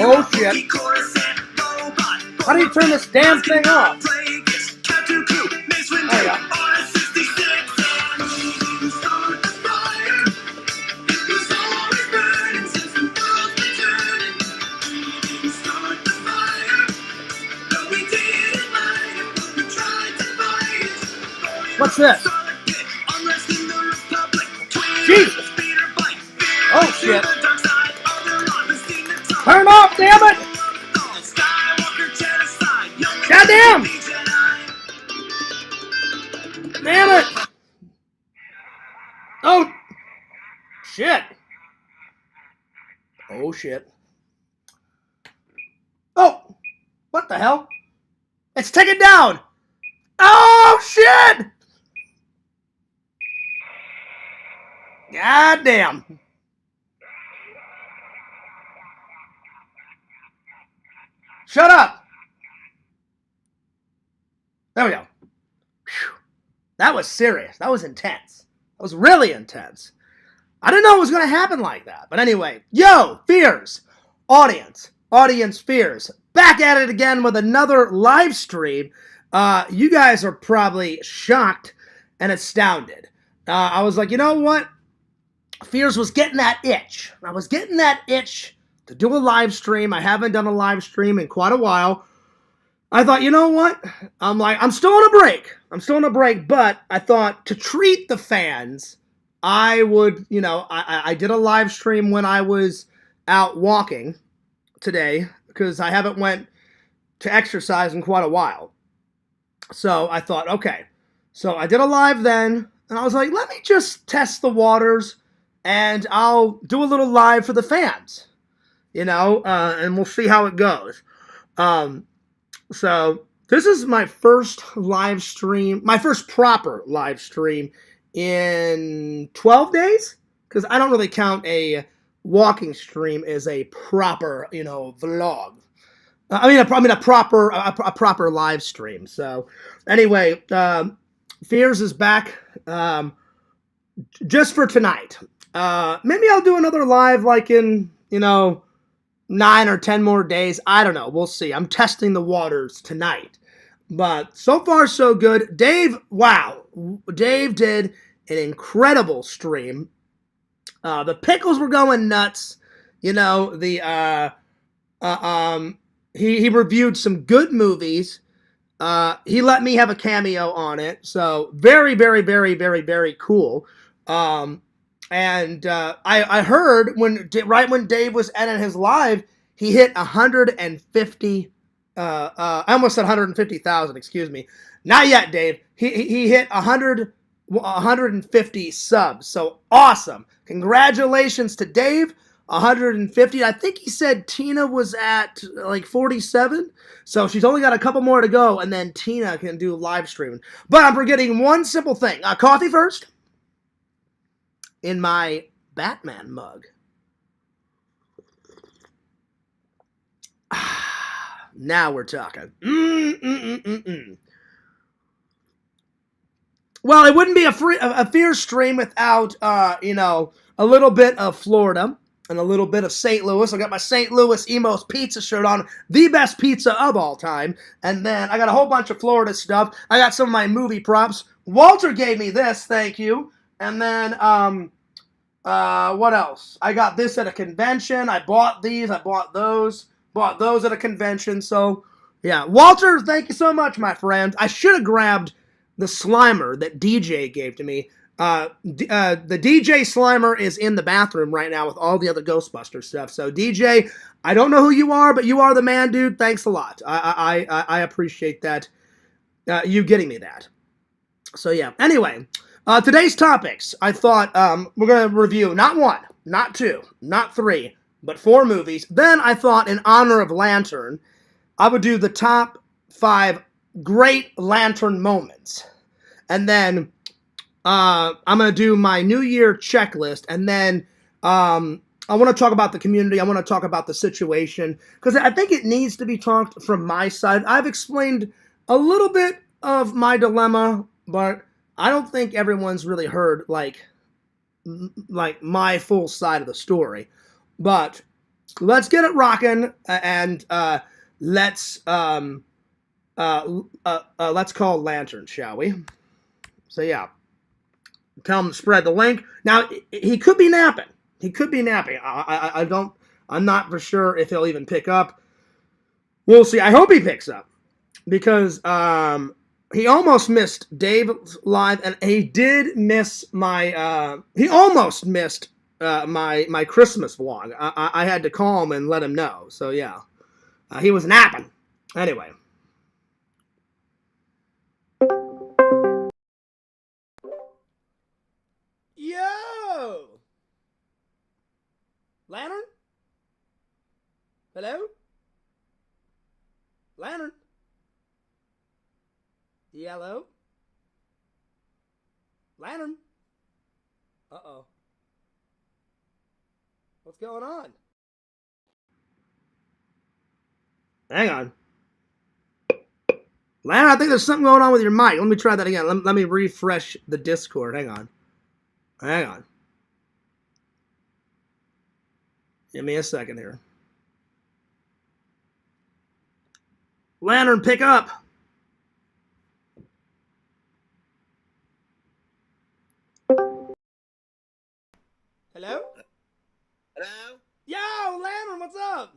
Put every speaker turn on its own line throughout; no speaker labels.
Oh shit. How do you turn this damn thing off? There you go. What's this? Jesus! Oh shit! Turn off, damn it! Goddamn! Damn it! Oh shit! Oh shit! Oh! What the hell? It's taken down! Oh shit! God damn. Shut up. There we go. Whew. That was serious. That was intense. That was really intense. I didn't know it was going to happen like that. But anyway, yo, fears. Audience fears. Back at it again with another live stream. You guys are probably shocked and astounded. I was like, you know what? Fears was getting that itch. I was getting that itch to do a live stream. I haven't done a live stream in quite a while. I thought, you know what? I'm still on a break. But I thought to treat the fans, I would, I did a live stream when I was out walking today because I haven't went to exercise in quite a while. So I thought, okay. So I did a live then, and I was like, let me just test the waters. And I'll do a little live for the fans, and we'll see how it goes. So this is my first live stream, my first proper live stream in 12 days, because I don't really count a walking stream as a proper, vlog. A proper live stream. So anyway, Fears is back just for tonight. Maybe I'll do another live like in, 9 or 10 more days. I don't know. We'll see. I'm testing the waters tonight. But so far, so good. Dave, wow. Dave did an incredible stream. The pickles were going nuts. He reviewed some good movies. He let me have a cameo on it. So very, very, very, very, very cool. And I heard right when Dave was ending his live, he hit 150. I almost said 150,000. Excuse me. Not yet, Dave. He hit 150 subs. So awesome! Congratulations to Dave. 150. I think he said Tina was at like 47. So she's only got a couple more to go, and then Tina can do live streaming. But I'm forgetting one simple thing. Coffee first. In my Batman mug. Now we're talking. Well, it wouldn't be a Fear stream without, a little bit of Florida and a little bit of St. Louis. I got my St. Louis Emo's pizza shirt on, the best pizza of all time. And then I got a whole bunch of Florida stuff. I got some of my movie props. Walter gave me this, thank you. And then, what else? I got this at a convention. I bought these. I bought those. Bought those at a convention. So, yeah. Walter, thank you so much, my friend. I should have grabbed the Slimer that DJ gave to me. The DJ Slimer is in the bathroom right now with all the other Ghostbuster stuff. So, DJ, I don't know who you are, but you are the man, dude. Thanks a lot. I appreciate that. You getting me that. So, yeah. Anyway. Today's topics, I thought we're going to review not 1, not 2, not 3, but 4 movies. Then I thought in honor of Lantern, I would do the top 5 great Lantern moments. And then I'm going to do my New Year checklist. And then I want to talk about the community. I want to talk about the situation. Because I think it needs to be talked from my side. I've explained a little bit of my dilemma, but I don't think everyone's really heard like my full side of the story. But let's get it rocking, and let's let's call Lantern, shall we? So yeah, tell him to spread the link. Now he could be napping. He could be napping. I don't. I'm not for sure if he'll even pick up. We'll see. I hope he picks up because he almost missed Dave's live, and he did miss my. He almost missed my Christmas vlog. I had to call him and let him know. So yeah, he was napping. Anyway. Yo! Lantern? Hello? Lantern? Yellow? Lantern? Uh-oh. What's going on? Hang on. Lantern, I think there's something going on with your mic. Let me try that again. Let me refresh the Discord. Hang on. Hang on. Give me a second here. Lantern, pick up. Hello?
Hello?
Yo, Lantern, what's up?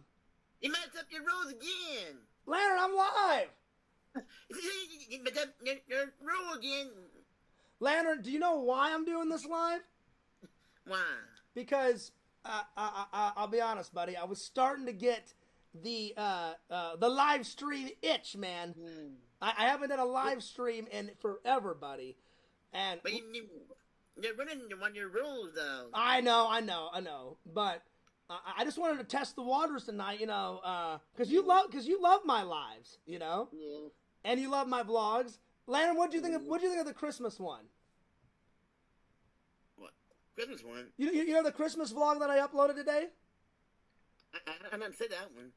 You messed up your rules again.
Lantern, I'm live.
You messed up your rule again.
Lantern, do you know why I'm doing this live?
Why?
Because I'll be honest, buddy. I was starting to get the live stream itch, man. I haven't done a live stream in forever, buddy. And
but you're running one of your rules, though.
I know. But I just wanted to test the waters tonight, you know, because you love my lives, you know, and you love my vlogs. Landon, what do you think of the Christmas one?
What Christmas one?
You know the Christmas vlog that I uploaded today?
I didn't say that one.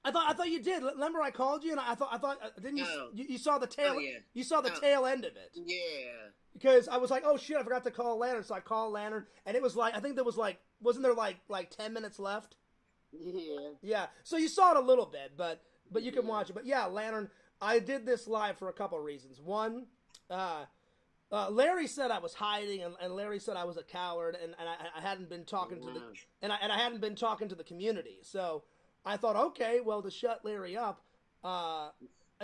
I thought you did. Remember I called you and I thought didn't you?
Oh.
You saw the tail.
Oh, yeah.
You saw the tail end of it.
Yeah.
Because I was like, oh shit, I forgot to call Lantern, so I called Lantern, and it was like, I think there was like, wasn't there like 10 minutes left?
Yeah.
Yeah. So you saw it a little bit, but you can watch it. But yeah, Lantern, I did this live for a couple of reasons. One, Larry said I was hiding, and Larry said I was a coward, and I hadn't been talking to the and I hadn't been talking to the community. So I thought, okay, well, to shut Larry up,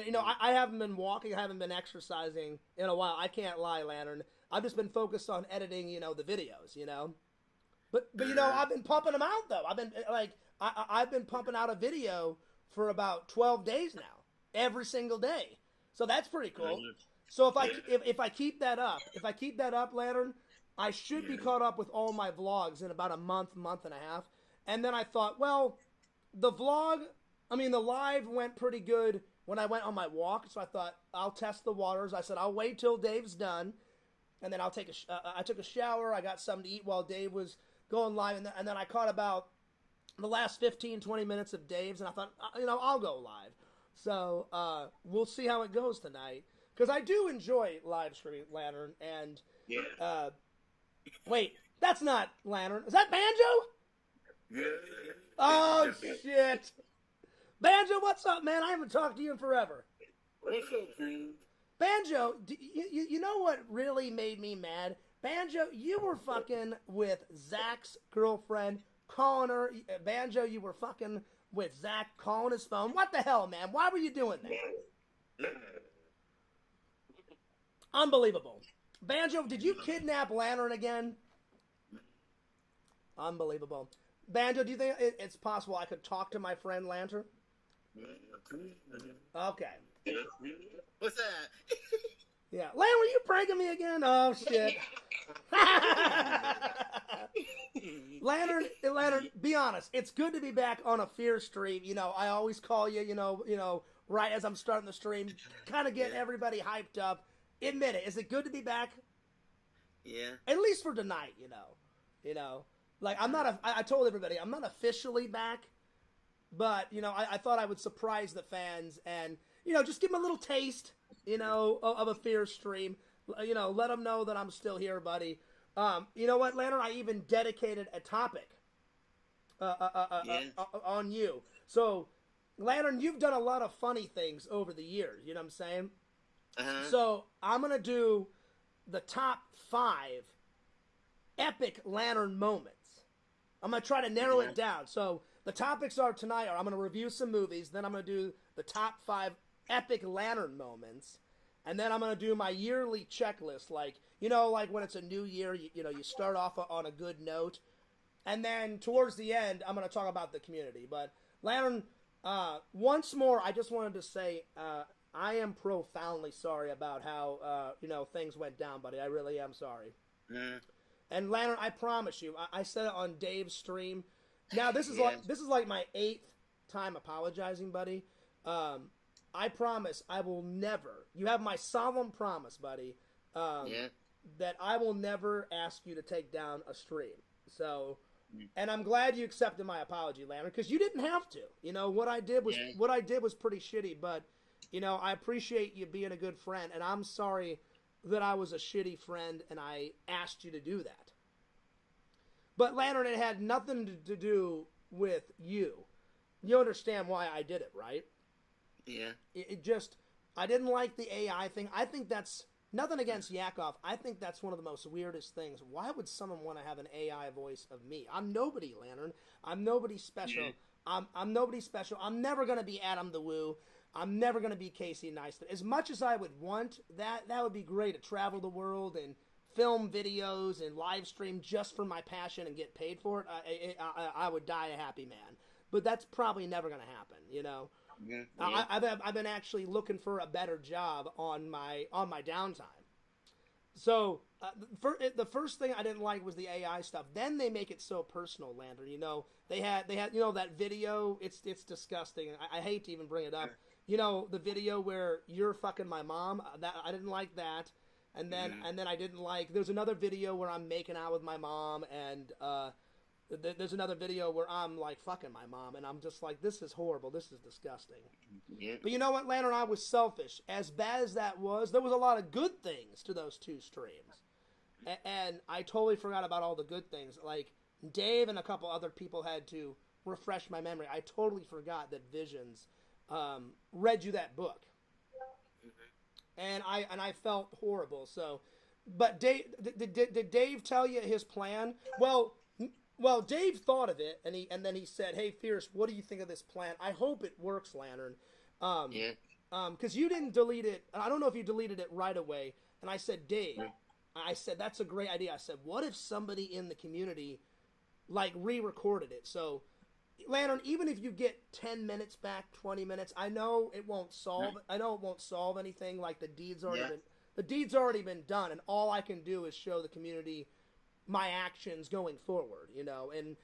you know, I haven't been walking, I haven't been exercising in a while. I can't lie, Lantern. I've just been focused on editing, you know, the videos, you know. But you know, I've been pumping them out though. I've been like, I've been pumping out a video for about 12 days now, every single day. So that's pretty cool. So if I keep that up, Lantern, I should be caught up with all my vlogs in about a month and a half. And then I thought, well, the live went pretty good when I went on my walk. So I thought I'll test the waters. I said I'll wait till Dave's done, and then I'll take I took a shower. I got something to eat while Dave was going live, and then I caught about the last 15-20 minutes of Dave's, and I thought, you know, I'll go live. So we'll see how it goes tonight, because I do enjoy live streaming, Lantern. And wait, that's not Lantern. Is that Banjo? Oh shit, Banjo, what's up, man? I haven't talked to you in forever.
What's up, dude?
Banjo, you know what really made me mad? Banjo, you were fucking with Zach's girlfriend, calling her. Banjo, you were fucking with Zach, calling his phone. What the hell, man? Why were you doing that? Unbelievable. Banjo, did you kidnap Lantern again? Unbelievable. Banjo, do you think it's possible I could talk to my friend Lantern? Okay.
What's that?
Yeah. Lantern, were you pranking me again? Oh, shit. Lantern, be honest. It's good to be back on a Fear stream. You know, I always call you, you know, right as I'm starting the stream, kind of get everybody hyped up. Admit it. Is it good to be back?
Yeah.
At least for tonight, you know. Like, I told everybody, I'm not officially back, but, you know, I thought I would surprise the fans and, you know, just give them a little taste, you know, of a Fear stream. You know, let them know that I'm still here, buddy. You know what, Lantern? I even dedicated a topic
Yeah.
on you. So, Lantern, you've done a lot of funny things over the years. You know what I'm saying?
Uh-huh.
So I'm gonna do the top 5 epic Lantern moments. I'm gonna try to narrow
Yeah.
it down. So the topics are tonight are I'm gonna review some movies, then I'm gonna do the top 5 epic Lantern moments, and then I'm gonna do my yearly checklist. Like like when it's a new year, you start off on a good note, and then towards the end, I'm gonna talk about the community. But Lantern, once more, I just wanted to say I am profoundly sorry about how things went down, buddy. I really am sorry.
Mm.
And Lantern, I promise you, I said it on Dave's stream. Now
Yeah.
this is like my 8th time apologizing, buddy. I promise I will never. You have my solemn promise, buddy,
Yeah.
that I will never ask you to take down a stream. So, and I'm glad you accepted my apology, Lantern, because you didn't have to. What I did was
Yeah.
pretty shitty, but I appreciate you being a good friend, and I'm sorry that I was a shitty friend and I asked you to do that. But Lantern, it had nothing to do with you. You understand why I did it, right?
Yeah.
It just, I didn't like the AI thing. I think that's, nothing against Yakov. I think that's one of the most weirdest things. Why would someone want to have an AI voice of me? I'm nobody, Lantern. I'm nobody special.
Yeah.
I'm nobody special. I'm never going to be Adam the Woo. I'm never going to be Casey Neistat. As much as I would want that would be great to travel the world and film videos and live stream just for my passion and get paid for it. I would die a happy man. But that's probably never going to happen,
Yeah. Yeah.
I've been actually looking for a better job on my downtime. So the first thing I didn't like was the AI stuff. Then they make it so personal, Lantern. They had that video. It's disgusting. I hate to even bring it up. The video where you're fucking my mom. That I didn't like that. And then I didn't like. There's another video where I'm making out with my mom, and there's another video where I'm like fucking my mom, and I'm just like, this is horrible. This is disgusting.
Yeah.
But you know what, Lantern? I was selfish. As bad as that was, there was a lot of good things to those 2 streams. And I totally forgot about all the good things. Like, Dave and a couple other people had to refresh my memory. I totally forgot that Visions read you that book. And I felt horrible. So, but Dave, did Dave tell you his plan? Well, Dave thought of it, and then he said, "Hey, Fierce, what do you think of this plan? I hope it works, Lantern."
Yeah.
Because you didn't delete it. I don't know if you deleted it right away. And I said, Dave, I said, that's a great idea. I said, what if somebody in the community, like, re-recorded it? So, Lantern, even if you get 10 minutes back, 20 minutes, I know it won't solve anything. Like, the deed's already been done, and all I can do is show the community my actions going forward, and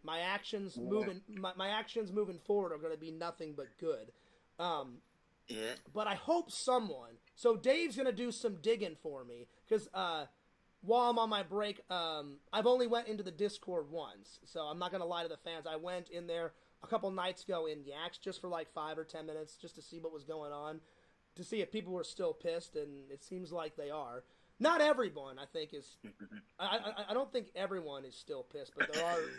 my actions moving forward are going to be nothing but good.
Yeah.
But I hope someone. So Dave's gonna do some digging for me because while I'm on my break, I've only went into the Discord once, so I'm not gonna lie to the fans. I went in there a couple nights ago in Yaks just for like 5 or 10 minutes just to see what was going on, to see if people were still pissed, and it seems like they are. Not everyone, I think, is. I don't think everyone is still pissed, but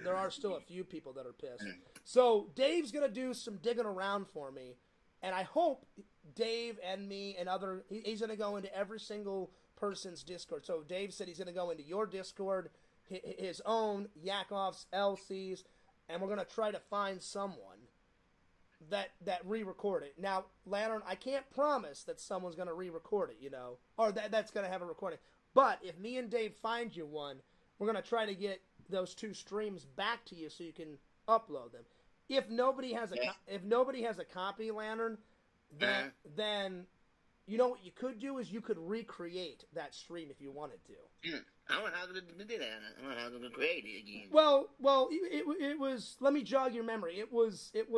there are still a few people that are pissed. So Dave's gonna do some digging around for me, and I hope Dave and me and he's gonna go into every single person's Discord. So Dave said he's gonna go into your Discord, his own, Yakov's, LC's, and we're gonna try to find someone that re-record it. Now, Lantern, I can't promise that someone's going to re-record it, or that's going to have a recording. But if me and Dave find you one, we're going to try to get those 2 streams back to you so you can upload them. If nobody has a copy, Lantern, then you know what you could do is you could recreate that stream if you wanted to.
I don't know how to do that. I don't know how to create it again.
Well, it was. Let me jog your memory. It wasn't it.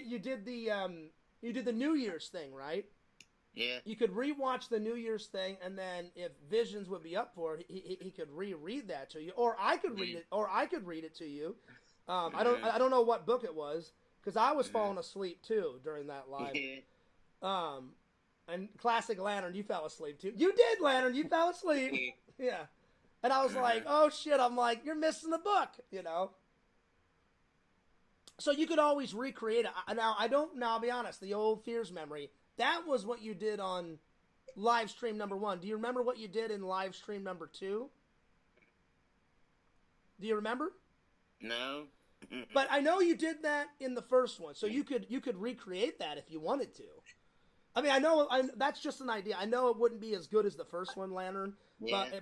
You did the New Year's thing, right?
Yeah.
You could rewatch the New Year's thing, and then if Visions would be up for it, he could reread that to you, or I could read it, to you. I don't know what book it was because I was falling asleep too during that live.
Yeah.
And classic Lantern, you fell asleep too. You did, Lantern. You fell asleep. Yeah. And I was like, oh shit, I'm like, you're missing the book, you know? So you could always recreate it. Now, I'll be honest, the old Fears memory, that was what you did on live stream number 1. Do you remember what you did in live stream number 2? Do you remember?
No.
But I know you did that in the first one, so you could recreate that if you wanted to. I mean, I know that's just an idea. I know it wouldn't be as good as the first one, Lantern,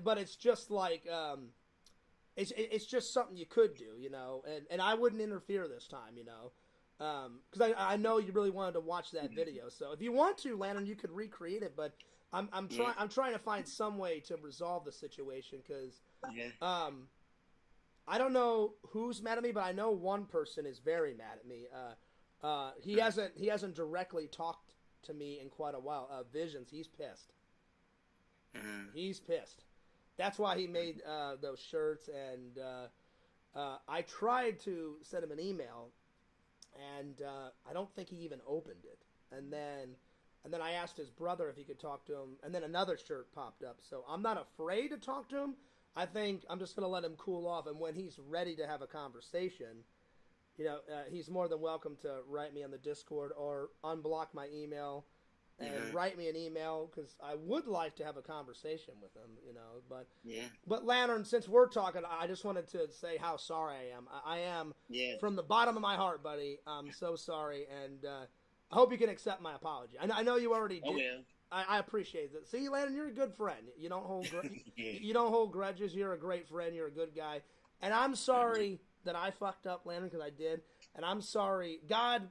but it's just like it's just something you could do, you know. And I wouldn't interfere this time, you know, because I know you really wanted to watch that video. So if you want to, Lantern, you could recreate it. But I'm trying to find some way to resolve the situation because I don't know who's mad at me, but I know one person is very mad at me. He hasn't directly talked to me in quite a while. Visions, he's pissed. He's pissed. That's why he made those shirts, and I tried to send him an email, and I don't think he even opened it. And then I asked his brother if he could talk to him, and then another shirt popped up. So I'm not afraid to talk to him. I think I'm just going to let him cool off, and when he's ready to have a conversation, you know, he's more than welcome to write me on the Discord or unblock my email and write me an email, because I would like to have a conversation with him, you know. But Lantern, since we're talking, I just wanted to say how sorry I am. I am from the bottom of my heart, buddy. I'm so sorry, and I hope you can accept my apology. I know you already did.
Oh, yeah.
I appreciate that. See, Landon, you're a good friend. You don't hold you don't hold grudges. You're a great friend. You're a good guy. And I'm sorry that I fucked up, Landon, because I did. And I'm sorry. God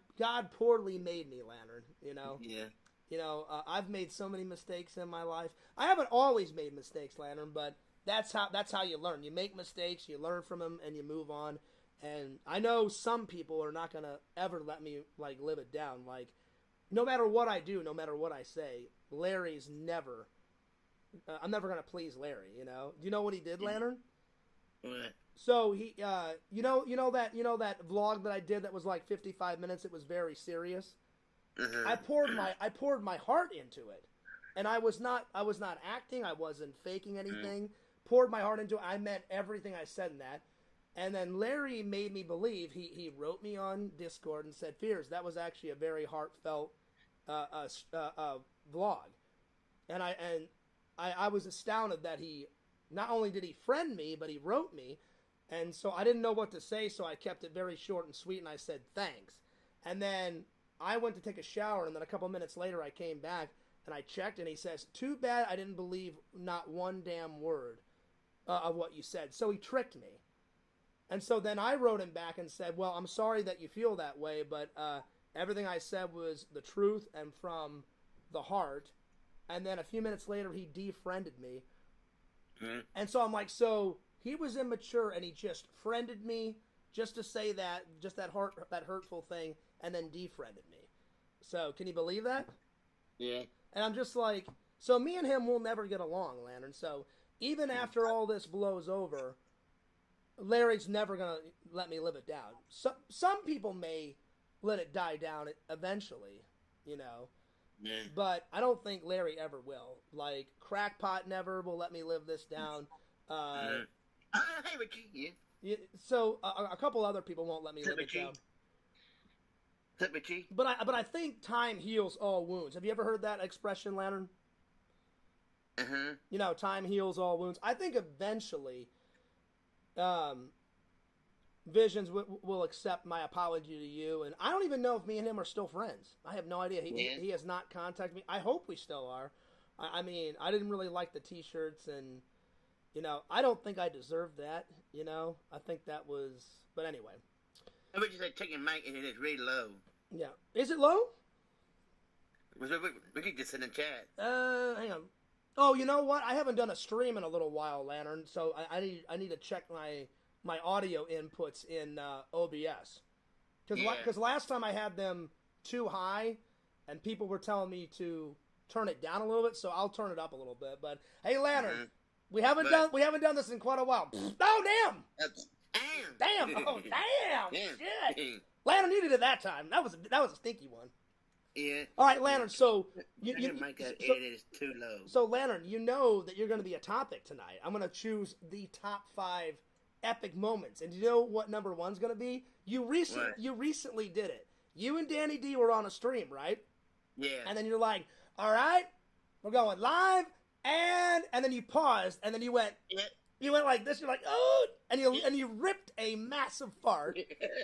poorly made me, Landon. You know.
Yeah.
You know, I've made so many mistakes in my life. I haven't always made mistakes, Landon, but that's how you learn. You make mistakes, you learn from them, and you move on. And I know some people are not gonna ever let me like live it down. Like, no matter what I do, no matter what I say, Larry's never. I'm never gonna please Larry. You know. Do you know what he did, Lantern?
What?
So he, you know that vlog that I did that was like 55 minutes. It was very serious. I poured my heart into it, and I was not acting. I wasn't faking anything. Poured my heart into it. I meant everything I said in that. And then Larry made me believe. He wrote me on Discord and said, "Fears, that was actually a very heartfelt vlog." And I was astounded that he not only did he friend me, but he wrote me. And so I didn't know what to say, so I kept it very short and sweet, and I said thanks. And then I went to take a shower, and then a couple minutes later I came back, and I checked, and he says, "Too bad I didn't believe not one damn word of what you said." So he tricked me. And so then I wrote him back and said, "Well, I'm sorry that you feel that way, but everything I said was the truth and from the heart." And then a few minutes later, he defriended me. And so I'm like, so he was immature, and he just friended me just to say that, just that hurtful thing, and then defriended me. So can you believe that?
Yeah.
And I'm just like, so me and him will never get along, Lantern. So even after all this blows over, Larry's never going to let me live it down. So, some people may let it die down eventually, you know.
Yeah.
But I don't think Larry ever will. Like, Crackpot never will let me live this down.
Hey, Richie. Yeah.
So a couple other people won't let me live it down. But I think time heals all wounds. Have you ever heard that expression, Lantern? You know, time heals all wounds. I think eventually, Visions will accept my apology to you, and I don't even know if me and him are still friends. I have no idea. He has not contacted me. I hope we still are. I mean, I didn't really like the T-shirts, and you know, I don't think I deserved that. You know, I think that was. But anyway.
I would just like taking mic and it is really low.
Yeah, is it low?
Ricky just in the chat.
Hang on. Oh, you know what? I haven't done a stream in a little while, Lantern. So I need to check my audio inputs in OBS. Because last time I had them too high, and people were telling me to turn it down a little bit. So I'll turn it up a little bit. But hey, Lantern, we haven't done this in quite a while. Oh damn! Damn! Oh damn! Shit! Lantern, you did it that time. That was a stinky one.
Yeah.
All right, Lantern. So
Your mic got edited is too low.
So Lantern, you know that you're going to be a topic tonight. I'm going to choose the top 5 epic moments, and you know what number 1's going to be? You recently did it. You and Danny D were on a stream, right?
Yeah.
And then you're like, all right, we're going live, and then you paused, and then you went.
Yeah.
You went like this. You're like, oh, and you ripped a massive fart,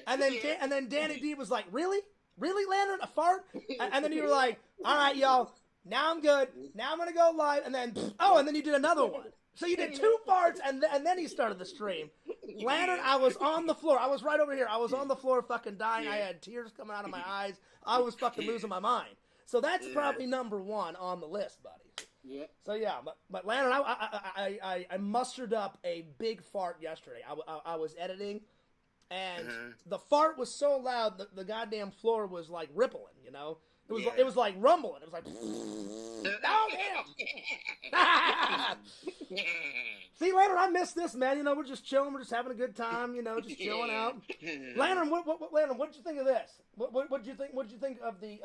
and then Danny D was like, really, Lantern, a fart? And then you were like, all right, y'all, now I'm good. Now I'm gonna go live, and then and then you did another one. So you did 2 farts, and then you started the stream. Lantern, I was on the floor. I was right over here. I was on the floor, fucking dying. I had tears coming out of my eyes. I was fucking losing my mind. So that's probably number 1 on the list, buddy.
Yeah.
So yeah, but Lantern, I mustered up a big fart yesterday. I was editing, and the fart was so loud that the goddamn floor was like rippling. You know, it was like rumbling. It was like, oh damn! See, Lantern, I missed this, man. You know, we're just chilling. We're just having a good time. You know, just chilling out. Lantern, Lantern, what did you think of this? What did you think? What did you think of the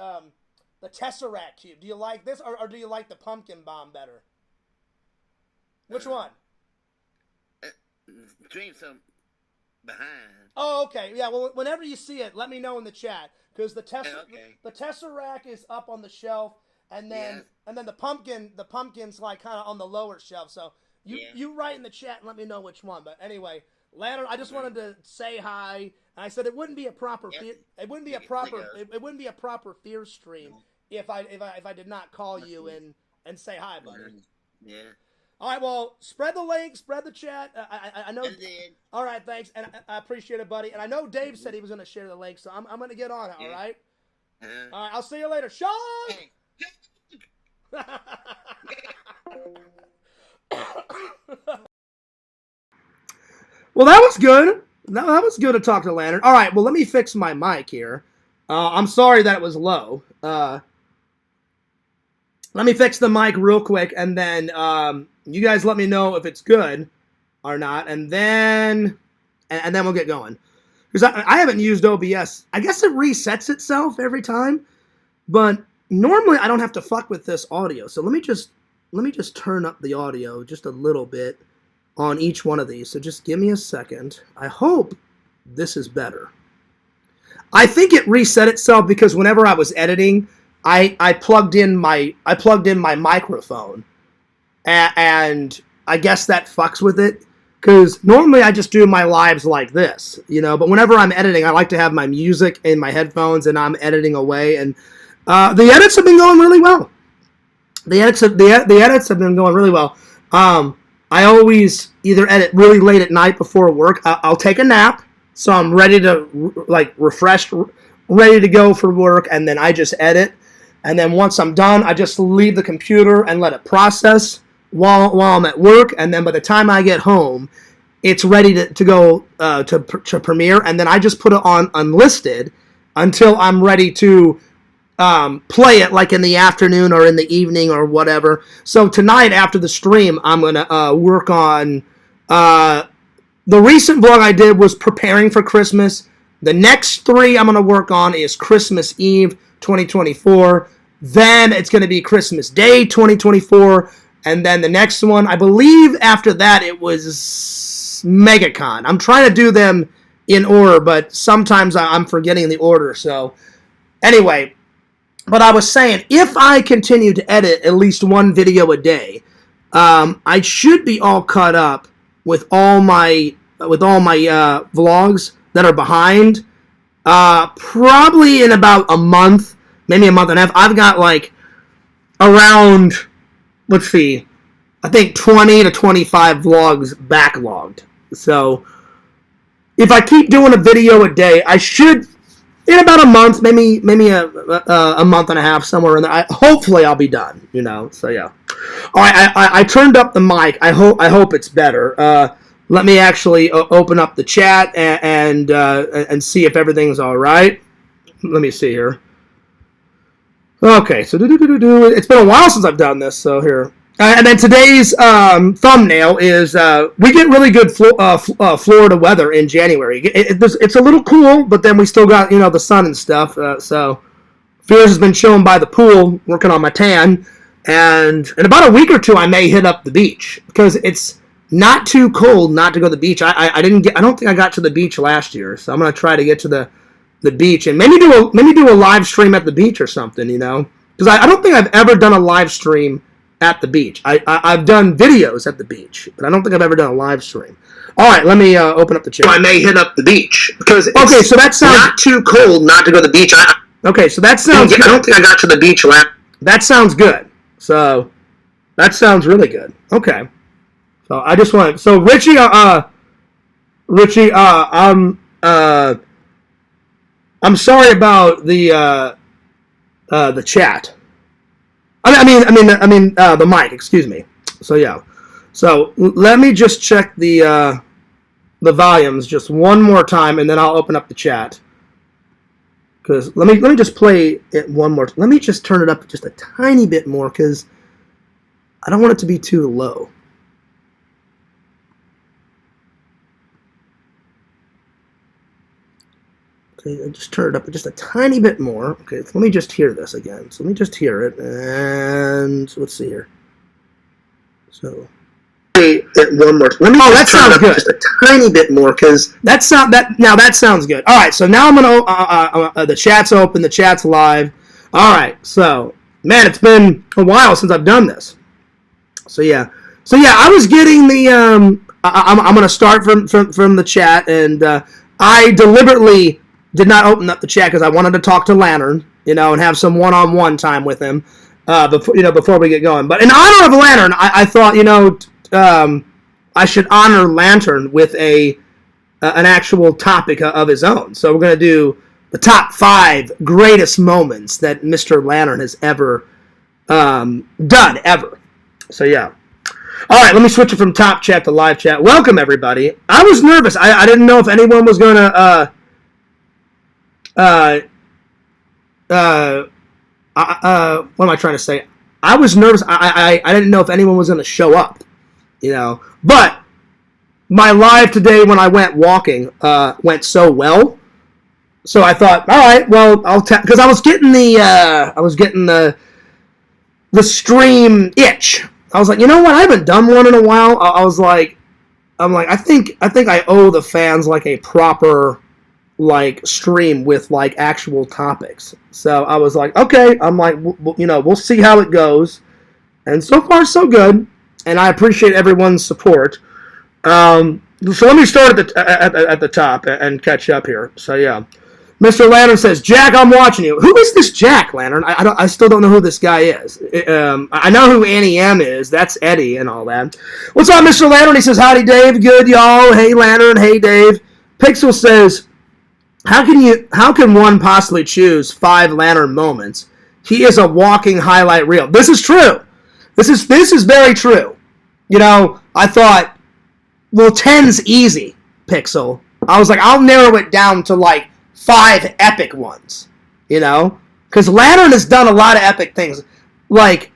Tesseract cube? Do you like this, or do you like the pumpkin bomb better? Which one?
Dream some behind.
Oh, okay. Yeah. Well, whenever you see it, let me know in the chat, because the Tesseract is up on the shelf, and then the pumpkin's like kind of on the lower shelf. So you write in the chat and let me know which one. But anyway, Lantern, I just wanted to say hi. And I said it wouldn't be a proper it wouldn't be a proper fear stream if I did not call you and say hi, buddy.
Yeah.
All right, well, spread the link, spread the chat. I know. All right, thanks, and I appreciate it, buddy. And I know Dave said he was going to share the link, so I'm going to get on it. All right. All right, I'll see you later, Sean. Well, that was good. That was good to talk to Lantern. All right, well, let me fix my mic here. I'm sorry that it was low. Let me fix the mic real quick, and then you guys let me know if it's good or not, and then we'll get going. Because I haven't used OBS. I guess it resets itself every time, but normally I don't have to fuck with this audio. So let me just turn up the audio just a little bit on each one of these. So just give me a second. I hope this is better. I think it reset itself because whenever I was editing, I plugged in my microphone, and I guess that fucks with it, because normally I just do my lives like this, you know, but whenever I'm editing, I like to have my music in my headphones and I'm editing away, and the edits have been going really well. The edits have been going really well. I always either edit really late at night before work. I'll take a nap, so I'm ready to, like, refreshed, ready to go for work, and then I just edit. And then once I'm done, I just leave the computer and let it process while I'm at work. And then by the time I get home, it's ready to go to premiere. And then I just put it on unlisted until I'm ready to play it, like in the afternoon or in the evening or whatever. So tonight after the stream, I'm going to work on... the recent vlog I did was preparing for Christmas. The next 3 I'm going to work on is Christmas Eve 2024. Then it's going to be Christmas Day 2024. And then the next one, I believe after that, it was MegaCon. I'm trying to do them in order, but sometimes I'm forgetting the order. So anyway, but I was saying, if I continue to edit at least 1 video a day, I should be all caught up with all my vlogs that are behind, probably in about a month, maybe a month and a half. I've got like around, let's see, I think 20 to 25 vlogs backlogged. So if I keep doing a video a day, I should, in about a month, maybe a month and a half, somewhere in there, hopefully I'll be done, you know. So yeah. All right, I turned up the mic. I hope it's better. Let me actually open up the chat and see if everything's all right. Let me see here. Okay, so it's been a while since I've done this, so here. And then today's thumbnail is we get really good Florida weather in January. It's a little cool, but then we still got, you know, the sun and stuff. So Fears has been chilling by the pool, working on my tan. And in about a week or two, I may hit up the beach because it's not too cold not to go to the beach. I don't think I got to the beach last year, so I'm gonna try to get to the beach and maybe do a live stream at the beach or something, you know, because I don't think I've ever done a live stream at the beach. I've done videos at the beach, but I don't think I've ever done a live stream. All right, let me open up the chat.
I may hit up the beach because it's
okay, so that sounds
not too cold not to go to the beach.
Okay, so that sounds
I don't think I got to the beach last.
That sounds good. So that sounds really good. Okay. So I just want so Richie, I'm sorry about the chat. I mean the mic. Excuse me. So yeah. So let me just check the volumes just one more time, and then I'll open up the chat. Because let me just play it one more. Let me just turn it up just a tiny bit more because I don't want it to be too low. Okay, I just turn it up just a tiny bit more. Okay, so let me just hear this again. So let me just hear it, and let's see here. So.
One more. Let me
that sounds good.
Just a tiny bit more, because
that sounds good. All right, so now I'm gonna the chat's open, the chat's live. All right, so man, it's been a while since I've done this. So yeah, I was getting the I'm gonna start from the chat, and I deliberately did not open up the chat because I wanted to talk to Lantern, you know, and have some one-on-one time with him before we get going. But in honor of Lantern, I thought, you know. I should honor Lantern with an actual topic of his own. So we're going to do the top 5 greatest moments that Mr. Lantern has ever done, ever. So yeah. All right, let me switch it from top chat to live chat. Welcome, everybody. I was nervous. I didn't know if anyone was going to... what am I trying to say? I was nervous. I didn't know if anyone was going to show up. You know, but my live today when I went walking went so well, so I thought, all right, well, because I was getting the stream itch. I was like, you know what, I haven't done one in a while. I think I owe the fans like a proper like stream with like actual topics. So I was like, okay, I'm like, you know, we'll see how it goes, and so far so good. And I appreciate everyone's support. So let me start at the top and catch up here. So yeah, Mr. Lantern says, Jack, I'm watching you. Who is this Jack, Lantern? I still don't know who this guy is. I know who Annie M is. That's Eddie and all that. What's up, Mr. Lantern? He says, howdy, Dave. Good, y'all. Hey, Lantern. Hey, Dave. Pixel says, how can one possibly choose 5 Lantern moments? He is a walking highlight reel. This is true. This is very true. You know, I thought, well, 10's easy, Pixel. I was like, I'll narrow it down to like 5 epic ones, you know? Because Lantern has done a lot of epic things. Like,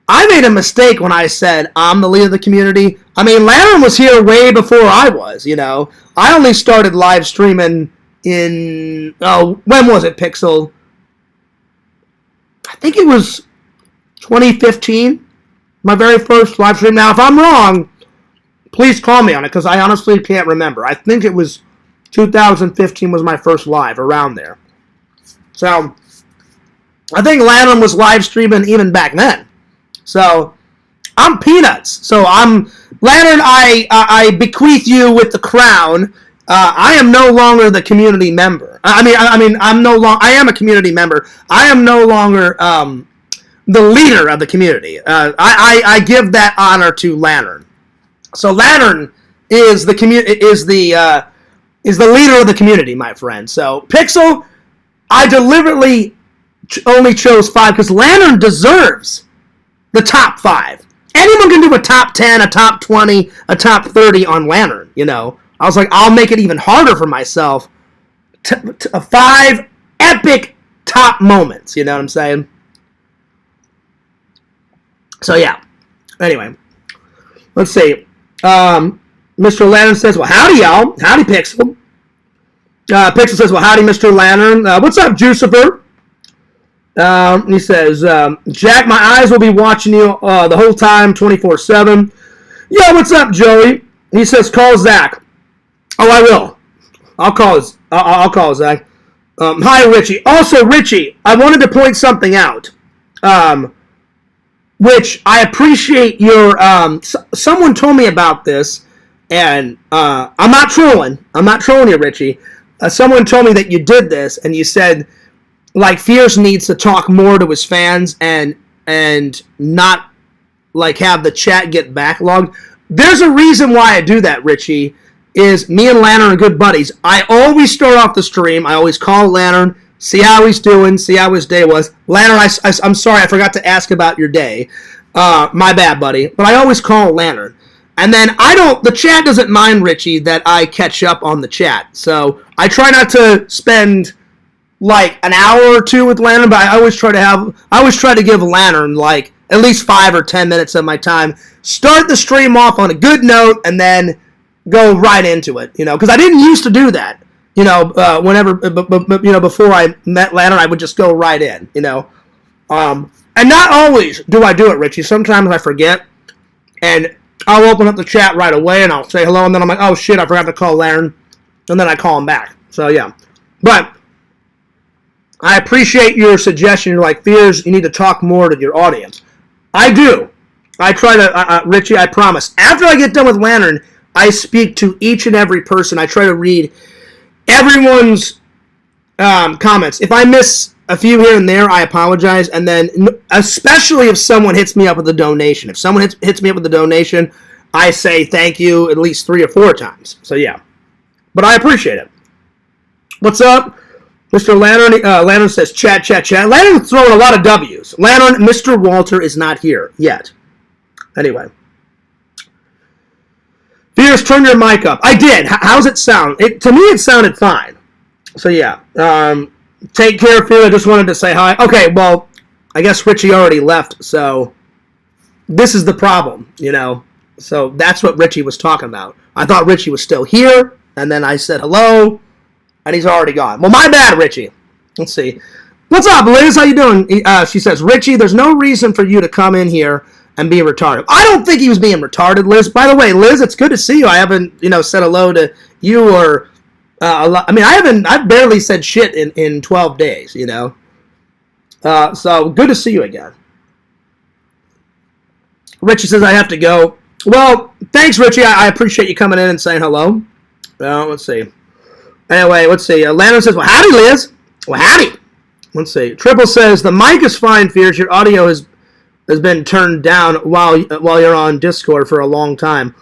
I made a mistake when I said I'm the leader of the community. I mean, Lantern was here way before I was, you know? I only started live streaming in, when was it, Pixel? I think it was 2015. My very first live stream. Now, if I'm wrong, please call me on it, because I honestly can't remember. I think it was 2015 was my first live, around there. So, I think Lantern was live streaming even back then. So, I'm peanuts. So, I'm Lantern, I bequeath you with the crown. I am no longer the community member. I am a community member. I am no longer... the leader of the community. I give that honor to Lantern. So Lantern is the leader of the community, my friend. So Pixel, I deliberately only chose 5 because Lantern deserves the top 5. Anyone can do a top 10, a top 20, a top 30 on Lantern. You know, I was like, I'll make it even harder for myself. 5 epic top moments. You know what I'm saying? So, yeah. Anyway. Let's see. Mr. Lantern says, well, howdy, y'all. Howdy, Pixel. Pixel says, well, howdy, Mr. Lantern. What's up, Jucifer? He says, Jack, my eyes will be watching you the whole time, 24/7. Yo, what's up, Joey? He says, call Zach. Oh, I will. I'll call Zach. Hi, Richie. Also, Richie, I wanted to point something out. Which I appreciate your. Someone told me about this, and I'm not trolling. I'm not trolling you, Richie. Someone told me that you did this, and you said, like, Fierce needs to talk more to his fans and not, like, have the chat get backlogged. There's a reason why I do that, Richie, is me and Lantern are good buddies. I always start off the stream. I always call Lantern, see how he's doing, see how his day was. Lantern, I'm sorry, I forgot to ask about your day. My bad, buddy. But I always call Lantern. And then the chat doesn't mind, Richie, that I catch up on the chat. So I try not to spend like an hour or two with Lantern, but I always try to give Lantern like at least 5 or 10 minutes of my time. Start the stream off on a good note and then go right into it, because I didn't used to do that. Whenever, before I met Lantern, I would just go right in, And not always do I do it, Richie. Sometimes I forget, and I'll open up the chat right away, and I'll say hello, and then I'm like, oh, shit, I forgot to call Lantern, and then I call him back. So, yeah. But I appreciate your suggestion. You're like, Fears, you need to talk more to your audience. I do. I try to, Richie, I promise. After I get done with Lantern, I speak to each and every person. I try to read everyone's comments. If I miss a few here and there, I apologize. And then, especially if someone hits me up with a donation. If someone hits me up with a donation, I say thank you at least 3 or 4 times. So, yeah. But I appreciate it. What's up? Mr. Lantern, Lantern says, chat. Lantern's throwing a lot of W's. Lantern, Mr. Walter is not here yet. Anyway. Fierce, turn your mic up. I did. How's it sound? To me, it sounded fine. So, yeah. Take care, Fierce. I just wanted to say hi. Okay, well, I guess Richie already left, so this is the problem, So that's what Richie was talking about. I thought Richie was still here, and then I said hello, and he's already gone. Well, my bad, Richie. Let's see. What's up, Liz? How you doing? She says, Richie, there's no reason for you to come in here and be retarded. I don't think he was being retarded, Liz. By the way, Liz, it's good to see you. I haven't, said hello to you or I've barely said shit in 12 days, So good to see you again. Richie says I have to go. Well, thanks, Richie. I appreciate you coming in and saying hello. Let's see. Anyway, let's see. Lando says, well, howdy, Liz. Well, howdy. Let's see. Triple says, the mic is fine, Fierce. Your audio has been turned down while you're on Discord for a long time.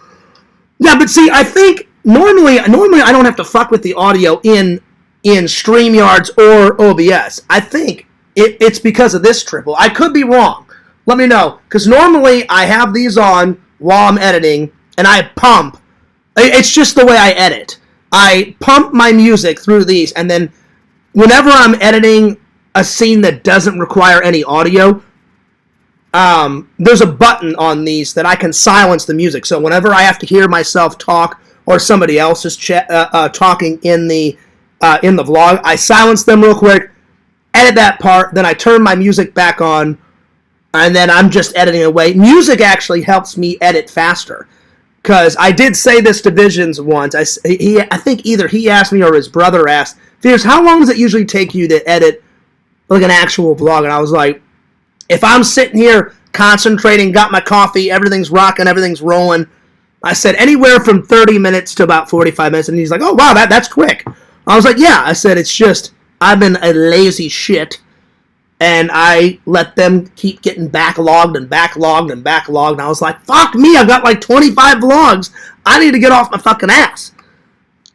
Yeah, but see, I think normally I don't have to fuck with the audio in StreamYards or OBS. I think it's because of this, Triple. I could be wrong. Let me know. Because normally I have these on while I'm editing, and I pump. It's just the way I edit. I pump my music through these, and then whenever I'm editing a scene that doesn't require any audio, there's a button on these that I can silence the music. So whenever I have to hear myself talk or somebody else is talking in the vlog, I silence them real quick, edit that part, then I turn my music back on, and then I'm just editing away. Music actually helps me edit faster. Because I did say this to Visions once. I think either he asked me or his brother asked, Fierce, how long does it usually take you to edit like an actual vlog? And I was like, if I'm sitting here concentrating, got my coffee, everything's rocking, everything's rolling, I said anywhere from 30 minutes to about 45 minutes. And he's like, oh, wow, that's quick. I was like, yeah. I said, it's just, I've been a lazy shit. And I let them keep getting backlogged. And I was like, fuck me, I've got like 25 vlogs. I need to get off my fucking ass.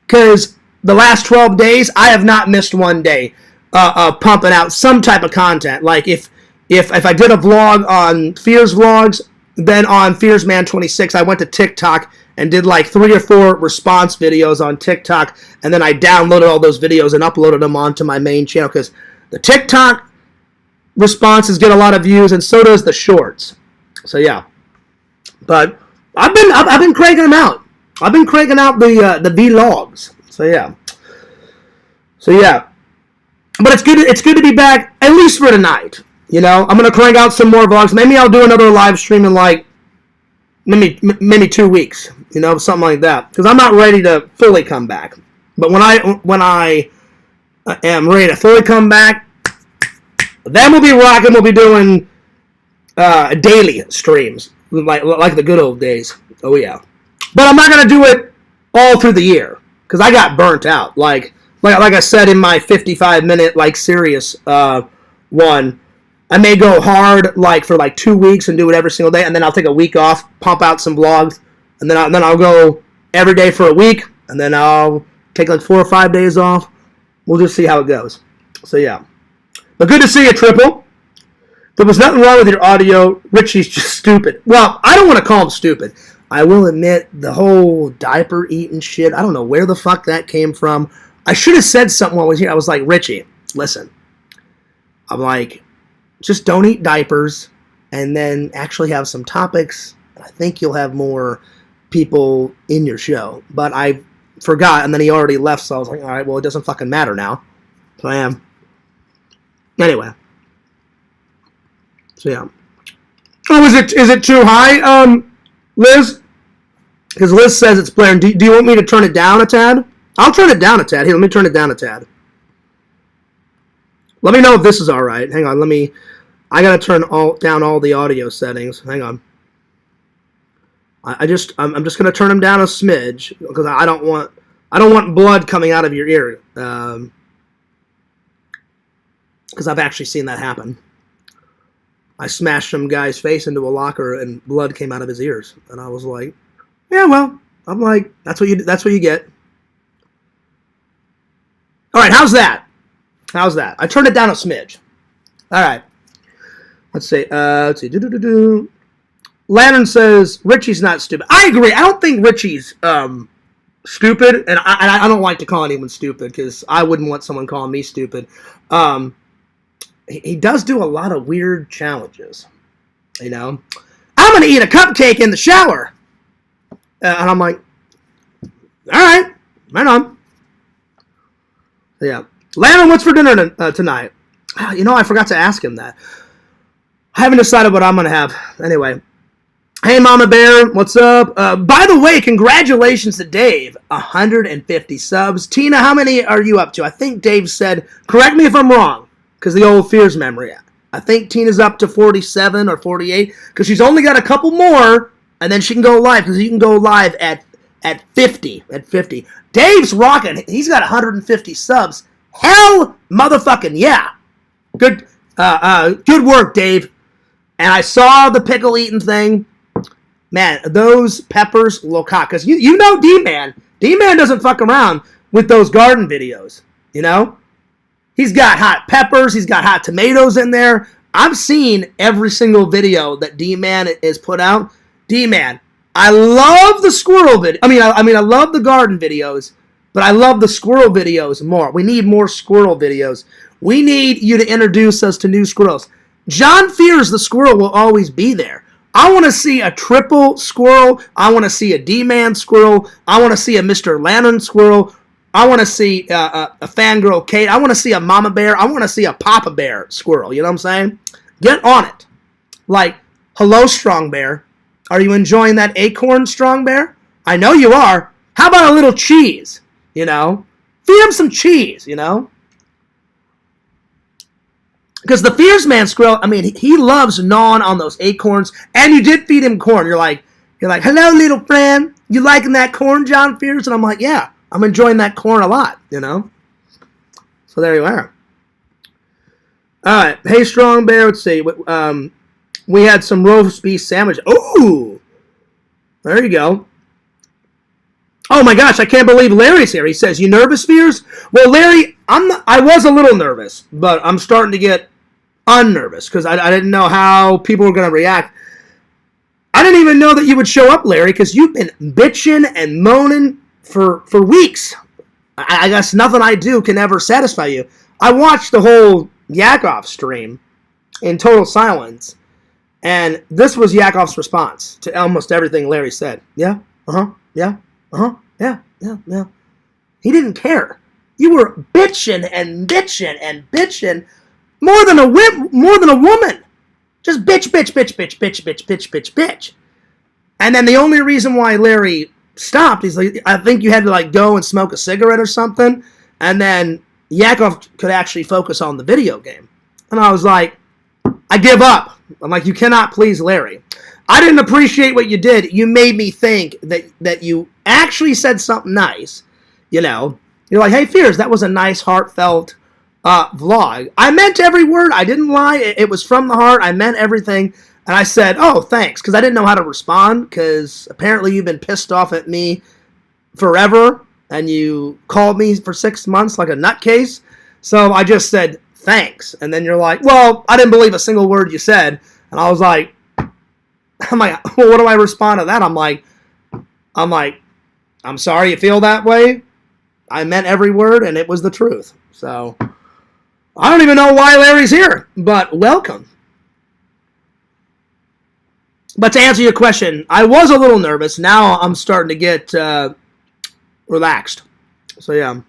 Because the last 12 days, I have not missed one day pumping out some type of content. Like if I did a vlog on Fears Vlogs, then on FearsMan26, I went to TikTok and did like 3 or 4 response videos on TikTok. And then I downloaded all those videos and uploaded them onto my main channel. Because the TikTok responses get a lot of views, and so does the shorts. So yeah, but I've been cranking them out. I've been cranking out the vlogs. So yeah. But it's good to be back, at least for tonight. You know, I'm going to crank out some more vlogs. Maybe I'll do another live stream in like maybe 2 weeks. You know, something like that. Because I'm not ready to fully come back. But when I am ready to fully come back, then we'll be rocking. We'll be doing daily streams like the good old days. Oh yeah. But I'm not going to do it all through the year because I got burnt out. Like I said in my 55-minute like serious one, I may go hard like for like 2 weeks and do it every single day, and then I'll take a week off, pump out some vlogs, and then I'll go every day for a week, and then I'll take like 4 or 5 days off. We'll just see how it goes. So yeah, but good to see you, Triple. There was nothing wrong with your audio. Richie's just stupid. Well, I don't want to call him stupid. I will admit the whole diaper eating shit. I don't know where the fuck that came from. I should have said something while I was here. I was like, Richie, listen. I'm like, just don't eat diapers and then actually have some topics. I think you'll have more people in your show. But I forgot, and then he already left, so I was like, all right, well, it doesn't fucking matter now. So I am. Anyway. So yeah. Oh, is it too high, Liz? Because Liz says it's blaring. Do you want me to turn it down a tad? I'll turn it down a tad. Here, let me turn it down a tad. Let me know if this is all right. Hang on, I gotta turn down all the audio settings. Hang on. I'm just gonna turn them down a smidge because I don't want blood coming out of your ear. Because I've actually seen that happen. I smashed some guy's face into a locker and blood came out of his ears, and I was like, yeah, well, I'm like, that's what you get. All right, how's that? I turned it down a smidge. All right. Let's see. Lantern says Richie's not stupid. I agree. I don't think Richie's stupid, and I don't like to call anyone stupid because I wouldn't want someone calling me stupid. He does do a lot of weird challenges. You know, I'm gonna eat a cupcake in the shower, and I'm like, all right, right on. Yeah. Landon, what's for dinner tonight? You know, I forgot to ask him that. I haven't decided what I'm going to have. Anyway. Hey, Mama Bear. What's up? By the way, congratulations to Dave. 150 subs. Tina, how many are you up to? I think Dave said, correct me if I'm wrong, because the old Fears memory. I think Tina's up to 47 or 48, because she's only got a couple more, and then she can go live, because you can go live at 50. At 50. Dave's rocking. He's got 150 subs. Hell motherfucking yeah. Good work, Dave. And I saw the pickle eating thing. Man, those peppers look hot. Because you know D-Man. D-Man doesn't fuck around with those garden videos. You know? He's got hot peppers. He's got hot tomatoes in there. I've seen every single video that D-Man has put out. D-Man, I love the squirrel video. I mean, I love the garden videos. But I love the squirrel videos more. We need more squirrel videos. We need you to introduce us to new squirrels. John Fears the squirrel will always be there. I want to see a triple squirrel. I want to see a D-Man squirrel. I want to see a Mr. Lantern squirrel. I want to see a fangirl Kate. I want to see a Mama Bear. I want to see a Papa Bear squirrel. You know what I'm saying? Get on it. Like, hello, Strong Bear. Are you enjoying that acorn, Strong Bear? I know you are. How about a little cheese? You know, feed him some cheese, you know? Because the Fears Man squirrel, I mean, he loves gnawing on those acorns, and you did feed him corn. You're like, hello, little friend. You liking that corn, John Fears? And I'm like, yeah, I'm enjoying that corn a lot, you know? So there you are. All right. Hey, Strong Bear, let's see. We had some roast beef sandwich. Ooh! There you go. Oh my gosh, I can't believe Larry's here. He says, you nervous, Fears? Well, Larry, I was a little nervous, but I'm starting to get unnervous because I didn't know how people were going to react. I didn't even know that you would show up, Larry, because you've been bitching and moaning for weeks. I guess nothing I do can ever satisfy you. I watched the whole Yakov stream in total silence, and this was Yakov's response to almost everything Larry said. Yeah, yeah. Yeah. He didn't care. You were bitching and bitching and bitching more than a woman. Just bitch, bitch, bitch, bitch, bitch, bitch, bitch, bitch, bitch. And then the only reason why Larry stopped is like, I think you had to like go and smoke a cigarette or something, and then Yakov could actually focus on the video game. And I was like, I give up. I'm like, you cannot please Larry. I didn't appreciate what you did. You made me think that you actually said something nice. You know, you're like, hey, Fears, that was a nice, heartfelt vlog. I meant every word. I didn't lie. It was from the heart. I meant everything. And I said, oh, thanks, because I didn't know how to respond, because apparently you've been pissed off at me forever, and you called me for 6 months like a nutcase. So I just said, thanks. And then you're like, well, I didn't believe a single word you said. And I was like, well, what do I respond to that? I'm like, I'm sorry you feel that way. I meant every word, and it was the truth. So I don't even know why Larry's here, but welcome. But to answer your question, I was a little nervous. Now I'm starting to get relaxed. So yeah.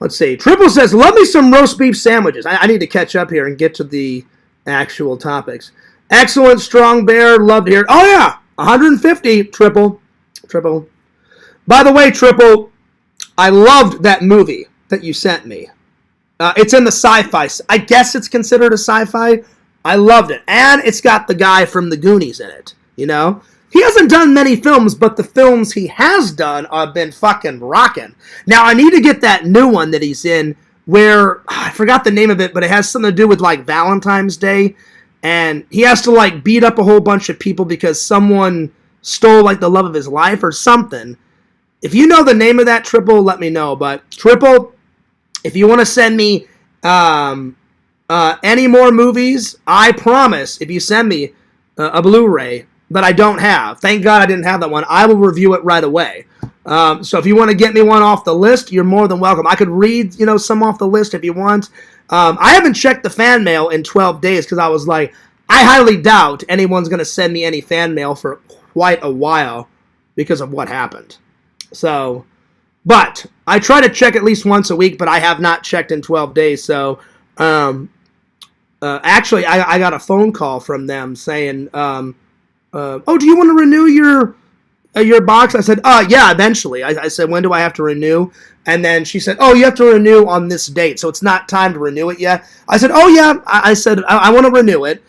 Let's see. Triple says, love me some roast beef sandwiches. I need to catch up here and get to the actual topics. Excellent, Strong Bear. Love to hear it. Oh yeah, 150. Triple. By the way, Triple, I loved that movie that you sent me. It's in the sci-fi. I guess it's considered a sci-fi. I loved it. And it's got the guy from the Goonies in it, you know? He hasn't done many films, but the films he has done have been fucking rocking. Now, I need to get that new one that he's in where, I forgot the name of it, but it has something to do with, like, Valentine's Day. And he has to, like, beat up a whole bunch of people because someone stole, like, the love of his life or something. If you know the name of that, Triple, let me know. But, Triple, if you want to send me any more movies, I promise, if you send me a Blu-ray that I don't have, thank God I didn't have that one, I will review it right away. So if you want to get me one off the list, you're more than welcome. I could read, some off the list if you want. I haven't checked the fan mail in 12 days because I was like, I highly doubt anyone's going to send me any fan mail for quite a while because of what happened. So, but I try to check at least once a week, but I have not checked in 12 days. So, actually, I got a phone call from them saying, oh, do you want to renew your box? I said, yeah, eventually. I said, when do I have to renew? And then she said, oh, you have to renew on this date, so it's not time to renew it yet. I said, oh, yeah. I said, I want to renew it.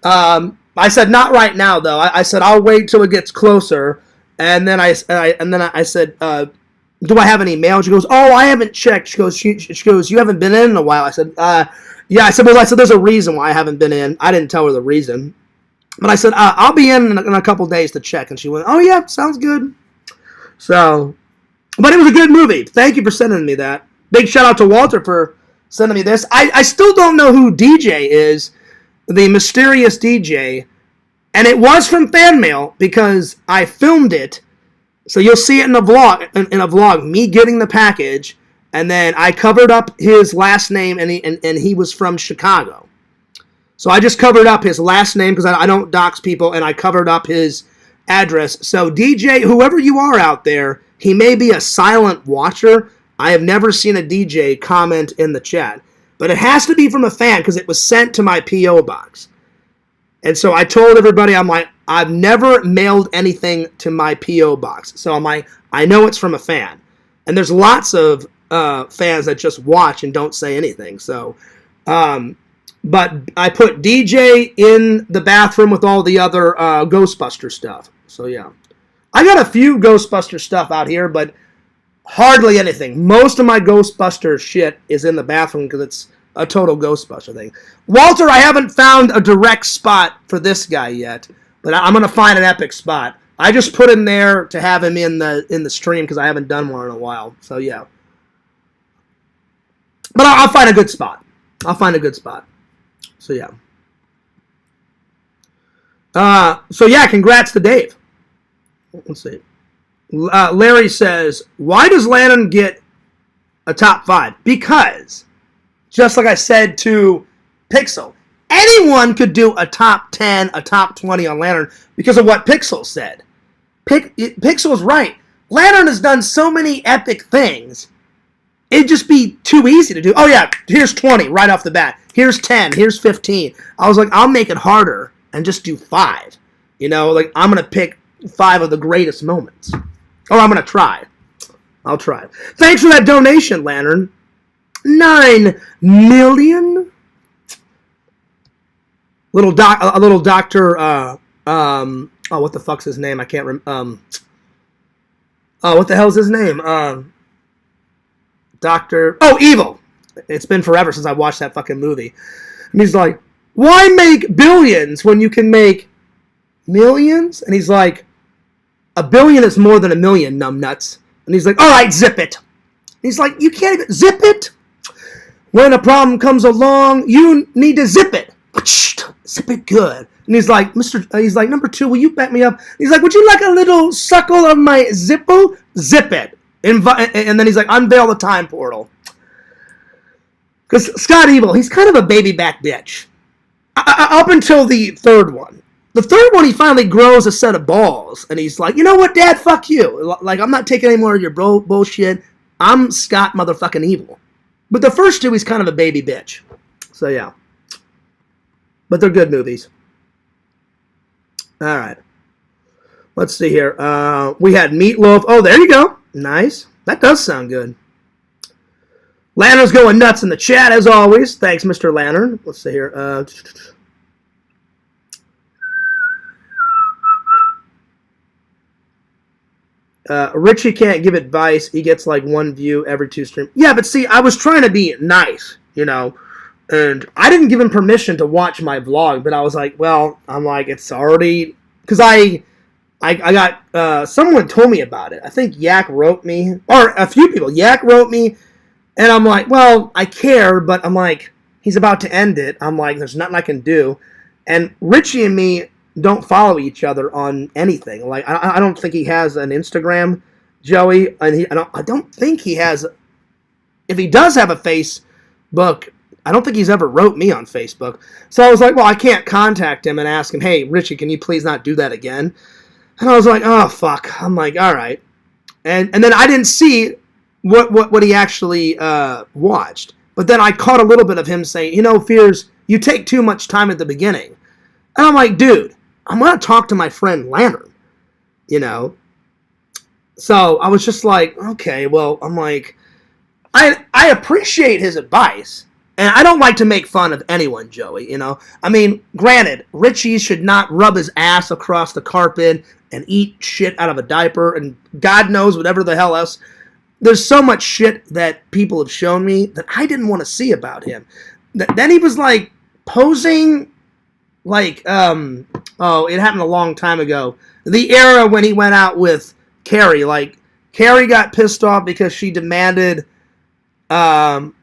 I said, not right now, though. I said, I'll wait till it gets closer. And then I said, do I have any mail? She goes, oh, I haven't checked. She goes, you haven't been in a while. I said, yeah. I said, there's a reason why I haven't been in. I didn't tell her the reason. But I said, I'll be in a couple days to check. And she went, oh, yeah, sounds good. So, but it was a good movie. Thank you for sending me that. Big shout out to Walter for sending me this. I still don't know who DJ is, the mysterious DJ. And it was from fan mail because I filmed it. So you'll see it in a vlog, me getting the package. And then I covered up his last name, and he was from Chicago. So I just covered up his last name because I don't dox people, and I covered up his address. So DJ, whoever you are out there, he may be a silent watcher. I have never seen a DJ comment in the chat. But it has to be from a fan because it was sent to my P.O. box. And so I told everybody, I'm like, I've never mailed anything to my P.O. box. So I'm like, I know it's from a fan. And there's lots of fans that just watch and don't say anything. So, but I put DJ in the bathroom with all the other Ghostbuster stuff. So, yeah. I got a few Ghostbuster stuff out here, but hardly anything. Most of my Ghostbuster shit is in the bathroom because it's a total Ghostbuster thing. Walter, I haven't found a direct spot for this guy yet, but I'm going to find an epic spot. I just put him there to have him in the stream because I haven't done one in a while. So, yeah. But I'll find a good spot. So, yeah. So, yeah, congrats to Dave. Let's see. Larry says, why does Lannon get a top 5? Because, just like I said to Pixel, anyone could do a top 10, a top 20 on Lantern because of what Pixel said. Pixel's right. Lantern has done so many epic things. it'd just be too easy to do. Oh, yeah, here's 20 right off the bat. Here's 10. Here's 15. I was like, I'll make it harder and just do 5. You know, like, I'm going to pick 5 of the greatest moments. Or I'm going to try. I'll try. Thanks for that donation, Lantern. 9 million? A little doctor, oh, what the fuck's his name? I can't remember. Oh, what the hell's his name? Evil. It's been forever since I watched that fucking movie. And he's like, why make billions when you can make millions? And he's like, a billion is more than a million, numbnuts. And he's like, all right, zip it. And he's like, you can't even zip it? When a problem comes along, you need to zip it. Zip it good. And he's like, number 2, will you back me up? He's like, would you like a little suckle of my zippo? Zip it. And then he's like, unveil the time portal. Because Scott Evil, he's kind of a baby back bitch. Up until the 3rd one. The 3rd one, he finally grows a set of balls. And he's like, you know what, Dad? Fuck you. Like, I'm not taking any more of your bullshit. I'm Scott motherfucking Evil. But the first 2, he's kind of a baby bitch. So, yeah. But they're good movies. All right. Let's see here. We had Meatloaf. Oh, there you go. Nice. That does sound good. Lantern's going nuts in the chat, as always. Thanks, Mr. Lantern. Let's see here. Richie can't give advice. He gets like 1 view every 2 streams. Yeah, but see, I was trying to be nice, you know. And I didn't give him permission to watch my vlog, but I was like, well, I'm like, it's already... Because I got... someone told me about it. I think Yak wrote me. Or a few people. Yak wrote me. And I'm like, well, I care, but I'm like, he's about to end it. I'm like, there's nothing I can do. And Richie and me don't follow each other on anything. Like, I don't think he has an Instagram, Joey. And I don't think he has... If he does have a Facebook... I don't think he's ever wrote me on Facebook. So I was like, well, I can't contact him and ask him, hey, Richie, can you please not do that again? And I was like, oh, fuck. I'm like, all right. And then I didn't see what he actually watched. But then I caught a little bit of him saying, you know, Fears, you take too much time at the beginning. And I'm like, dude, I'm going to talk to my friend Lantern, you know. So I was just like, okay, well, I'm like, I appreciate his advice. And I don't like to make fun of anyone, Joey, you know. I mean, granted, Richie should not rub his ass across the carpet and eat shit out of a diaper and God knows whatever the hell else. There's so much shit that people have shown me that I didn't want to see about him. Then he was, like, posing like, it happened a long time ago. The era when he went out with Carrie. Like, Carrie got pissed off because she demanded...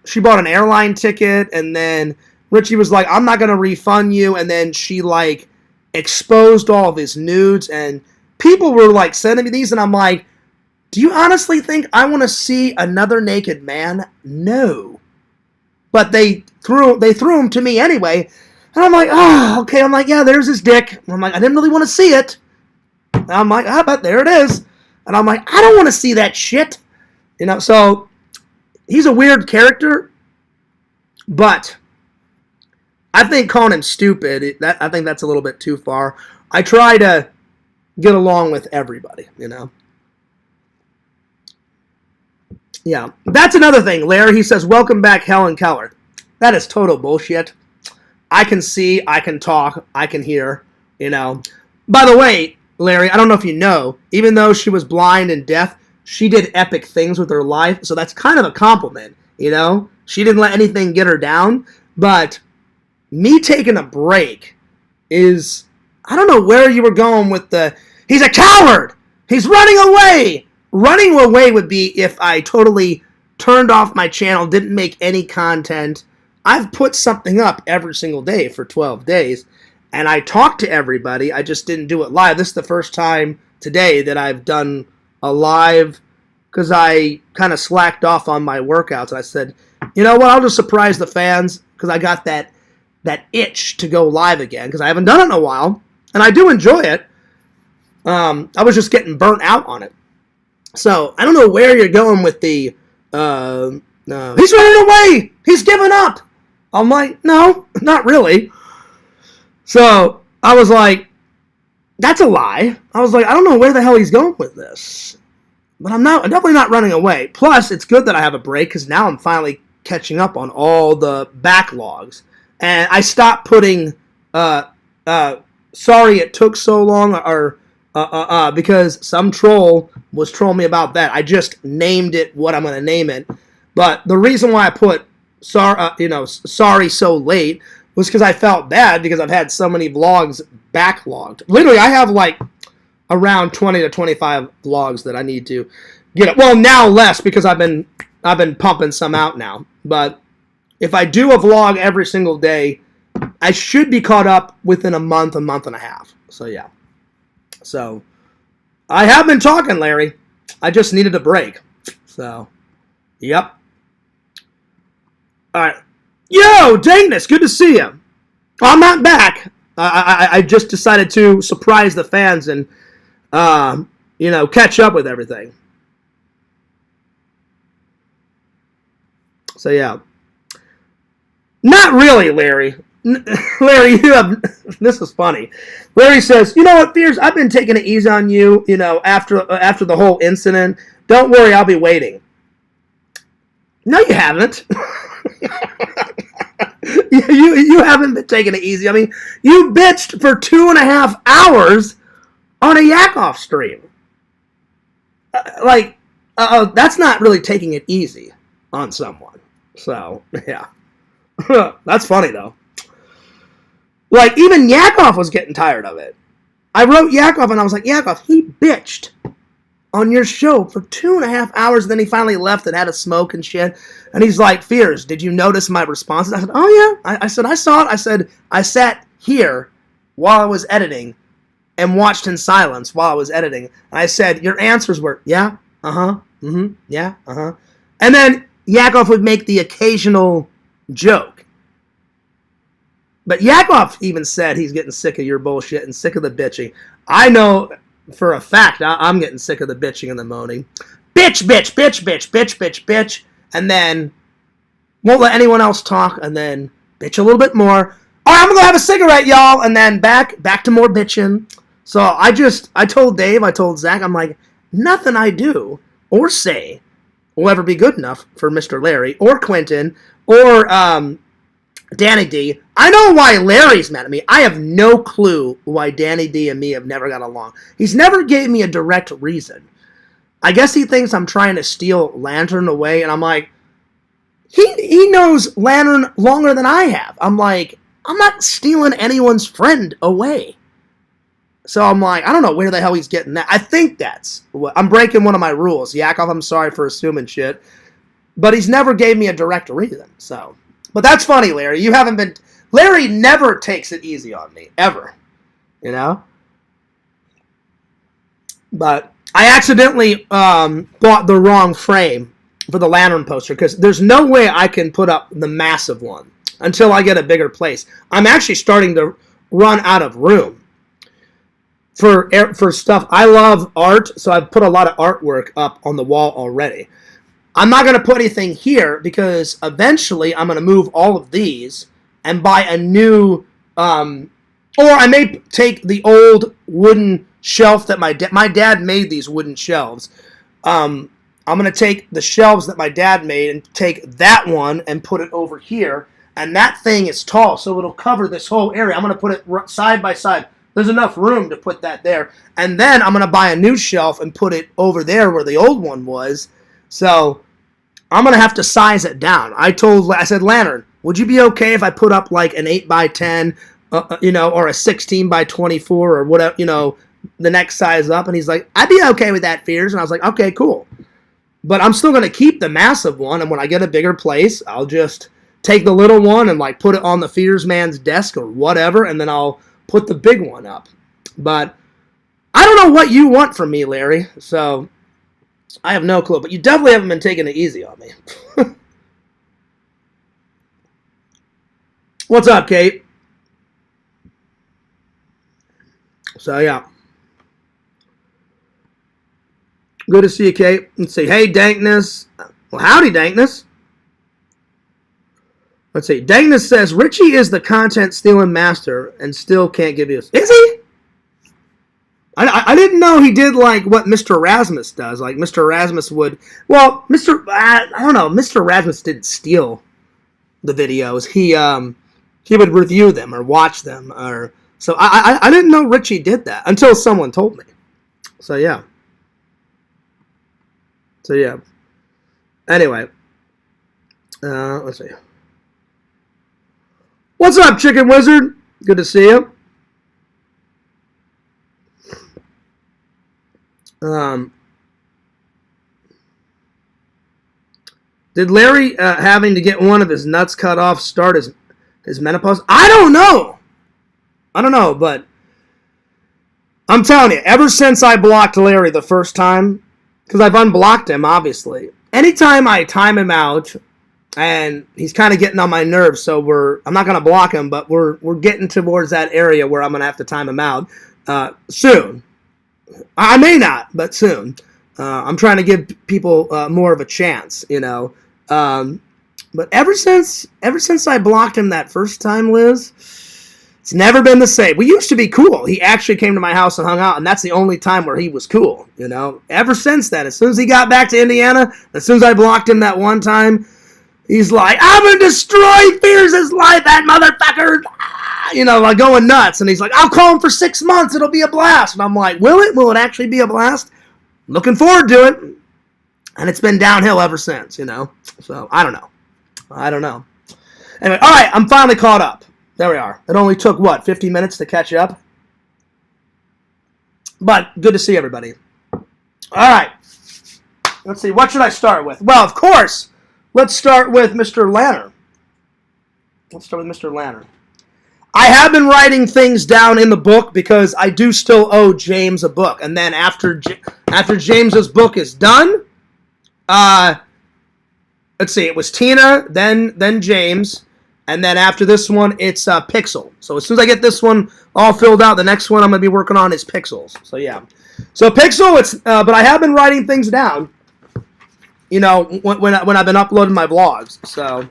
she bought an airline ticket, and then Richie was like, I'm not going to refund you, and then she, like, exposed all of his nudes, and people were, like, sending me these, and I'm like, do you honestly think I want to see another naked man? No. But they threw him to me anyway, and I'm like, oh, okay, I'm like, yeah, there's his dick, and I'm like, I didn't really want to see it, and I'm like, but there it is, and I'm like, I don't want to see that shit, you know, so... He's a weird character, but I think calling him stupid, I think that's a little bit too far. I try to get along with everybody, you know. Yeah, that's another thing. Larry, he says, welcome back, Helen Keller. That is total bullshit. I can see, I can talk, I can hear, you know. By the way, Larry, I don't know if you know, even though she was blind and deaf, she did epic things with her life, so that's kind of a compliment, you know? She didn't let anything get her down, but me taking a break is... I don't know where you were going with the... He's a coward! He's running away! Running away would be if I totally turned off my channel, didn't make any content. I've put something up every single day for 12 days, and I talked to everybody, I just didn't do it live. This is the first time today that I've done... a live, because I kind of slacked off on my workouts. I said, you know what, I'll just surprise the fans, because I got that itch to go live again, because I haven't done it in a while, and I do enjoy it. I was just getting burnt out on it. So, I don't know where you're going with the He's running away. He's giving up. I'm like, no, not really. So I was like, that's a lie. I was like, I don't know where the hell he's going with this. But I'm definitely not running away. Plus, it's good that I have a break because now I'm finally catching up on all the backlogs. And I stopped putting, sorry it took so long, or because some troll was trolling me about that. I just named it what I'm going to name it. But the reason why I put sorry so late was because I felt bad because I've had so many vlogs backlogged. Literally, I have like around 20 to 25 vlogs that I need to get up. Well, now less because I've been pumping some out now. But if I do a vlog every single day, I should be caught up within a month and a half. So yeah. So I have been talking, Larry. I just needed a break. So, yep. All right. Yo, Dangness, good to see you. I'm not back. I just decided to surprise the fans and, catch up with everything. So, yeah. Not really, Larry. Larry, this is funny. Larry says, you know what, Fears, I've been taking it easy on you, after the whole incident. Don't worry, I'll be waiting. No, you haven't. you haven't been taking it easy. I mean, you bitched for 2.5 hours on a Yakov stream. That's not really taking it easy on someone. So, yeah. That's funny, though. Like, even Yakov was getting tired of it. I wrote Yakov, and I was like, Yakov, he bitched on your show for 2.5 hours, and then he finally left and had a smoke and shit. And he's like, Fears, did you notice my responses? I said, oh, yeah. I said, I saw it. I said, I sat here while I was editing and watched in silence while I was editing. And I said, your answers were, yeah, uh-huh, mm-hmm, yeah, uh-huh. And then Yakov would make the occasional joke. But Yakov even said he's getting sick of your bullshit and sick of the bitching. I know for a fact I'm getting sick of the bitching and the moaning. Bitch, bitch, bitch, bitch, bitch, bitch, bitch. And then won't let anyone else talk. And then bitch a little bit more. All right, I'm going to go have a cigarette, y'all. And then back to more bitching. So I told Dave, I told Zach, I'm like, nothing I do or say will ever be good enough for Mr. Larry or Quentin or Danny D. I know why Larry's mad at me. I have no clue why Danny D and me have never got along. He's never gave me a direct reason. I guess he thinks I'm trying to steal Lantern away, and I'm like, he knows Lantern longer than I have. I'm like, I'm not stealing anyone's friend away. So I'm like, I don't know where the hell he's getting that. I think that's what I'm breaking one of my rules. Yakov, I'm sorry for assuming shit. But he's never gave me a direct reason. So, but that's funny, Larry. You haven't been. Larry never takes it easy on me, ever. You know? But I accidentally bought the wrong frame for the Lantern poster because there's no way I can put up the massive one until I get a bigger place. I'm actually starting to run out of room for stuff. I love art, so I've put a lot of artwork up on the wall already. I'm not going to put anything here because eventually I'm going to move all of these and buy a new, or I may take the old wooden shelf that my dad made these wooden shelves. I'm going to take the shelves that my dad made and take that one and put it over here. And that thing is tall, so it'll cover this whole area. I'm going to put it side by side. There's enough room to put that there. And then I'm going to buy a new shelf and put it over there where the old one was. So I'm going to have to size it down. I said, Lantern, would you be okay if I put up like an 8x10, or a 16x24 or whatever, the next size up? And he's like, I'd be okay with that, Fears. And I was like, okay, cool. But I'm still going to keep the massive one. And when I get a bigger place, I'll just take the little one and like put it on the Fears man's desk or whatever. And then I'll put the big one up. But I don't know what you want from me, Larry. So I have no clue. But you definitely haven't been taking it easy on me. What's up, Kate? So, yeah. Good to see you, Kate. Let's see. Hey, Dankness. Well, howdy, Dankness. Let's see. Dagnus says, Richie is the content stealing master and still can't give you... Is he? I didn't know he did like what Mr. Erasmus does. Like Mr. Erasmus would... Well, I don't know. Mr. Erasmus didn't steal the videos. He would review them or watch them. So I didn't know Richie did that until someone told me. So yeah. Anyway. Let's see. What's up, Chicken Wizard? Good to see you. Did Larry having to get one of his nuts cut off start his menopause? I don't know, but I'm telling you, ever since I blocked Larry the first time, because I've unblocked him, obviously, anytime I time him out, and he's kind of getting on my nerves, so I'm not going to block him, but we're getting towards that area where I'm going to have to time him out soon. I may not, but soon. I'm trying to give people more of a chance, you know. But ever since I blocked him that first time, Liz, it's never been the same. We used to be cool. He actually came to my house and hung out, and that's the only time where he was cool, you know. Ever since then, as soon as he got back to Indiana, as soon as I blocked him that one time, he's like, I'm going to destroy Fears' life, that motherfucker. You know, like going nuts. And he's like, I'll call him for 6 months. It'll be a blast. And I'm like, will it? Will it actually be a blast? Looking forward to it. And it's been downhill ever since, you know. So, I don't know. Anyway, all right, I'm finally caught up. There we are. It only took, 50 minutes to catch up? But good to see everybody. All right. Let's see. What should I start with? Well, of course, let's start with Mr. Lanner. I have been writing things down in the book because I do still owe James a book. And then after James's book is done, let's see, it was Tina, then James, and then after this one, it's Pixel. So as soon as I get this one all filled out, the next one I'm going to be working on is Pixels. So yeah. So Pixel, but I have been writing things down, you know, when I've been uploading my vlogs. So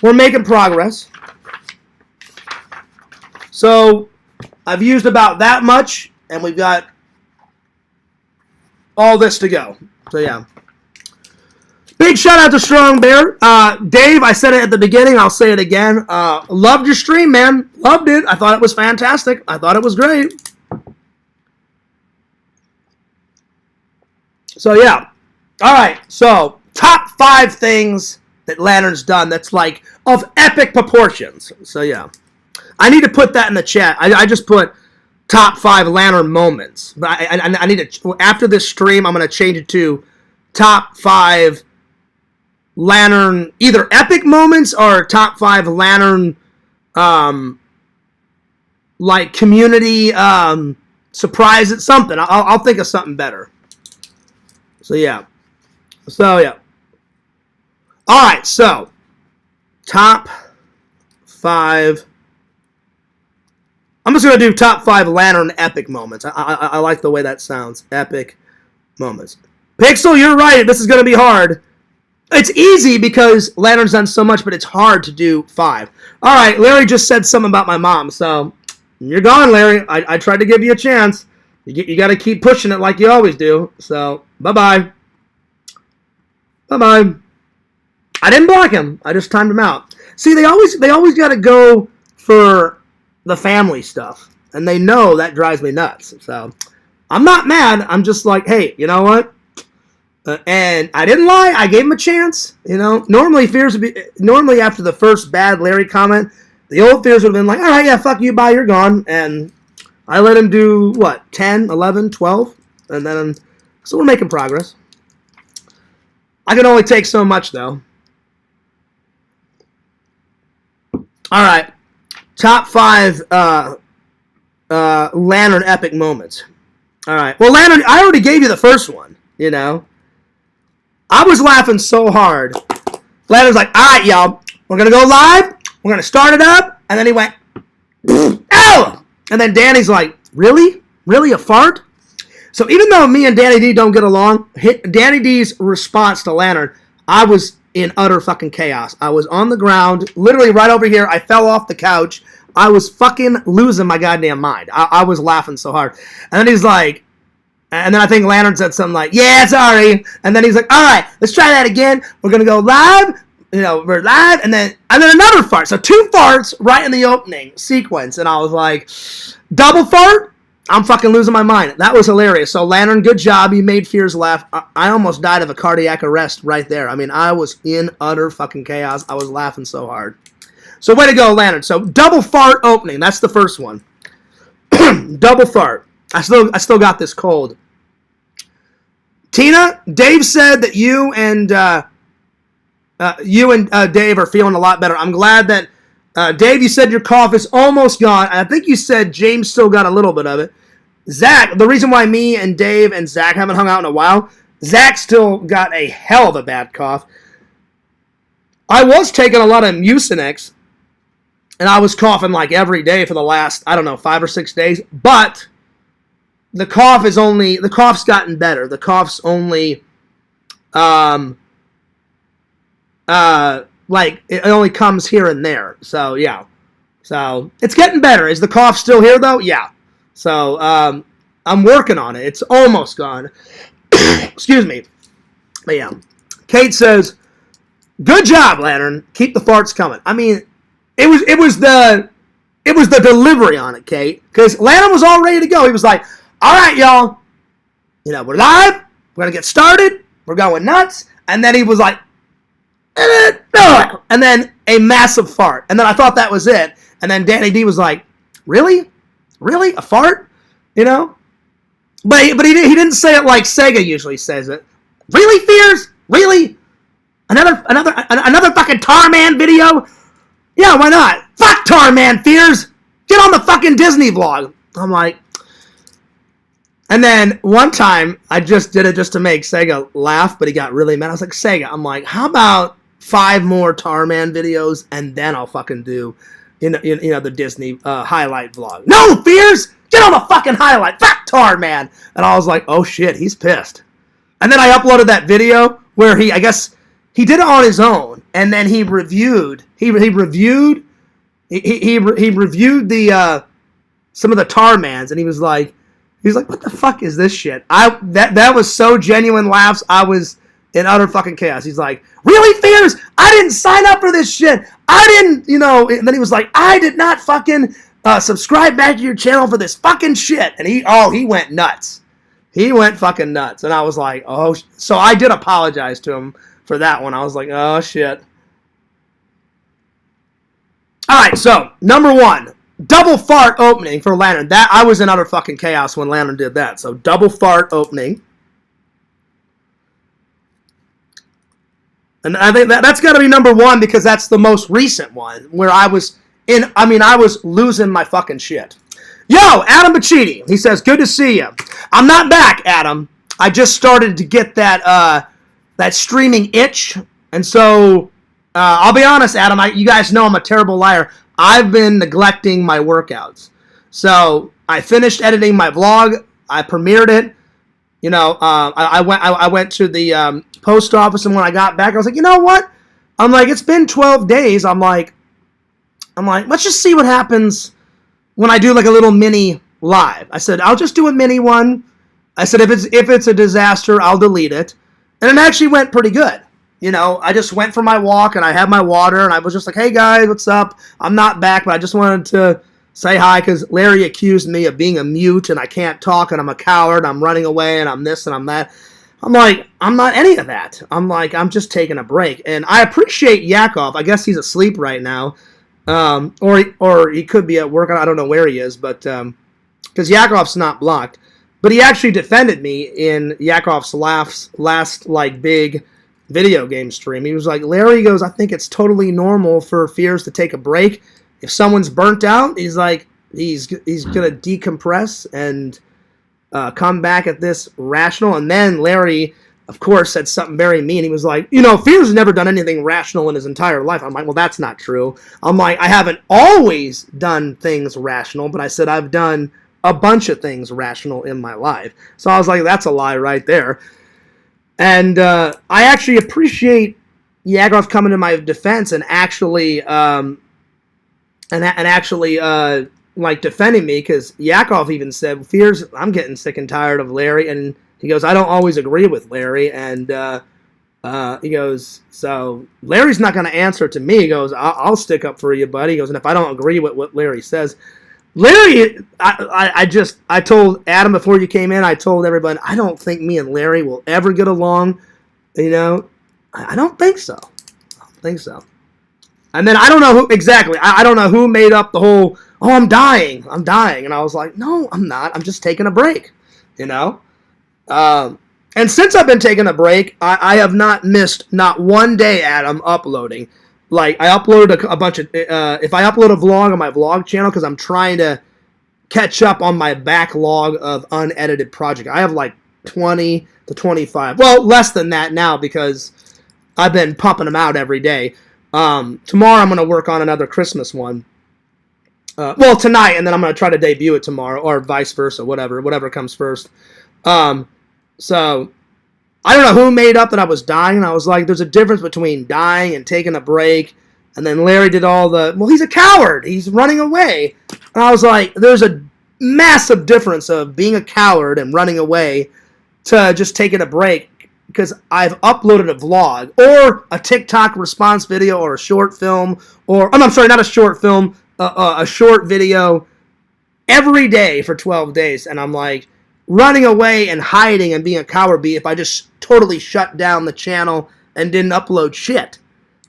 we're making progress. So I've used about that much, and we've got all this to go. So yeah. Big shout out to Strong Bear. Dave, I said it at the beginning. I'll say it again. Loved your stream, man. Loved it. I thought it was fantastic. I thought it was great. So yeah. All right. So top 5 things that Lantern's done that's like of epic proportions. So yeah. I need to put that in the chat. I just put top 5 Lantern moments. But I need to, after this stream, I'm going to change it to top 5 Lantern, either epic moments or top 5 Lantern, like community surprises, something. I'll think of something better. So yeah. All right, so top 5. I'm just going to do top 5 Lantern epic moments. I like the way that sounds. Epic moments. Pixel, you're right. This is going to be hard. It's easy because Lantern's done so much, but it's hard to do 5. All right, Larry just said something about my mom, so you're gone, Larry. I tried to give you a chance. You got to keep pushing it like you always do. So, bye-bye. Bye-bye. I didn't block him. I just timed him out. See, they always got to go for the family stuff, and they know that drives me nuts. So I'm not mad. I'm just like, hey, you know what? And I didn't lie. I gave him a chance. You know, normally after the first bad Larry comment, the old Fears would have been like, all right, yeah, fuck you, bye, you're gone. And I let him do, 10, 11, 12? And then, so we're making progress. I can only take so much, though. All right. Top 5 Lantern epic moments. All right. Well, Lantern, I already gave you the first one, you know. I was laughing so hard. Lantern's like, all right, y'all. We're going to go live. We're going to start it up. And then he went, ow! And then Danny's like, really? Really, a fart? So even though me and Danny D don't get along, Danny D's response to Lantern, I was in utter fucking chaos. I was on the ground, literally right over here. I fell off the couch. I was fucking losing my goddamn mind. I was laughing so hard. And then he's like, and then I think Lantern said something like, yeah, sorry. And then he's like, all right, let's try that again. We're going to go live. We're live. And then another fart. So 2 farts right in the opening sequence. And I was like, double fart? I'm fucking losing my mind. That was hilarious. So, Lantern, good job. You made Fears laugh. I almost died of a cardiac arrest right there. I mean, I was in utter fucking chaos. I was laughing so hard. So, way to go, Lantern. So, double fart opening. That's the first one. Double fart. I still got this cold. Tina, Dave said that you and Dave are feeling a lot better. I'm glad that Dave, you said your cough is almost gone. I think you said James still got a little bit of it. Zach, the reason why me and Dave and Zach haven't hung out in a while, Zach still got a hell of a bad cough. I was taking a lot of Mucinex, and I was coughing like every day for the last, 5 or 6 days, but the cough's gotten better. The cough's only, it only comes here and there. So, yeah. So, it's getting better. Is the cough still here, though? Yeah. So, I'm working on it. It's almost gone. Excuse me. But, yeah. Kate says, good job, Lantern. Keep the farts coming. I mean, it was the delivery on it, Kate. Because Lantern was all ready to go. He was like, all right, y'all. We're live. We're going to get started. We're going nuts. And then he was like, and then a massive fart. And then I thought that was it. And then Danny D was like, really? Really? A fart? But he didn't say it like Sega usually says it. Really, Fears? Really? Another fucking Tarman video? Yeah, why not? Fuck Tarman, Fears! Get on the fucking Disney vlog. I'm like, and then one time I just did it just to make Sega laugh, but he got really mad. I was like, Sega, I'm like, how about 5 more Tarman videos and then I'll fucking do the Disney highlight vlog. No, Fears! Get on the fucking highlight! Fuck Tarman! And I was like, oh shit, he's pissed. And then I uploaded that video where I guess he did it on his own, and then he reviewed the some of the Tarmans, and he was like, what the fuck is this shit? That was so genuine laughs. I was in utter fucking chaos. He's like, really, Fears? I didn't sign up for this shit. I didn't, and then he was like, I did not fucking subscribe back to your channel for this fucking shit. And he went nuts. He went fucking nuts. And I was like, oh, so I did apologize to him for that one. I was like, oh, shit. All right, so, number 1, double fart opening for Lantern. That, I was in utter fucking chaos when Lantern did that. So, double fart opening. And I think that's got to be number 1 because that's the most recent one where I was losing my fucking shit. Yo, Adam Bacchini. He says, good to see you. I'm not back, Adam. I just started to get that streaming itch. And so, I'll be honest, Adam. You guys know I'm a terrible liar. I've been neglecting my workouts. So, I finished editing my vlog. I premiered it. I went to the post office, and when I got back, I was like, you know what? I'm like, it's been 12 days. I'm like, let's just see what happens when I do like a little mini live. I said, I'll just do a mini one. I said, if it's a disaster, I'll delete it. And it actually went pretty good. I just went for my walk, and I had my water, and I was just like, hey, guys, what's up? I'm not back, but I just wanted to say hi, because Larry accused me of being a mute, and I can't talk, and I'm a coward, I'm running away, and I'm this, and I'm that. I'm like, I'm not any of that. I'm like, I'm just taking a break. And I appreciate Yakov. I guess he's asleep right now. Or he could be at work. I don't know where he is, but because Yakov's not blocked. But he actually defended me in Yakov's last like big video game stream. He was like, Larry goes, I think it's totally normal for Fears to take a break. If someone's burnt out, he's like, he's gonna decompress and come back at this rational. And then Larry, of course, said something very mean. He was like, Fears has never done anything rational in his entire life. I'm like, well, that's not true. I'm like, I haven't always done things rational, but I said I've done a bunch of things rational in my life. So I was like, that's a lie right there. And I actually appreciate Yakov coming to my defense and actually like defending me, because Yakov even said, "Fears, I'm getting sick and tired of Larry," and he goes, "I don't always agree with Larry," and he goes, "So Larry's not going to answer to me." He goes, I'll stick up for you, buddy." He goes, "And if I don't agree with what Larry says," Larry, I told Adam before you came in, I told everybody, I don't think me and Larry will ever get along. You know, I don't think so. I don't think so. And then I don't know who exactly. I don't know who made up the whole, "Oh, I'm dying. I'm dying." And I was like, "No, I'm not. I'm just taking a break." You know? And since I've been taking a break, I have not missed not one day, Adam, uploading. Like, I uploaded a bunch of, if I upload a vlog on my vlog channel, because I'm trying to catch up on my backlog of unedited project. I have like 20 to 25. Well, less than that now, because I've been pumping them out every day. Tomorrow I'm going to work on another Christmas one. Well, tonight, and then I'm going to try to debut it tomorrow, or vice versa, whatever comes first. So, I don't know who made up that I was dying. I was like, there's a difference between dying and taking a break. And then Larry did all the, well, he's a coward. He's running away. And I was like, there's a massive difference of being a coward and running away to just taking a break. Because I've uploaded a vlog or a TikTok response video or a short film, or, I'm sorry, not a short film, a short video every day for 12 days. And I'm like, running away and hiding and being a coward be if I just totally shut down the channel and didn't upload shit.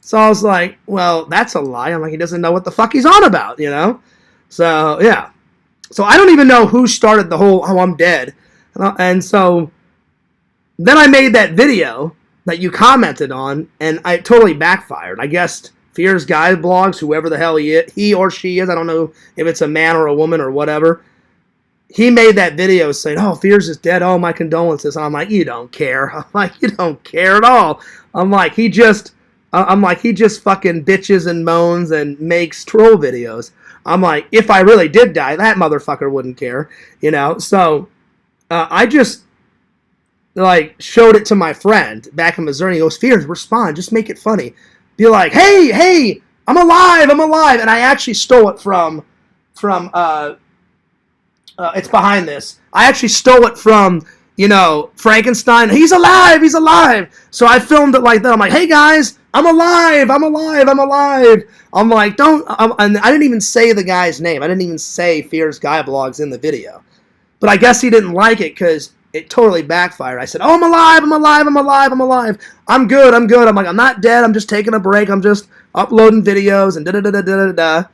So I was like, well, that's a lie. I'm like, he doesn't know what the fuck he's on about, you know? So, yeah. So I don't even know who started the whole, "Oh, I'm dead." And so then I made that video that you commented on, and I totally backfired. I guess Fears Guy Blogs, whoever the hell he or she is, I don't know if it's a man or a woman or whatever, he made that video saying, "Oh, Fears is dead. Oh, my condolences." And I'm like, you don't care. I'm like, you don't care at all. I'm like, he just fucking bitches and moans and makes troll videos. I'm like, if I really did die, that motherfucker wouldn't care, you know? So, I just, like, showed it to my friend back in Missouri. He goes, "Fears, respond. Just make it funny. Be like, hey, I'm alive. And I actually stole it from it's behind this. I actually stole it from, Frankenstein. He's alive. So I filmed it like that. I'm like, "Hey guys, I'm alive. I'm like, and I didn't even say the guy's name. I didn't even say Fears Guy Blogs in the video. But I guess he didn't like it because it totally backfired. I said, "Oh, I'm alive. I'm good. I'm like, I'm not dead. I'm just taking a break. I'm just uploading videos and da-da-da-da-da-da."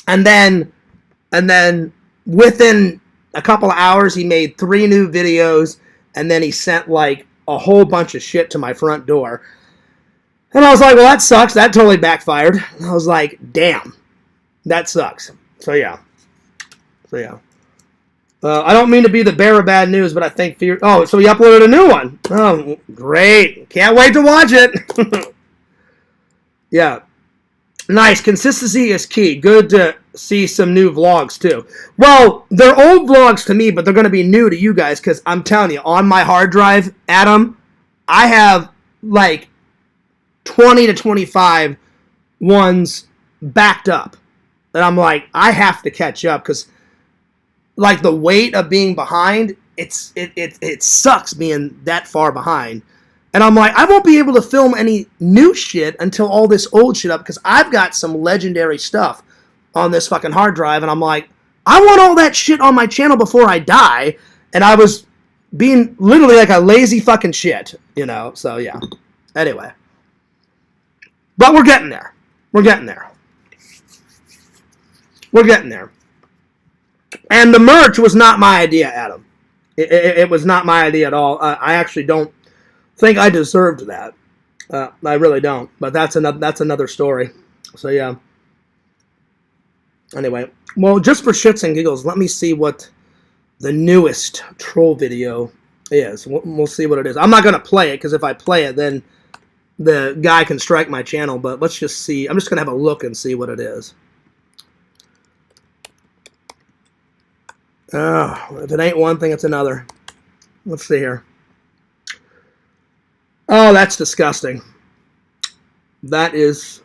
And then within a couple of hours, he made 3 new videos, and then he sent, like, a whole bunch of shit to my front door. And I was like, well, that sucks. That totally backfired. And I was like, damn, that sucks. So, yeah. I don't mean to be the bearer of bad news, but I think so he uploaded a new one. Oh, great. Can't wait to watch it. Yeah. Nice. Consistency is key. Good to see some new vlogs, too. Well, they're old vlogs to me, but they're going to be new to you guys, because I'm telling you, on my hard drive, Adam, I have, like, 20 to 25 ones backed up. And I'm like, I have to catch up, because, like, the weight of being behind, it sucks being that far behind. And I'm like, I won't be able to film any new shit until all this old shit up, because I've got some legendary stuff on this fucking hard drive. And I'm like, I want all that shit on my channel before I die. And I was being literally like a lazy fucking shit, So, yeah. Anyway. But we're getting there. And the merch was not my idea, Adam. It was not my idea at all. I actually don't think I deserved that. I really don't. But that's another story. So, yeah. Anyway. Well, just for shits and giggles, let me see what the newest troll video is. We'll see what it is. I'm not going to play it, because if I play it, then the guy can strike my channel. But let's just see. I'm just going to have a look and see what it is. If it ain't one thing, it's another. Let's see here. Oh, that's disgusting. That's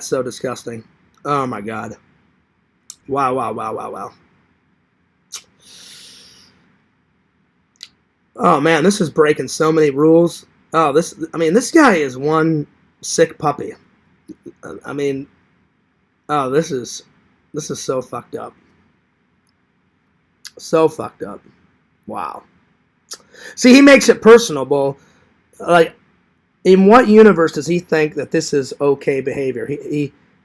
so disgusting. Oh my god. Wow. Oh man, this is breaking so many rules. Oh, this guy is one sick puppy. I mean, oh, this is so fucked up. So fucked up. Wow. See, he makes it personable. Like, in what universe does he think that this is okay behavior?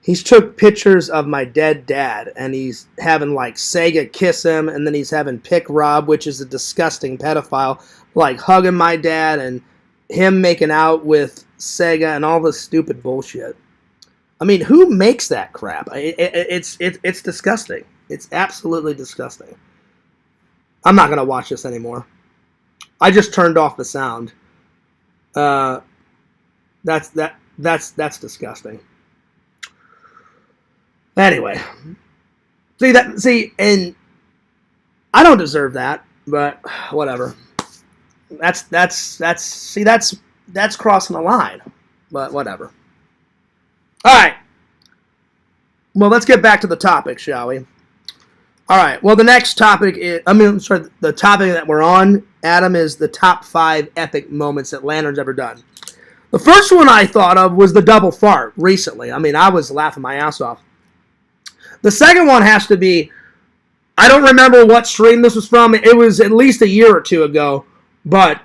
He's took pictures of my dead dad, and he's having, like, Sega kiss him, and then he's having Pick Rob, which is a disgusting pedophile, like, hugging my dad, and him making out with Sega, and all this stupid bullshit. I mean, who makes that crap? It's disgusting. It's absolutely disgusting. I'm not gonna watch this anymore. I just turned off the sound. That's disgusting. Anyway, and I don't deserve that, but whatever. That's crossing the line, but whatever. All right. Well, let's get back to the topic, shall we? All right. Well, the next topic is, the topic that we're on, Adam, is the top 5 epic moments that Lantern's ever done. The first one I thought of was the double fart recently. I mean, I was laughing my ass off. The second one has to be, I don't remember what stream this was from. It was at least a year or two ago, but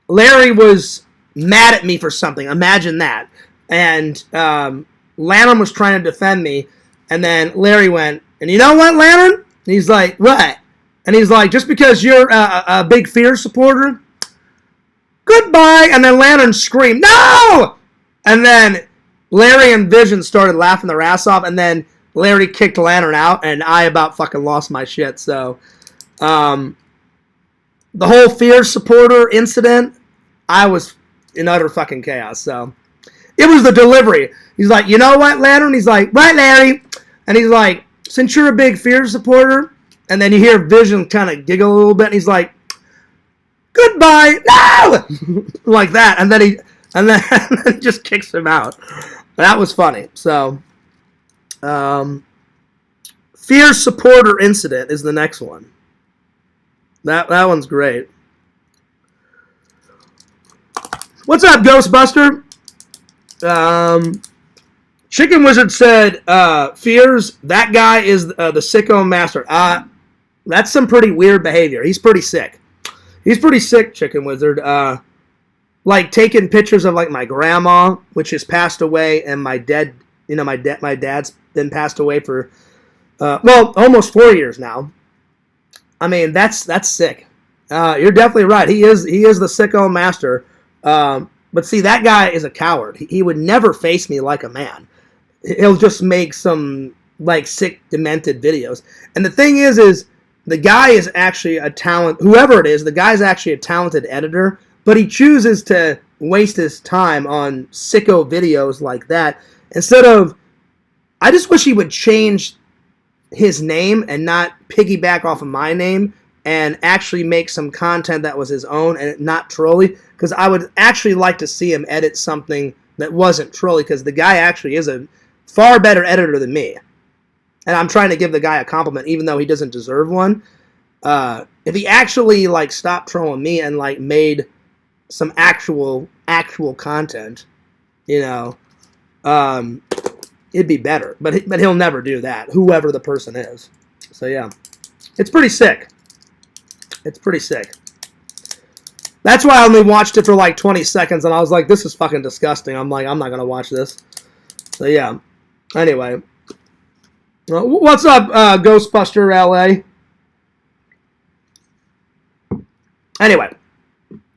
Larry was mad at me for something. Imagine that. And Lantern was trying to defend me, and then Larry went, and you know what, Lantern? And he's like, what? And he's like, just because you're a big Fear supporter, goodbye. And then Lantern screamed, no! And then Larry and Vision started laughing their ass off, and then Larry kicked Lantern out, and I about fucking lost my shit. So, the whole Fear supporter incident, I was in utter fucking chaos. So, it was the delivery. He's like, you know what, Lantern? He's like, what, Larry? And he's like, since you're a big Fear supporter, and then you hear Vision kind of giggle a little bit, and he's like, goodbye, no! Like that, and then he just kicks him out. That was funny. So, Fear supporter incident is the next one. That one's great. What's up, Ghostbuster? Chicken Wizard said, Fears, that guy is the sicko master. That's some pretty weird behavior. He's pretty sick. He's pretty sick, Chicken Wizard. Like taking pictures of like my grandma, which has passed away, and my dad. You know, my dad's been passed away for almost 4 years now. I mean, that's sick. You're definitely right. He is the sicko master. But see, that guy is a coward. He would never face me like a man. He'll just make some like sick, demented videos. And the thing is the guy is actually a talent. Whoever it is, the guy's actually a talented editor. But he chooses to waste his time on sicko videos like that. Instead of, I just wish he would change his name and not piggyback off of my name and actually make some content that was his own and not trolly. Because I would actually like to see him edit something that wasn't trolly, because the guy actually is a far better editor than me. And I'm trying to give the guy a compliment, even though he doesn't deserve one. If he actually like stopped trolling me and like made some actual content, you know, it'd be better. But he'll never do that, whoever the person is. So yeah, it's pretty sick. It's pretty sick. That's why I only watched it for like 20 seconds, and I was like, this is fucking disgusting. I'm like, I'm not going to watch this. So yeah. Anyway. What's up, Ghostbuster LA? Anyway.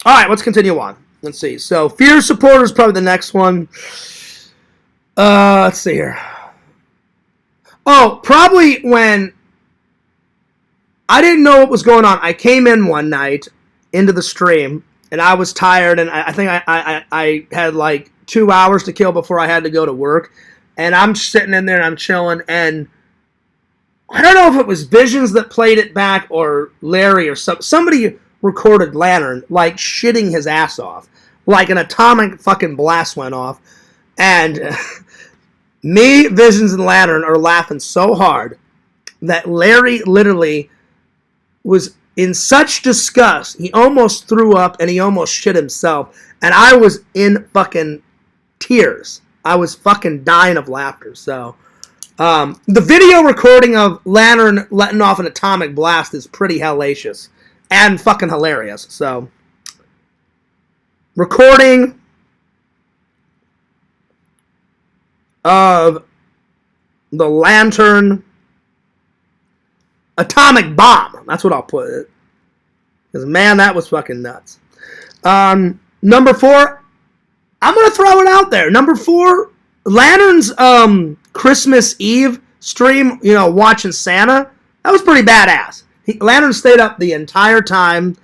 Alright, let's continue on. Let's see. So, Fear supporter is probably the next one. Let's see here. Oh, probably when I didn't know what was going on. I came in one night into the stream, and I was tired, and I think I had like 2 hours to kill before I had to go to work, and I'm sitting in there and I'm chilling, and I don't know if it was Visions that played it back or Larry or somebody recorded Lantern like shitting his ass off. like an atomic fucking blast went off. And me, Visions, and Lantern are laughing so hard that Larry literally was in such disgust, he almost threw up and he almost shit himself. And I was in fucking tears. I was fucking dying of laughter. So, the video recording of Lantern letting off an atomic blast is pretty hellacious and fucking hilarious. So, recording of the Lantern atomic bomb. That's what I'll put it. Because, man, that was fucking nuts. Number 4, I'm going to throw it out there. Number 4, Lantern's Christmas Eve stream, you know, watching Santa, that was pretty badass. Lantern stayed up the entire time.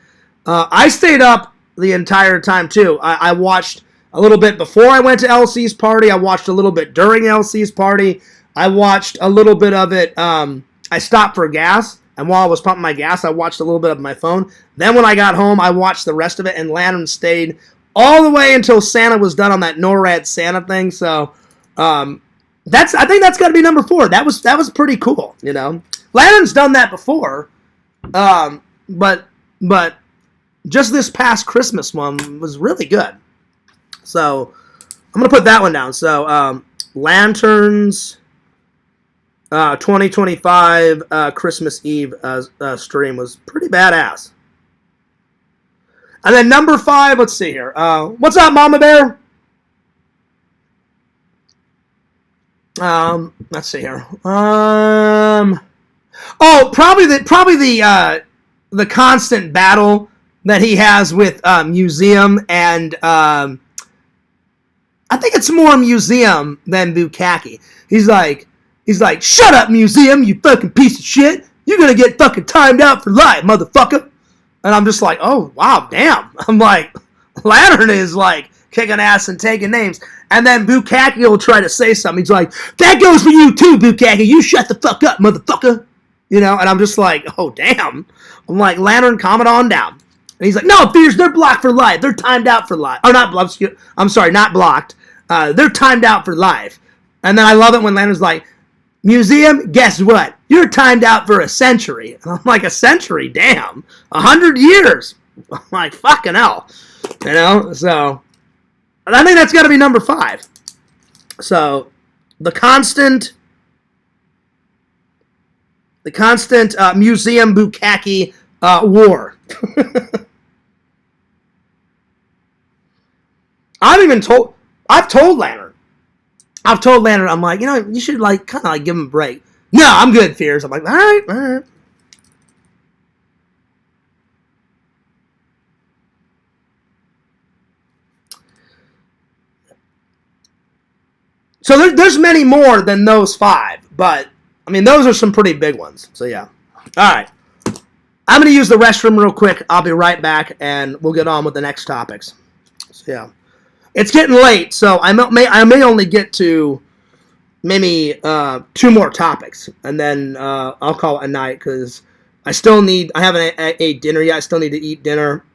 I stayed up the entire time, too. I watched a little bit before I went to LC's party. I watched a little bit during LC's party. I watched a little bit of it. I stopped for gas, and while I was pumping my gas, I watched a little bit of my phone. Then when I got home, I watched the rest of it, and Lantern stayed all the way until Santa was done on that NORAD Santa thing. So, I think that's got to be number 4. That was pretty cool, you know. Lantern's done that before, but just this past Christmas one was really good. So I'm gonna put that one down. So Lantern's 2025 Christmas Eve stream was pretty badass. And then number 5, let's see here. What's up, Mama Bear? Let's see here. Oh, probably the constant battle that he has with Museum, and I think it's more Museum than Bukkake. He's like, shut up, Museum, you fucking piece of shit. You're gonna get fucking timed out for life, motherfucker. And I'm just like, oh, wow, damn. I'm like, Lantern is like kicking ass and taking names. And then Bukkake will try to say something. He's like, that goes for you too, Bukkake. You shut the fuck up, motherfucker. You know, and I'm just like, oh, damn. I'm like, Lantern, calm it on down. And he's like, no, Fears, they're blocked for life. They're timed out for life. Or not blocked. I'm sorry, not blocked. They're timed out for life. And then I love it when Lantern's like, Museum, guess what? You're timed out for a century. And I'm like, a century? Damn. 100 years. I'm like, fucking hell. You know? So, I think that's got to be number 5. So, the constant Museum Bukkake war. I've told Lantern, I'm like, you know, you should like kind of like give him a break. No, I'm good, Fears. I'm like, all right. So there's many more than those 5, but I mean, those are some pretty big ones. So yeah. All right. I'm going to use the restroom real quick. I'll be right back, and we'll get on with the next topics. So yeah. It's getting late, so I may only get to maybe 2 more topics, and then I'll call it a night, because I haven't ate dinner yet. I still need to eat dinner.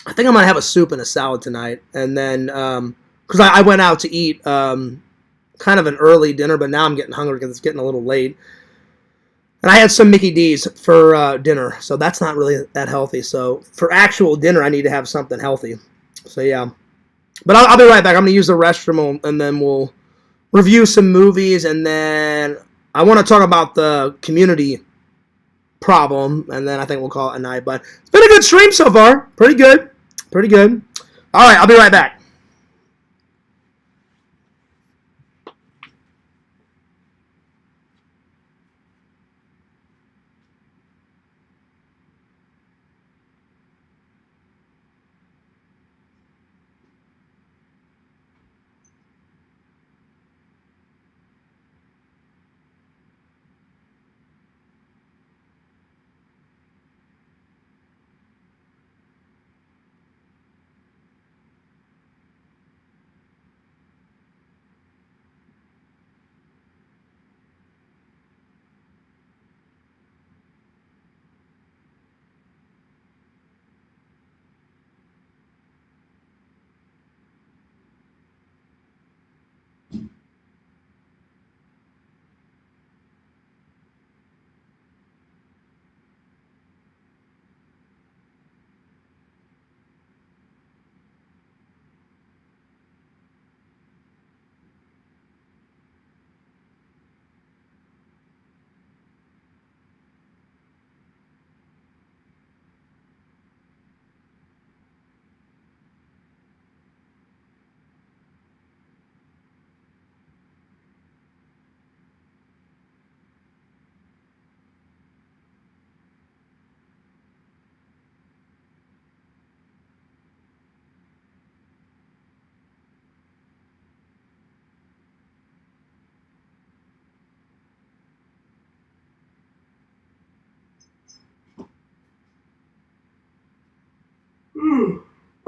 I think I'm going to have a soup and a salad tonight, and then, because I went out to eat kind of an early dinner, but now I'm getting hungry because it's getting a little late. And I had some Mickey D's for dinner, so that's not really that healthy. So for actual dinner, I need to have something healthy. So yeah. But I'll be right back. I'm going to use the restroom, and then we'll review some movies, and then I want to talk about the community problem, and then I think we'll call it a night. But it's been a good stream so far. Pretty good. All right, I'll be right back.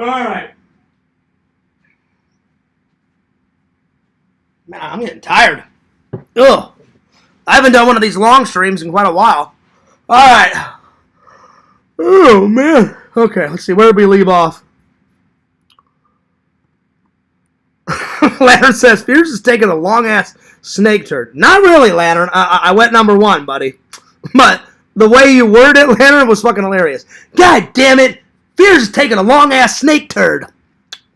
All right. Man, I'm getting tired. Ugh. I haven't done one of these long streams in quite a while. All right. Oh, man. Okay, let's see. Where did we leave off? Lantern says, Fierce is taking a long-ass snake turd. Not really, Lantern. I went number one, buddy. But the way you worded it, Lantern, was fucking hilarious. God damn it. Fierce is taking a long-ass snake turd.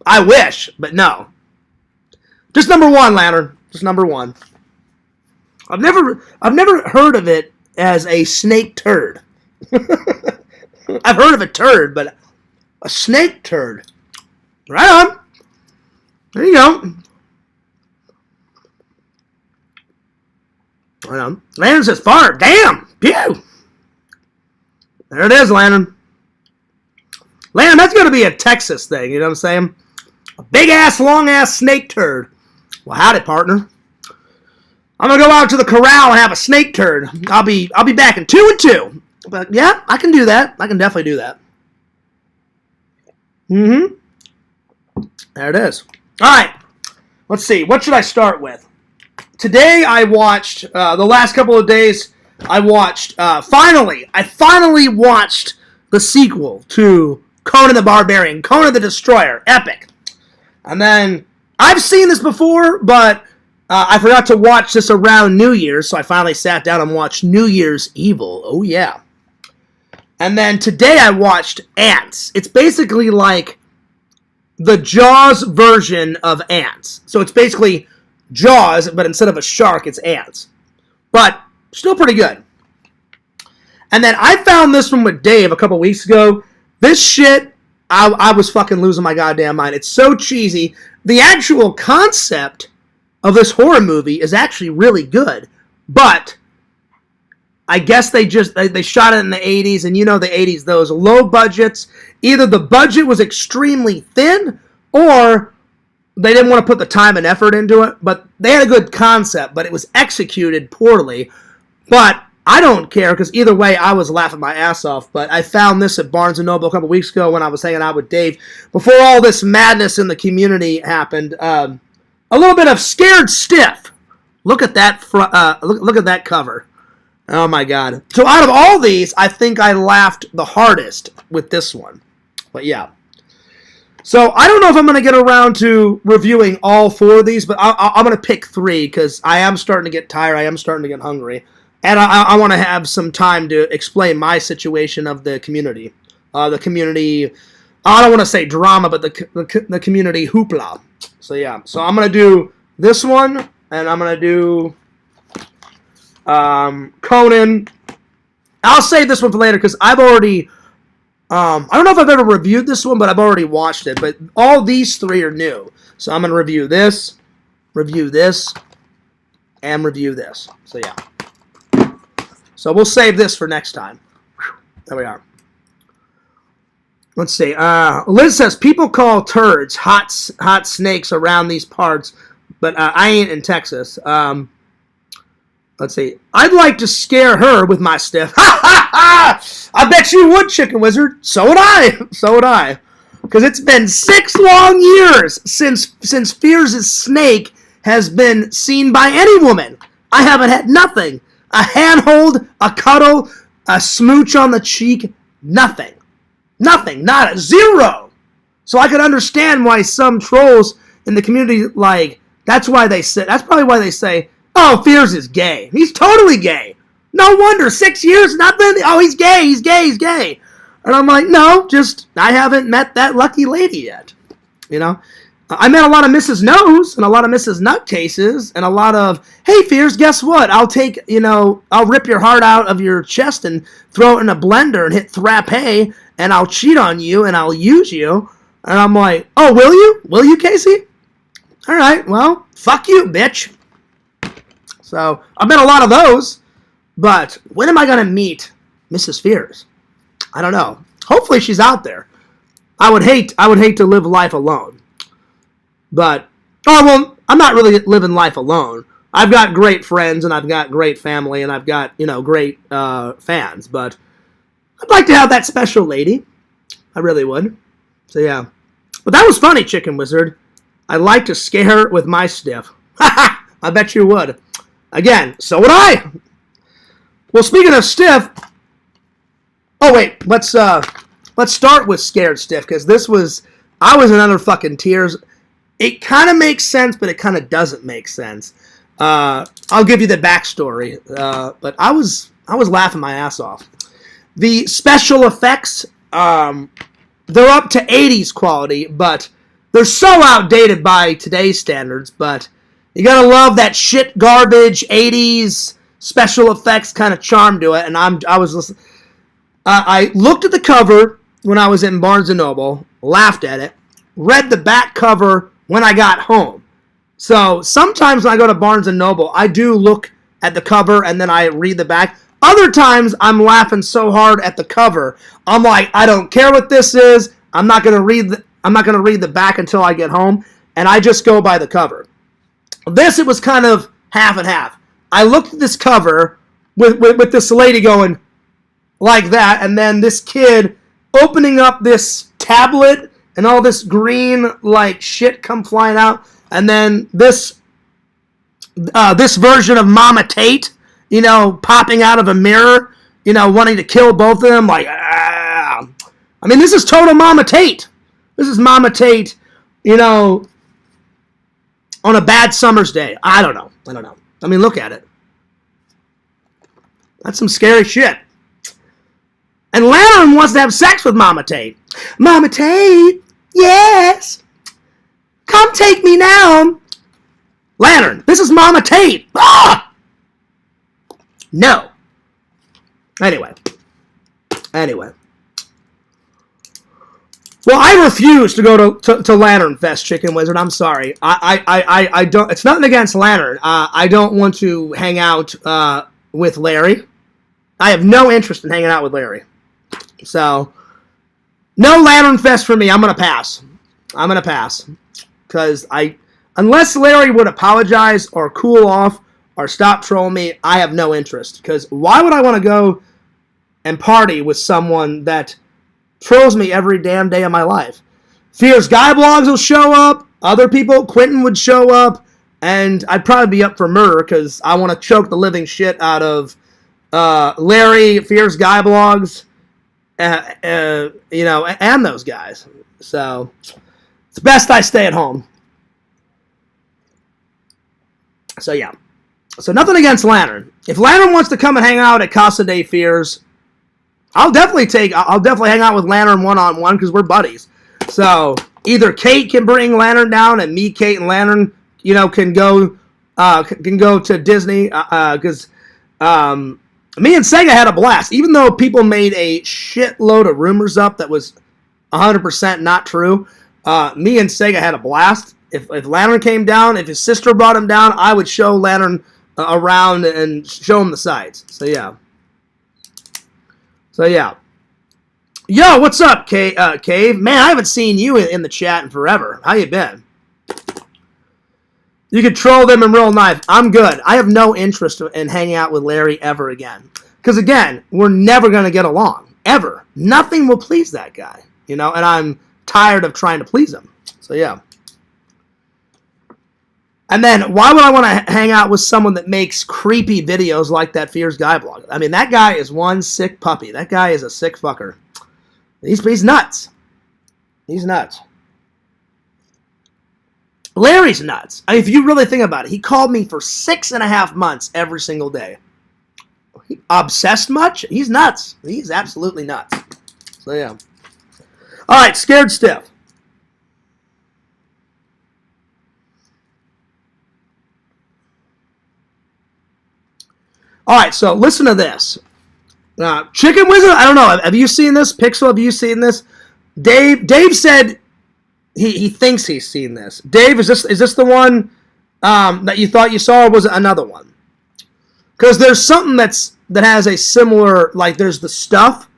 I wish, but no. Just number one, Lantern. Just number one. I've never heard of it as a snake turd. I've heard of a turd, but a snake turd. Right on. There you go. Right on. Landon says fart. Damn. Pew. There it is, Landon. Landon, that's going to be a Texas thing. You know what I'm saying? A big-ass, long-ass snake turd. Well, howdy, partner. I'm going to go out to the corral and have a snake turd. I'll be back in 2 and 2. But, yeah, I can do that. I can definitely do that. Mm-hmm. There it is. All right. Let's see. What should I start with? Today I watched, the last couple of days, I watched, I finally watched the sequel to Conan the Barbarian, Conan the Destroyer, epic. And then, I've seen this before, but I forgot to watch this around New Year's, so I finally sat down and watched New Year's Evil. Oh, yeah. And then today I watched Ants. It's basically like the Jaws version of Ants. So it's basically Jaws, but instead of a shark, it's ants. But still pretty good. And then I found this one with Dave a couple weeks ago. This shit, I was fucking losing my goddamn mind. It's so cheesy. The actual concept of this horror movie is actually really good. But I guess they shot it in the 80s, and you know the 80s, those low budgets. Either the budget was extremely thin, or they didn't want to put the time and effort into it. But they had a good concept, but it was executed poorly. But I don't care, because either way, I was laughing my ass off. But I found this at Barnes & Noble a couple weeks ago when I was hanging out with Dave. Before all this madness in the community happened, a little bit of Scared Stiff. Look at that look at that cover. Oh my god. So out of all these, I think I laughed the hardest with this one. But yeah. So I don't know if I'm going to get around to reviewing all 4 of these, but I'm going to pick 3 because I am starting to get tired. I am starting to get hungry. And I want to have some time to explain my situation of the community. The community, I don't want to say drama, but the community hoopla. So yeah. So I'm going to do this one, and I'm going to do Conan. I'll save this one for later because I've already, I don't know if I've ever reviewed this one, but I've already watched it. But all these 3 are new. So I'm going to review this, and review this. So yeah. So we'll save this for next time. There we are. Let's see. Liz says, people call turds hot snakes around these parts, but I ain't in Texas. Let's see. I'd like to scare her with my stiff. Ha ha ha! I bet you would, Chicken Wizard. So would I. So would I. Because it's been 6 long years since Fierce's snake has been seen by any woman. I haven't had nothing. A handhold, a cuddle, a smooch on the cheek. Nothing. Nothing. Not a 0. So I could understand why some trolls in the community, like, that's probably why they say, oh, Fierce is gay. He's totally gay. No wonder. 6 years, nothing. Oh, he's gay. He's gay. He's gay. And I'm like, no, just I haven't met that lucky lady yet. You know? I met a lot of Mrs. Nose and a lot of Mrs. Nutcases and a lot of, hey, Fierce, guess what? I'll rip your heart out of your chest and throw it in a blender and hit Thrape, and I'll cheat on you and I'll use you. And I'm like, oh, will you? Will you, Casey? All right, well, fuck you, bitch. So I've met a lot of those, but when am I going to meet Mrs. Fierce? I don't know. Hopefully she's out there. I would hate to live life alone. But, I'm not really living life alone. I've got great friends, and I've got great family, and I've got, great fans. But I'd like to have that special lady. I really would. So, yeah. But that was funny, Chicken Wizard. I like to scare with my stiff. I bet you would. Again, so would I. Well, speaking of stiff. Oh wait, let's start with scared stiff because I was in utter fucking tears. It kind of makes sense, but it kind of doesn't make sense. I'll give you the backstory, but I was laughing my ass off. The special effects, they're up to 80s quality, but they're so outdated by today's standards. But you gotta love that shit garbage 80s special effects kind of charm to it. And I was listening. I looked at the cover when I was in Barnes & Noble, laughed at it, read the back cover when I got home. So sometimes when I go to Barnes & Noble, I do look at the cover and then I read the back. Other times I'm laughing so hard at the cover, I'm like, I don't care what this is. I'm not gonna read the back until I get home, and I just go by the cover. This, it was kind of half and half. I looked at this cover with this lady going like that, and then this kid opening up this tablet and all this green like shit come flying out, and then this version of Mama Tate, popping out of a mirror, wanting to kill both of them. Like, I mean, this is total Mama Tate. This is Mama Tate, on a bad summer's day. I don't know. I mean, look at it. That's some scary shit. And Lantern wants to have sex with Mama Tate. Mama Tate, yes. Come take me now. Lantern, this is Mama Tate. Ah! No. Anyway. Well, I refuse to go to Lantern Fest, Chicken Wizard. I'm sorry. I don't. It's nothing against Lantern. I don't want to hang out with Larry. I have no interest in hanging out with Larry. So, no Lantern Fest for me. I'm gonna pass. Because unless Larry would apologize or cool off or stop trolling me, I have no interest. Because why would I want to go and party with someone that trolls me every damn day of my life? Fierce Guy Blogs will show up. Other people, Quentin would show up. And I'd probably be up for murder because I want to choke the living shit out of Larry, Fierce Guy Blogs, and those guys. So, it's best I stay at home. So, yeah. So, nothing against Lantern. If Lantern wants to come and hang out at Casa de Fears, I'll definitely hang out with Lantern one-on-one because we're buddies. So, either Kate can bring Lantern down and me, Kate, and Lantern, can go to Disney because me and Sega had a blast. Even though people made a shitload of rumors up that was 100% not true, me and Sega had a blast. If Lantern came down, if his sister brought him down, I would show Lantern around and show him the sights. So yeah. Yo, what's up, Cave? Man, I haven't seen you in the chat in forever. How you been? You could troll them in real life. I'm good. I have no interest in hanging out with Larry ever again. Because, again, we're never going to get along. Ever. Nothing will please that guy. And I'm tired of trying to please him. So, yeah. And then, why would I want to hang out with someone that makes creepy videos like that Fierce Guy blog? I mean, that guy is one sick puppy. That guy is a sick fucker. He's nuts. He's nuts. Larry's nuts. I mean, if you really think about it, he called me for 6.5 months every single day. He obsessed much? He's nuts. He's absolutely nuts. So, yeah. All right, Scared Stiff. All right, so listen to this. Chicken Wizard, I don't know. Have you seen this? Pixel, have you seen this? Dave said he thinks he's seen this. Dave, is this the one that you thought you saw, or was it another one? Because there's something that has a similar, like there's the stuff,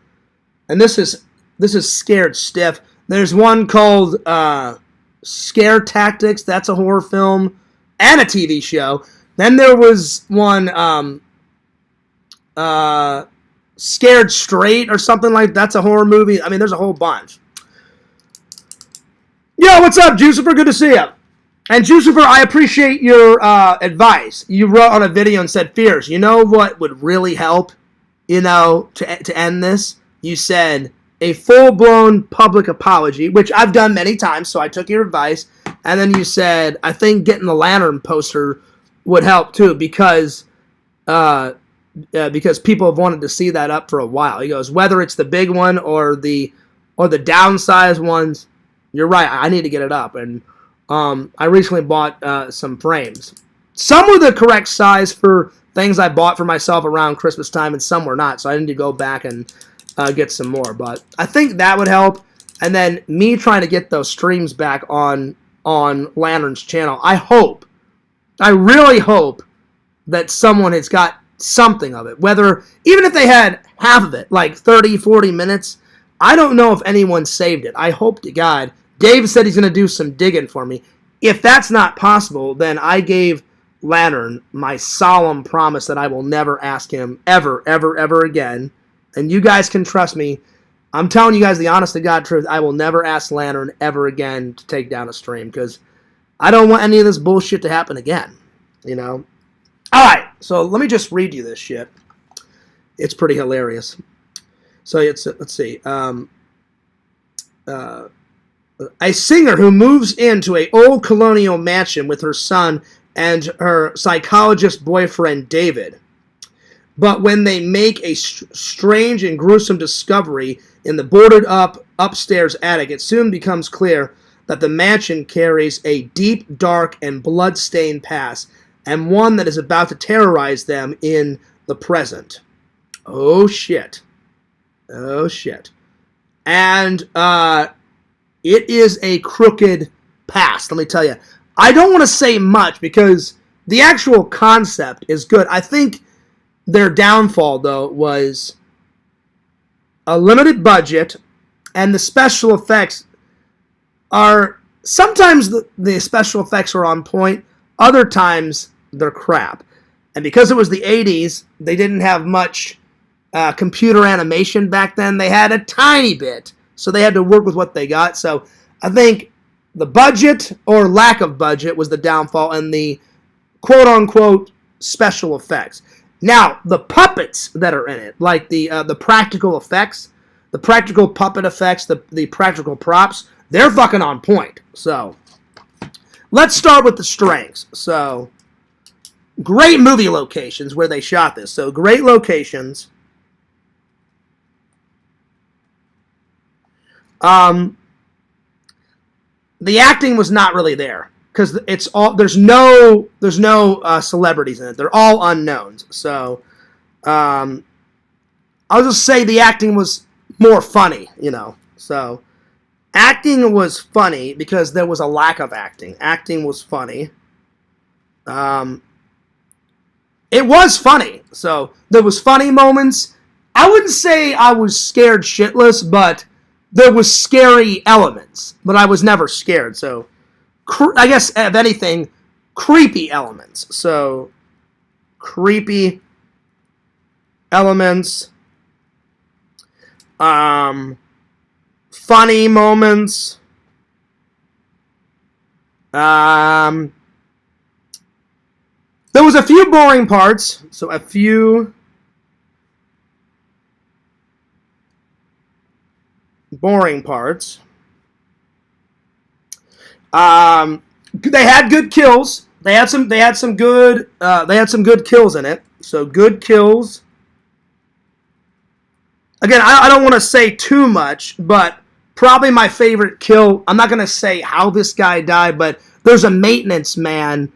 and this is Scared Stiff. There's one called Scare Tactics. That's a horror film and a TV show. Then there was one Scared Straight or something like that. That's a horror movie. I mean, there's a whole bunch. Yo, what's up, Jucifer? Good to see you. And Jucifer, I appreciate your advice. You wrote on a video and said, Fierce, you know what would really help, to end this? You said a full-blown public apology, which I've done many times, so I took your advice. And then you said, I think getting the lantern poster would help too, because people have wanted to see that up for a while. He goes, whether it's the big one or the downsized ones, you're right, I need to get it up. And I recently bought some frames. Some were the correct size for things I bought for myself around Christmas time, and some were not, so I need to go back and get some more. But I think that would help. And then me trying to get those streams back on Lantern's channel. I really hope that someone has got something of it. Whether, even if they had half of it, like 30, 40 minutes, I don't know if anyone saved it. I hope to God. Dave said he's going to do some digging for me. If that's not possible, then I gave Lantern my solemn promise that I will never ask him ever, ever, ever again. And you guys can trust me. I'm telling you guys the honest to God truth. I will never ask Lantern ever again to take down a stream, because I don't want any of this bullshit to happen again. All right, so let me just read you this shit. It's pretty hilarious. So let's see. A singer who moves into an old colonial mansion with her son and her psychologist boyfriend, David. But when they make a strange and gruesome discovery in the boarded-up upstairs attic, it soon becomes clear that the mansion carries a deep, dark, and blood-stained past, and one that is about to terrorize them in the present. Oh, shit. Oh, shit. And, it is a crooked past, let me tell you. I don't want to say much because the actual concept is good. I think their downfall, though, was a limited budget, and the special effects are... Sometimes the special effects are on point, other times they're crap. And because it was the 80s, they didn't have much computer animation back then. They had a tiny bit. So they had to work with what they got. So I think the budget or lack of budget was the downfall, and the quote-unquote special effects. Now, the puppets that are in it, like the practical effects, the practical puppet effects, the practical props, they're fucking on point. So let's start with the strengths. So great movie locations where they shot this. So great locations. The acting was not really there because it's all there's no celebrities in it. They're all unknowns. So I'll just say the acting was more funny, So acting was funny because there was a lack of acting. Acting was funny. It was funny. So there was funny moments. I wouldn't say I was scared shitless, but there was scary elements, but I was never scared. So, I guess, if anything, creepy elements. So, creepy elements. Funny moments. There was a few boring parts. So, a few... boring parts. They had good kills. They had some good kills in it. So good kills. Again, I don't want to say too much, but probably my favorite kill. I'm not going to say how this guy died, but there's a maintenance man.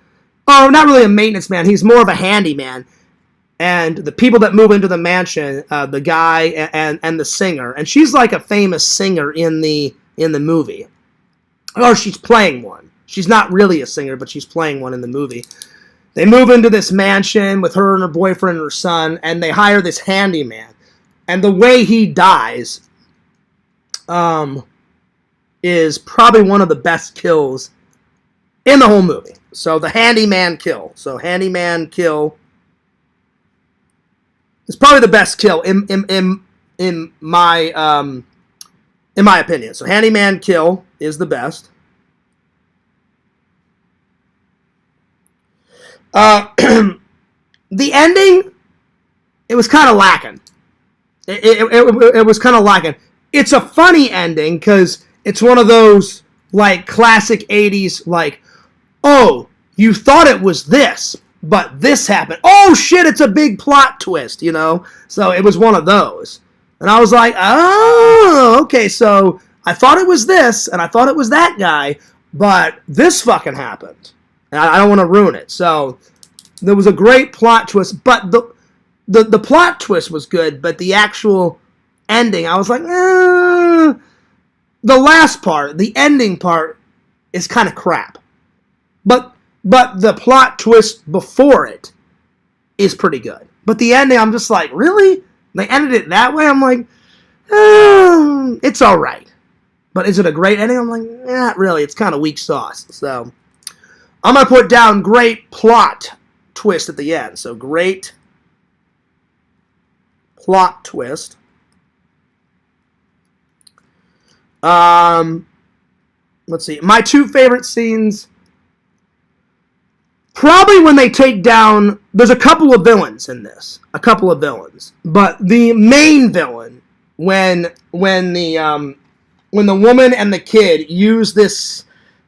Oh, not really a maintenance man. He's more of a handyman. And the people that move into the mansion, the guy and the singer, and she's like a famous singer in the movie, or she's playing one. She's not really a singer, but she's playing one in the movie. They move into this mansion with her and her boyfriend and her son, and they hire this handyman. And the way he dies, is probably one of the best kills in the whole movie. So the handyman kill. So handyman kill. It's probably the best kill in my opinion. So handyman kill is the best. The ending, it was kind of lacking. It was kind of lacking. It's a funny ending because it's one of those like classic 80s like, oh, you thought it was this, but this happened. Oh shit, it's a big plot twist, you know? So it was one of those. And I was like, oh, okay, so I thought it was this, and I thought it was that guy, but this fucking happened. And I don't want to ruin it. So there was a great plot twist, but the plot twist was good, but the actual ending, I was like, the last part, the ending part, is kind of crap. But the plot twist before it is pretty good. But the ending, I'm just like, really? They ended it that way? I'm like, it's all right. But is it a great ending? I'm like, not really. It's kind of weak sauce. So I'm going to put down great plot twist at the end. So great plot twist. Let's see. My two favorite scenes, probably when they take down, there's a couple of villains in this. A couple of villains. But the main villain, when the woman and the kid use this,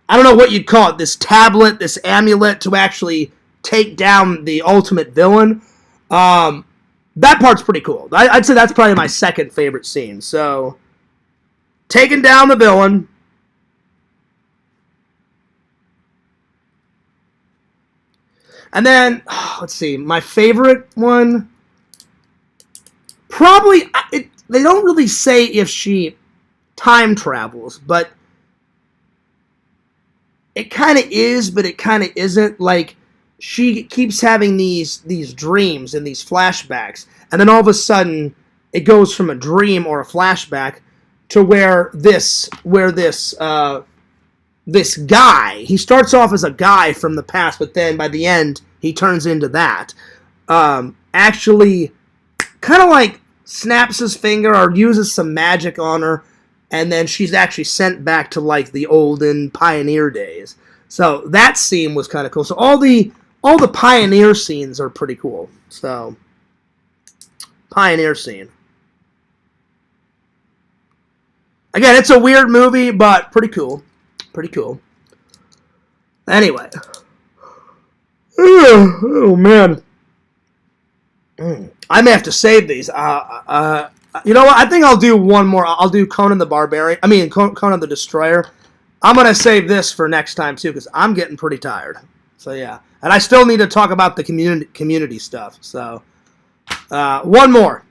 I don't know what you'd call it, this tablet, this amulet to actually take down the ultimate villain, that part's pretty cool. I'd say that's probably my second favorite scene. So, taking down the villain. And then, let's see, my favorite one, probably, they don't really say if she time travels, but it kind of is, but it kind of isn't. Like, she keeps having these dreams and these flashbacks, and then all of a sudden, it goes from a dream or a flashback to where this guy, he starts off as a guy from the past, but then by the end, he turns into that. Actually, kind of like snaps his finger or uses some magic on her, and then she's actually sent back to like the olden pioneer days. So that scene was kind of cool. So all the pioneer scenes are pretty cool. So pioneer scene. Again, it's a weird movie, but pretty cool. Pretty cool. Anyway. Oh man. I may have to save these. You know what? I think I'll do one more. I'll do Conan the Barbarian. I mean, Conan the Destroyer. I'm going to save this for next time, too, because I'm getting pretty tired. So, yeah. And I still need to talk about the community stuff. So, one more.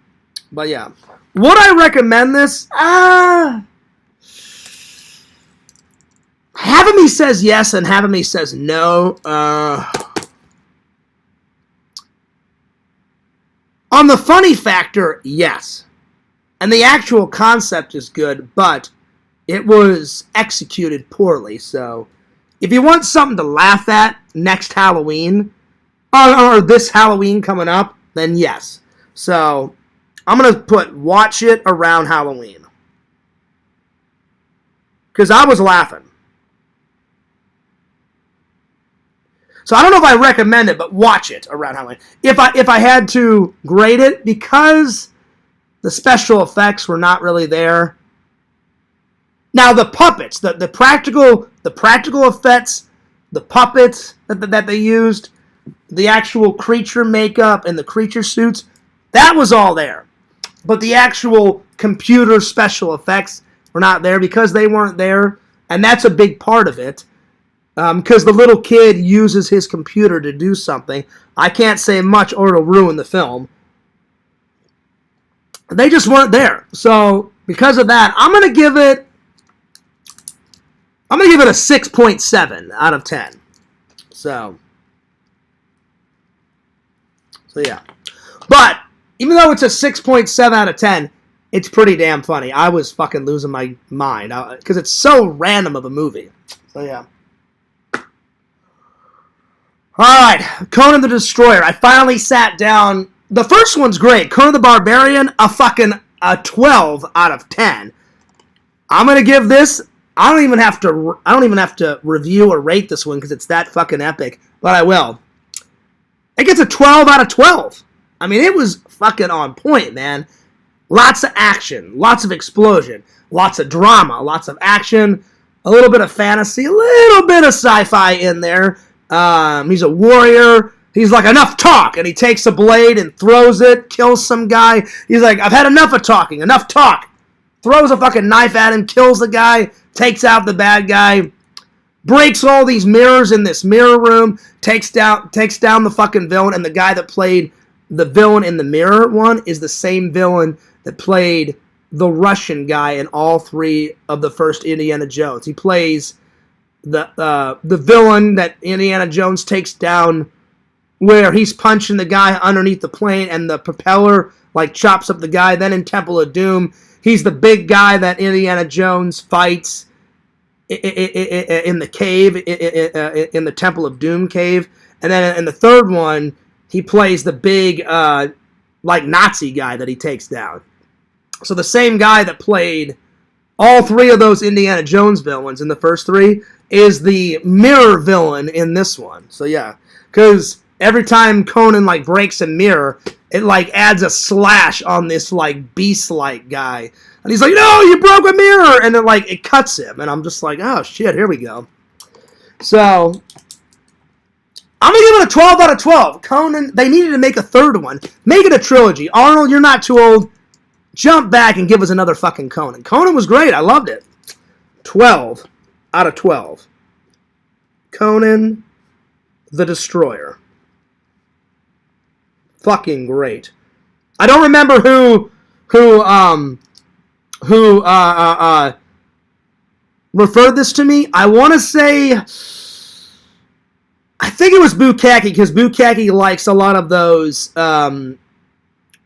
But, yeah. Would I recommend this? Half of me says yes and half of me says no. On the funny factor, yes. And the actual concept is good, but it was executed poorly. So, if you want something to laugh at next Halloween, or this Halloween coming up, then yes. So, I'm going to watch it around Halloween. Because I was laughing. So I don't know if I recommend it, but watch it around Halloween. If I had to grade it, because the special effects were not really there. Now the puppets, the practical effects, the puppets that they used, the actual creature makeup and the creature suits, that was all there. But the actual computer special effects were not there because they weren't there, and that's a big part of it. Because the little kid uses his computer to do something. I can't say much or it'll ruin the film. They just weren't there. So, because of that, I'm going to give it a 6.7 out of 10. So yeah. But, even though it's a 6.7 out of 10, it's pretty damn funny. I was fucking losing my mind. Because it's so random of a movie. So, yeah. Alright, Conan the Destroyer. I finally sat down. The first one's great. Conan the Barbarian, a 12 out of 10. I'm gonna give this. I don't even have to review or rate this one because it's that fucking epic. But I will. It gets a 12 out of 12. I mean, it was fucking on point, man. Lots of action, lots of explosion, lots of drama, lots of action, a little bit of fantasy, a little bit of sci-fi in there. He's a warrior. He's like, enough talk, and he takes a blade and throws it, kills some guy. He's like, I've had enough of talking, enough talk. Throws a fucking knife at him, kills the guy, takes out the bad guy, breaks all these mirrors in this mirror room, takes down the fucking villain, and the guy that played the villain in the mirror one is the same villain that played the Russian guy in all 3 of the first Indiana Jones. He plays the villain that Indiana Jones takes down, where he's punching the guy underneath the plane and the propeller like chops up the guy. Then in Temple of Doom, he's the big guy that Indiana Jones fights in the cave, in the Temple of Doom cave. And then in the third one, he plays the big like Nazi guy that he takes down. So the same guy that played all 3 of those Indiana Jones villains in the first 3 is the mirror villain in this one. So yeah, because every time Conan like breaks a mirror, it like adds a slash on this like beast-like guy. And he's like, no, you broke a mirror! And it cuts him. And I'm just like, oh shit, here we go. So I'm going to give it a 12 out of 12. Conan, they needed to make a third one. Make it a trilogy. Arnold, you're not too old. Jump back and give us another fucking Conan. Conan was great. I loved it. 12 out of 12. Conan the Destroyer. Fucking great. I don't remember who referred this to me. I want to say, I think it was Bukkake, because Bukkake likes a lot of those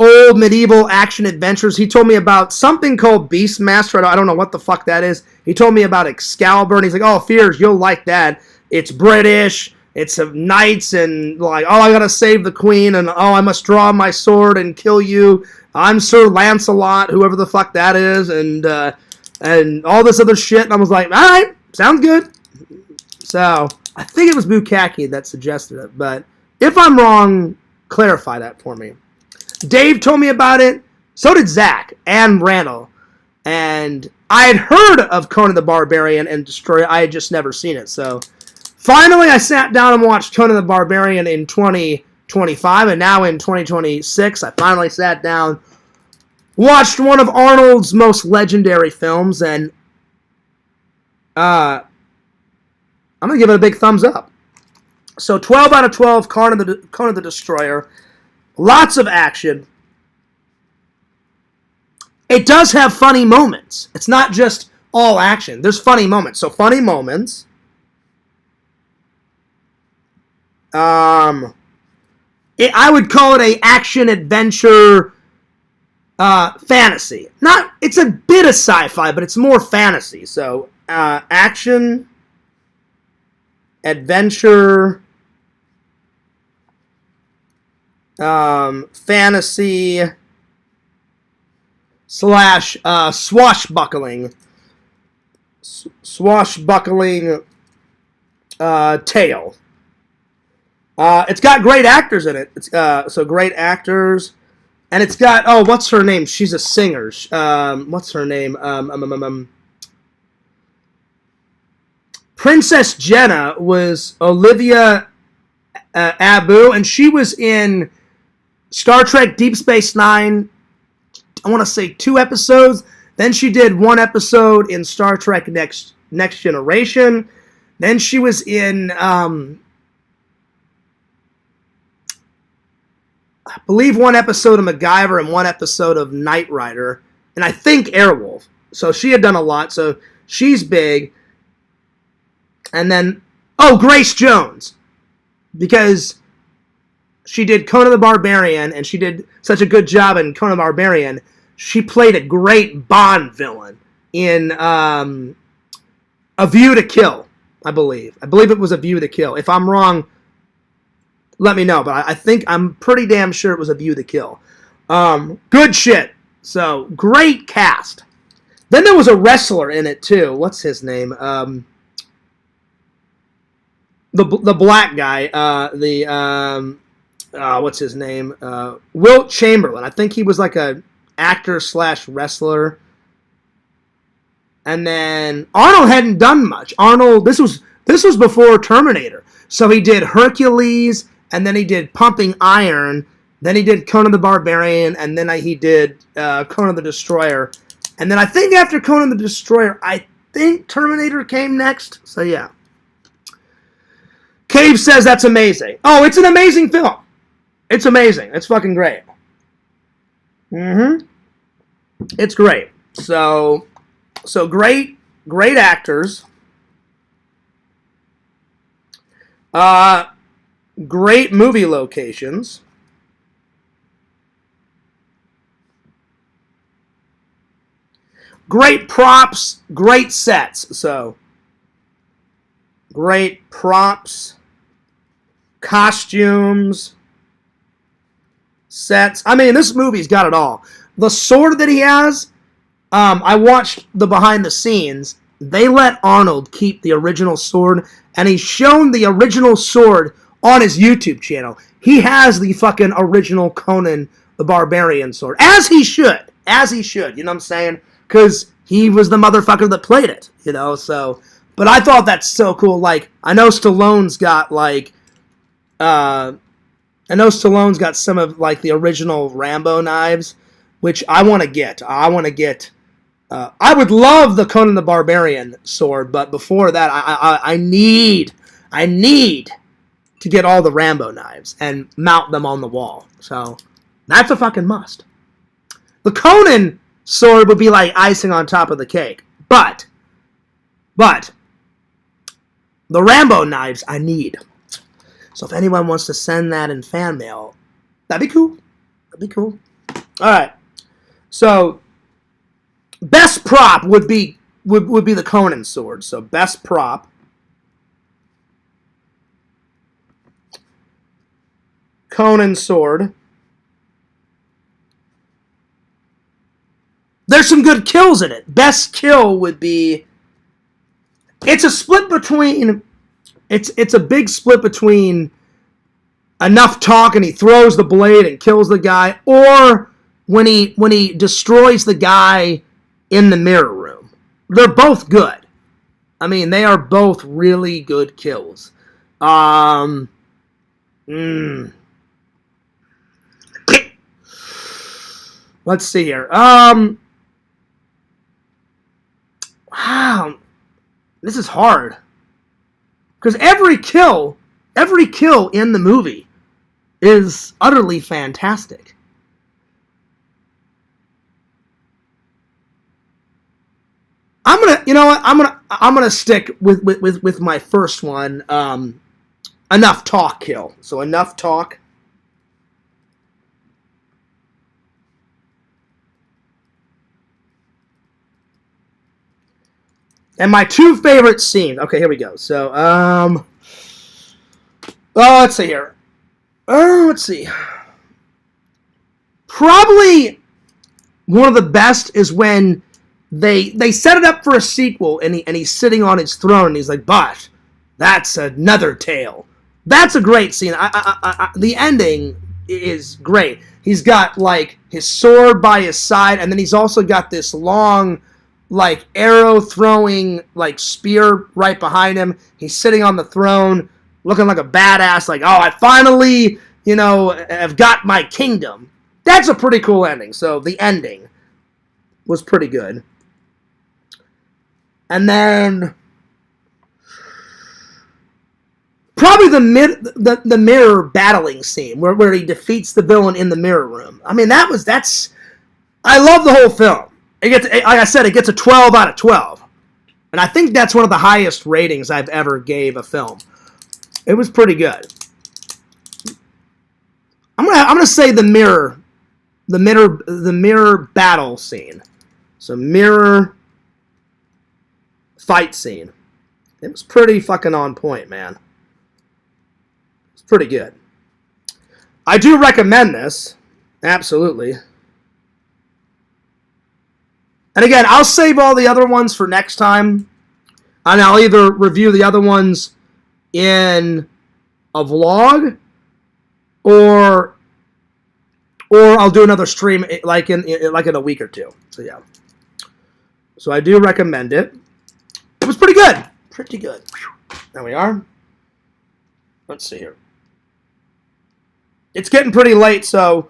old medieval action adventures. He told me about something called Beastmaster. I don't know what the fuck that is. He told me about Excalibur, and he's like, oh, Fears, you'll like that. It's British. It's of knights, and like, oh, I gotta save the queen, and oh, I must draw my sword and kill you. I'm Sir Lancelot, whoever the fuck that is, and all this other shit. And I was like, all right, sounds good. So I think it was Bukkake that suggested it, but if I'm wrong, clarify that for me. Dave told me about it. So did Zach and Randall. And I had heard of Conan the Barbarian and Destroyer. I had just never seen it. So finally, I sat down and watched Conan the Barbarian in 2025. And now in 2026, I finally sat down, watched one of Arnold's most legendary films. And I'm going to give it a big thumbs up. So 12 out of 12, Conan the Destroyer. Lots of action. It does have funny moments. It's not just all action. There's funny moments. So funny moments. I would call it a action adventure fantasy. It's a bit of sci-fi, but it's more fantasy. So action, adventure, fantasy / swashbuckling tale. It's got great actors in it. So great actors, and it's got, oh, what's her name? She's a singer. What's her name? Princess Jenna was Olivia Abu, and she was in Star Trek Deep Space Nine, I want to say 2 episodes. Then she did 1 episode in Star Trek Next Generation. Then she was in, I believe, 1 episode of MacGyver and 1 episode of Knight Rider. And I think Airwolf. So she had done a lot. So she's big. And then, oh, Grace Jones. Because she did Conan the Barbarian, and she did such a good job in Conan the Barbarian. She played a great Bond villain in A View to Kill, I believe. I believe it was A View to Kill. If I'm wrong, let me know. But I'm pretty damn sure it was A View to Kill. Good shit. So, great cast. Then there was a wrestler in it, too. What's his name? The black guy. what's his name? Wilt Chamberlain. I think he was like a actor / wrestler. And then Arnold hadn't done much. Arnold, this was before Terminator. So he did Hercules, and then he did Pumping Iron, then he did Conan the Barbarian, and then he did Conan the Destroyer. And then I think after Conan the Destroyer, I think Terminator came next. So yeah. Cave says that's amazing. Oh, it's an amazing film. It's amazing. It's fucking great. It's great. So great actors. Great movie locations. Great props, great sets. So great props, costumes, sets. I mean, this movie's got it all. The sword that he has, I watched the behind the scenes. They let Arnold keep the original sword, and he's shown the original sword on his YouTube channel. He has the fucking original Conan the Barbarian sword. As he should. You know what I'm saying? Because he was the motherfucker that played it, you know, so. But I thought that's so cool. Like, I know Stallone's got, like, some of, like, the original Rambo knives, which I want to get. I would love the Conan the Barbarian sword, but before that, I need to get all the Rambo knives and mount them on the wall. So, that's a fucking must. The Conan sword would be like icing on top of the cake. But, the Rambo knives I need. So if anyone wants to send that in fan mail, that'd be cool. Alright. So, best prop would be the Conan sword. So, best prop. Conan sword. There's some good kills in it. Best kill would be... It's a split between... It's a big split between enough talk and he throws the blade and kills the guy, or when he destroys the guy in the mirror room. They're both good. I mean, they are both really good kills. Let's see here. Wow, this is hard. Because every kill in the movie is utterly fantastic. I'm gonna stick with my first one. Enough talk kill. So enough talk. And my two favorite scenes. Okay, here we go. So, let's see here. Let's see. Probably one of the best is when they set it up for a sequel, and he's sitting on his throne, and he's like, "But that's another tale." That's a great scene. The ending is great. He's got like his sword by his side, and then he's also got this long, like, arrow throwing, like, spear right behind him. He's sitting on the throne looking like a badass, like, oh, I finally, have got my kingdom. That's a pretty cool ending. So the ending was pretty good. And then probably the mirror battling scene where he defeats the villain in the mirror room. I mean, I love the whole film. Like I said, it gets a 12 out of 12. And I think that's one of the highest ratings I've ever gave a film. It was pretty good. I'm gonna say the mirror battle scene. So mirror fight scene. It was pretty fucking on point, man. It's pretty good. I do recommend this. Absolutely. And again, I'll save all the other ones for next time. And I'll either review the other ones in a vlog, or I'll do another stream like in a week or two. So yeah. So I do recommend it. It was pretty good. Pretty good. There we are. Let's see here. It's getting pretty late, so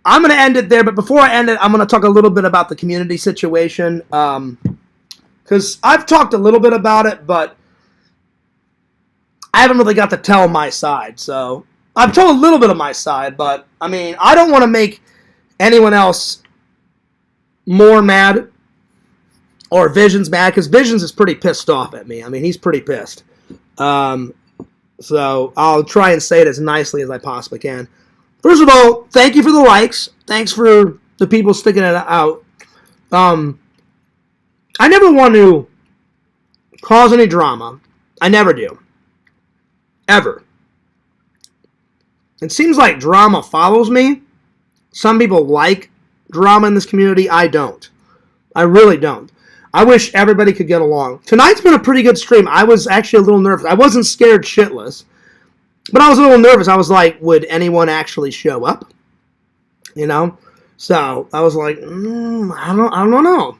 I'm going to end it there. But before I end it, I'm going to talk a little bit about the community situation. Because I've talked a little bit about it, but I haven't really got to tell my side. So I've told a little bit of my side, but I mean, I don't want to make anyone else more mad or Visions mad, because Visions is pretty pissed off at me. I mean, he's pretty pissed. So I'll try and say it as nicely as I possibly can. First of all, thank you for the likes. Thanks for the people sticking it out. I never want to cause any drama. I never do. Ever. It seems like drama follows me. Some people like drama in this community. I don't. I really don't. I wish everybody could get along. Tonight's been a pretty good stream. I was actually a little nervous. I wasn't scared shitless, but I was a little nervous. I was like, would anyone actually show up? You know? So I was like, I don't know.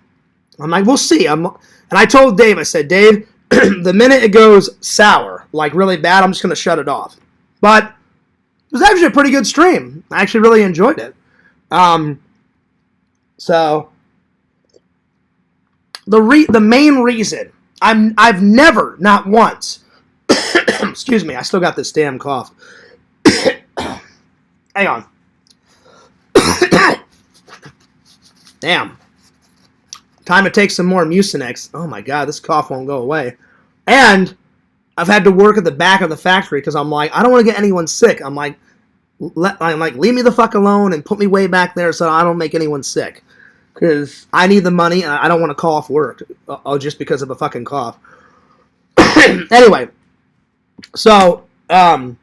I'm like, we'll see. And I told Dave, I said, Dave, the minute it goes sour, like really bad, I'm just going to shut it off. But it was actually a pretty good stream. I actually really enjoyed it. So the main reason I've never, not once, excuse me, I still got this damn cough. Hang on. Damn. Time to take some more Mucinex. Oh my god, this cough won't go away. And I've had to work at the back of the factory because I'm like, I don't want to get anyone sick. I'm like, leave me the fuck alone and put me way back there so I don't make anyone sick. Because I need the money and I don't want to call off work just because of a fucking cough. Anyway, so I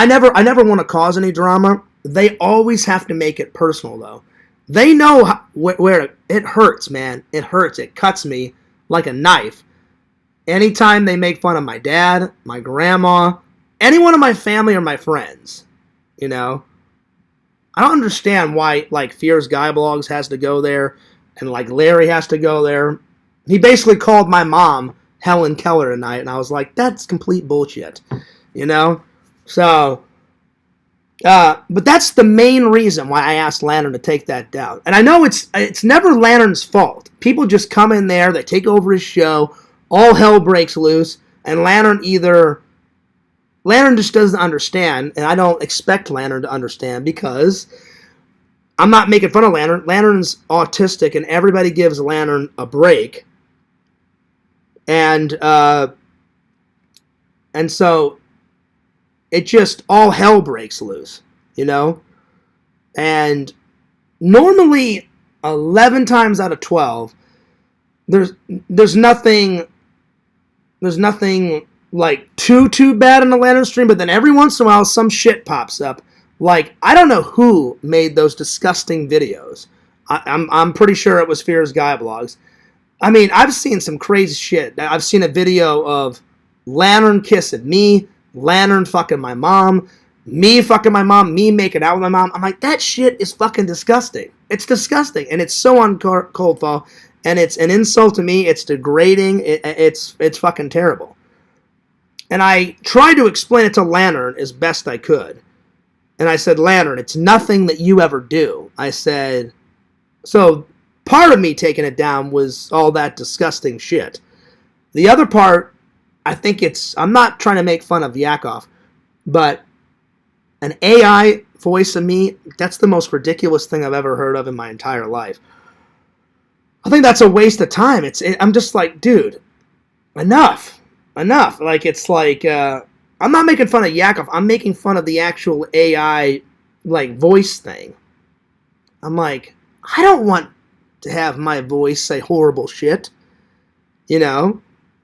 never want to cause any drama. They always have to make it personal though. They know where it hurts, man. It hurts. It cuts me like a knife. Anytime they make fun of my dad, my grandma, anyone in my family or my friends, you know. I don't understand why, like, Fear's Guy Blogs has to go there and, like, Larry has to go there. He basically called my mom Helen Keller tonight, and I was like, that's complete bullshit, you know? So, but that's the main reason why I asked Lantern to take that down. And I know it's never Lantern's fault. People just come in there, they take over his show, all hell breaks loose, and Lantern just doesn't understand, and I don't expect Lantern to understand because I'm not making fun of Lantern. Lantern's autistic, and everybody gives Lantern a break. And so it just all hell breaks loose, you know? And normally 11 times out of 12, there's nothing like too bad in the Lantern stream, but then every once in a while some shit pops up. Like, I don't know who made those disgusting videos. I'm pretty sure it was Fear's Guy Blogs. I mean, I've seen some crazy shit. I've seen a video of Lantern kissing me, Lantern fucking my mom, me fucking my mom, me making out with my mom. I'm like, that shit is fucking disgusting. It's disgusting, and it's so uncalled for, and it's an insult to me. It's degrading. It's fucking terrible. And I tried to explain it to Lantern as best I could. And I said, Lantern, it's nothing that you ever do. I said, so part of me taking it down was all that disgusting shit. The other part, I think I'm not trying to make fun of Yakov, but an AI voice of me, that's the most ridiculous thing I've ever heard of in my entire life. I think that's a waste of time. I'm just like, dude, enough. Like, it's like, I'm not making fun of Yakov. I'm making fun of the actual AI, like, voice thing. I'm like, I don't want to have my voice say horrible shit, you know?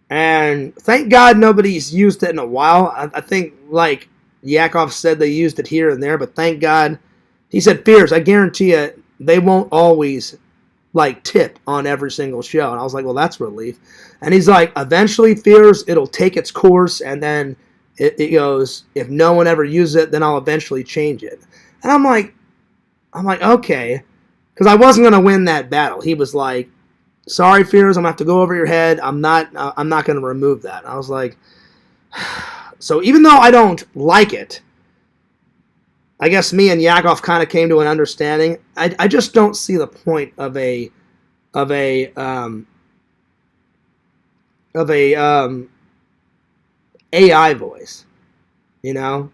And thank God nobody's used it in a while. I think, like Yakov said, they used it here and there, but thank God. He said, Fears, I guarantee you, they won't always, like, tip on every single show. And I was like, well, that's relief. And he's like, eventually, Fears, it'll take its course, and then It goes, if no one ever uses it, then I'll eventually change it. And I'm like, okay, because I wasn't gonna win that battle. He was like, sorry, Fears, I'm gonna have to go over your head. I'm not gonna remove that. And I was like, so even though I don't like it, I guess me and Yakov kind of came to an understanding. I just don't see the point of a AI voice, you know.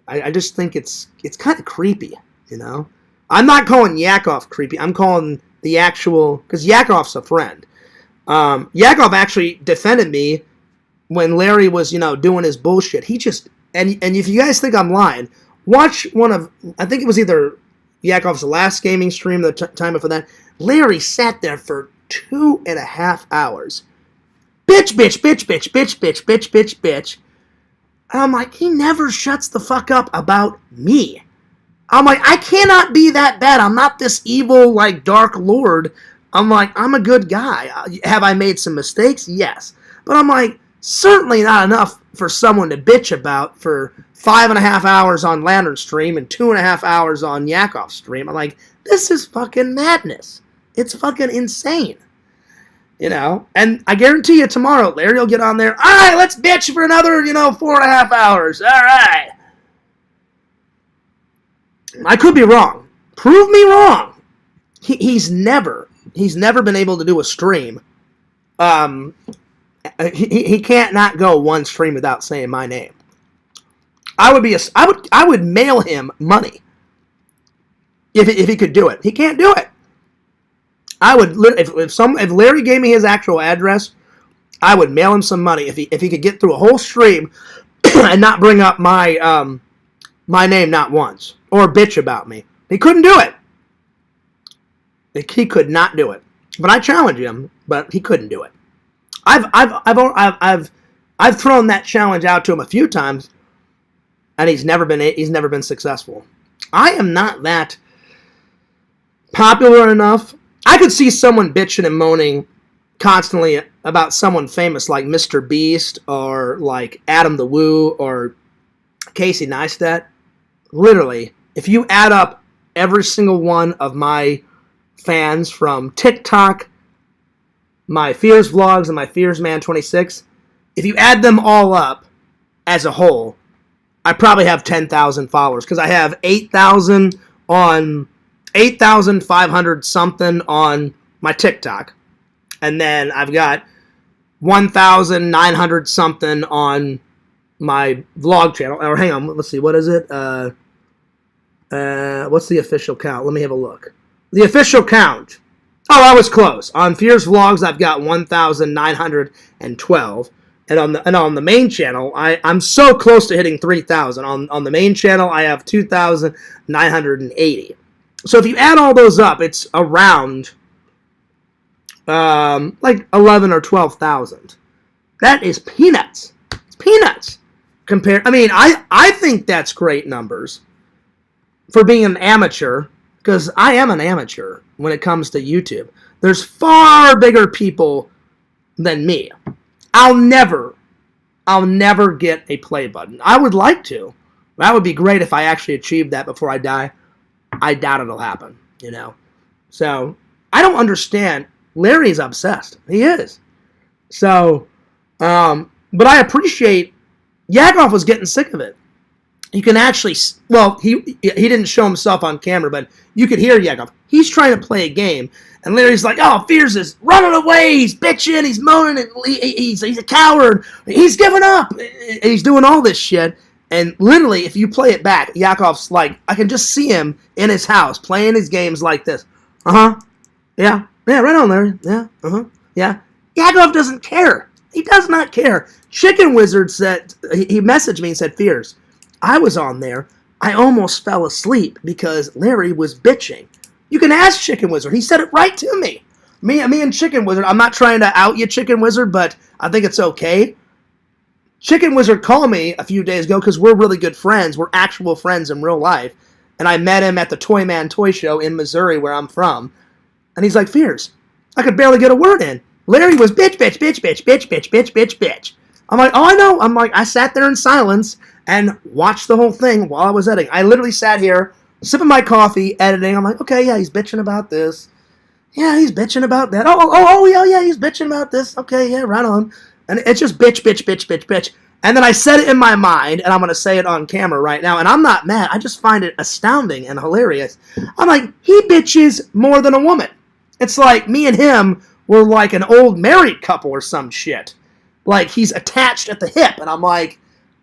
I just think it's kind of creepy, you know. I'm not calling Yakov creepy. I'm calling the actual, because Yakov's a friend. Yakov actually defended me when Larry was, doing his bullshit. He just, and if you guys think I'm lying, watch one of, I think it was either Yakov's last gaming stream, the time before that. Larry sat there for 2.5 hours. Bitch, bitch, bitch, bitch, bitch, bitch, bitch, bitch, bitch. And I'm like, he never shuts the fuck up about me. I'm like, I cannot be that bad. I'm not this evil, like, dark lord. I'm like, I'm a good guy. Have I made some mistakes? Yes. But I'm like, certainly not enough for someone to bitch about for 5.5 hours on Lantern stream and 2.5 hours on Yakov stream. I'm like, this is fucking madness. It's fucking insane. And I guarantee you tomorrow, Larry will get on there. All right, let's bitch for another, 4.5 hours. All right. I could be wrong. Prove me wrong. He's never been able to do a stream. He can't not go one stream without saying my name. I would mail him money if he could do it. He can't do it. I would, if Larry gave me his actual address, I would mail him some money if he could get through a whole stream and not bring up my name not once or bitch about me. He couldn't do it. He could not do it. But I challenged him, but he couldn't do it. I've thrown that challenge out to him a few times, and he's never been successful. I am not that popular enough. I could see someone bitching and moaning constantly about someone famous like Mr. Beast or like Adam the Woo or Casey Neistat. Literally, if you add up every single one of my fans from TikTok, my Fears vlogs, and my Fears Man 26, if you add them all up as a whole, I probably have 10,000 followers because I have 8,500 something on my TikTok. And then I've got 1,900 something on my vlog channel. Or hang on, let's see, what is it? What's the official count? Let me have a look. The official count. Oh, I was close. On Fears Vlogs, I've got 1,912. And on the main channel, I'm so close to hitting 3,000. On the main channel, I have 2,980. So if you add all those up, it's around like 11 or 12,000. That is peanuts. It's peanuts. I think that's great numbers for being an amateur, because I am an amateur when it comes to YouTube. There's far bigger people than me. I'll never get a play button. I would like to. That would be great if I actually achieved that before I die. I doubt it'll happen, So, I don't understand. Larry's obsessed. He is. So, but I appreciate Yakov was getting sick of it. You can actually, he didn't show himself on camera, but you could hear Yakov. He's trying to play a game, and Larry's like, oh, Fears is running away, he's bitching, he's moaning, he's a coward, he's giving up, and he's doing all this shit. And literally, if you play it back, Yakov's like, I can just see him in his house playing his games like this. Yeah, right on, Larry. Yeah, yeah. Yakov doesn't care. He does not care. Chicken Wizard said, he messaged me and said, Fears, I was on there. I almost fell asleep because Larry was bitching. You can ask Chicken Wizard. He said it right to me. Me and Chicken Wizard, I'm not trying to out you, Chicken Wizard, but I think it's okay. Chicken Wizard called me a few days ago because we're really good friends. We're actual friends in real life. And I met him at the Toy Man Toy Show in Missouri, where I'm from. And he's like, Fears, I could barely get a word in. Larry was bitch, bitch, bitch, bitch, bitch, bitch, bitch, bitch, bitch. I'm like, oh, I know. I'm like, I sat there in silence and watched the whole thing while I was editing. I literally sat here, sipping my coffee, editing. I'm like, okay, yeah, he's bitching about this. Yeah, he's bitching about that. Yeah, he's bitching about this. Okay, yeah, right on. And it's just bitch, bitch, bitch, bitch, bitch. And then I said it in my mind, and I'm going to say it on camera right now, and I'm not mad. I just find it astounding and hilarious. I'm like, he bitches more than a woman. It's like me and him were like an old married couple or some shit. Like, he's attached at the hip, and I'm like,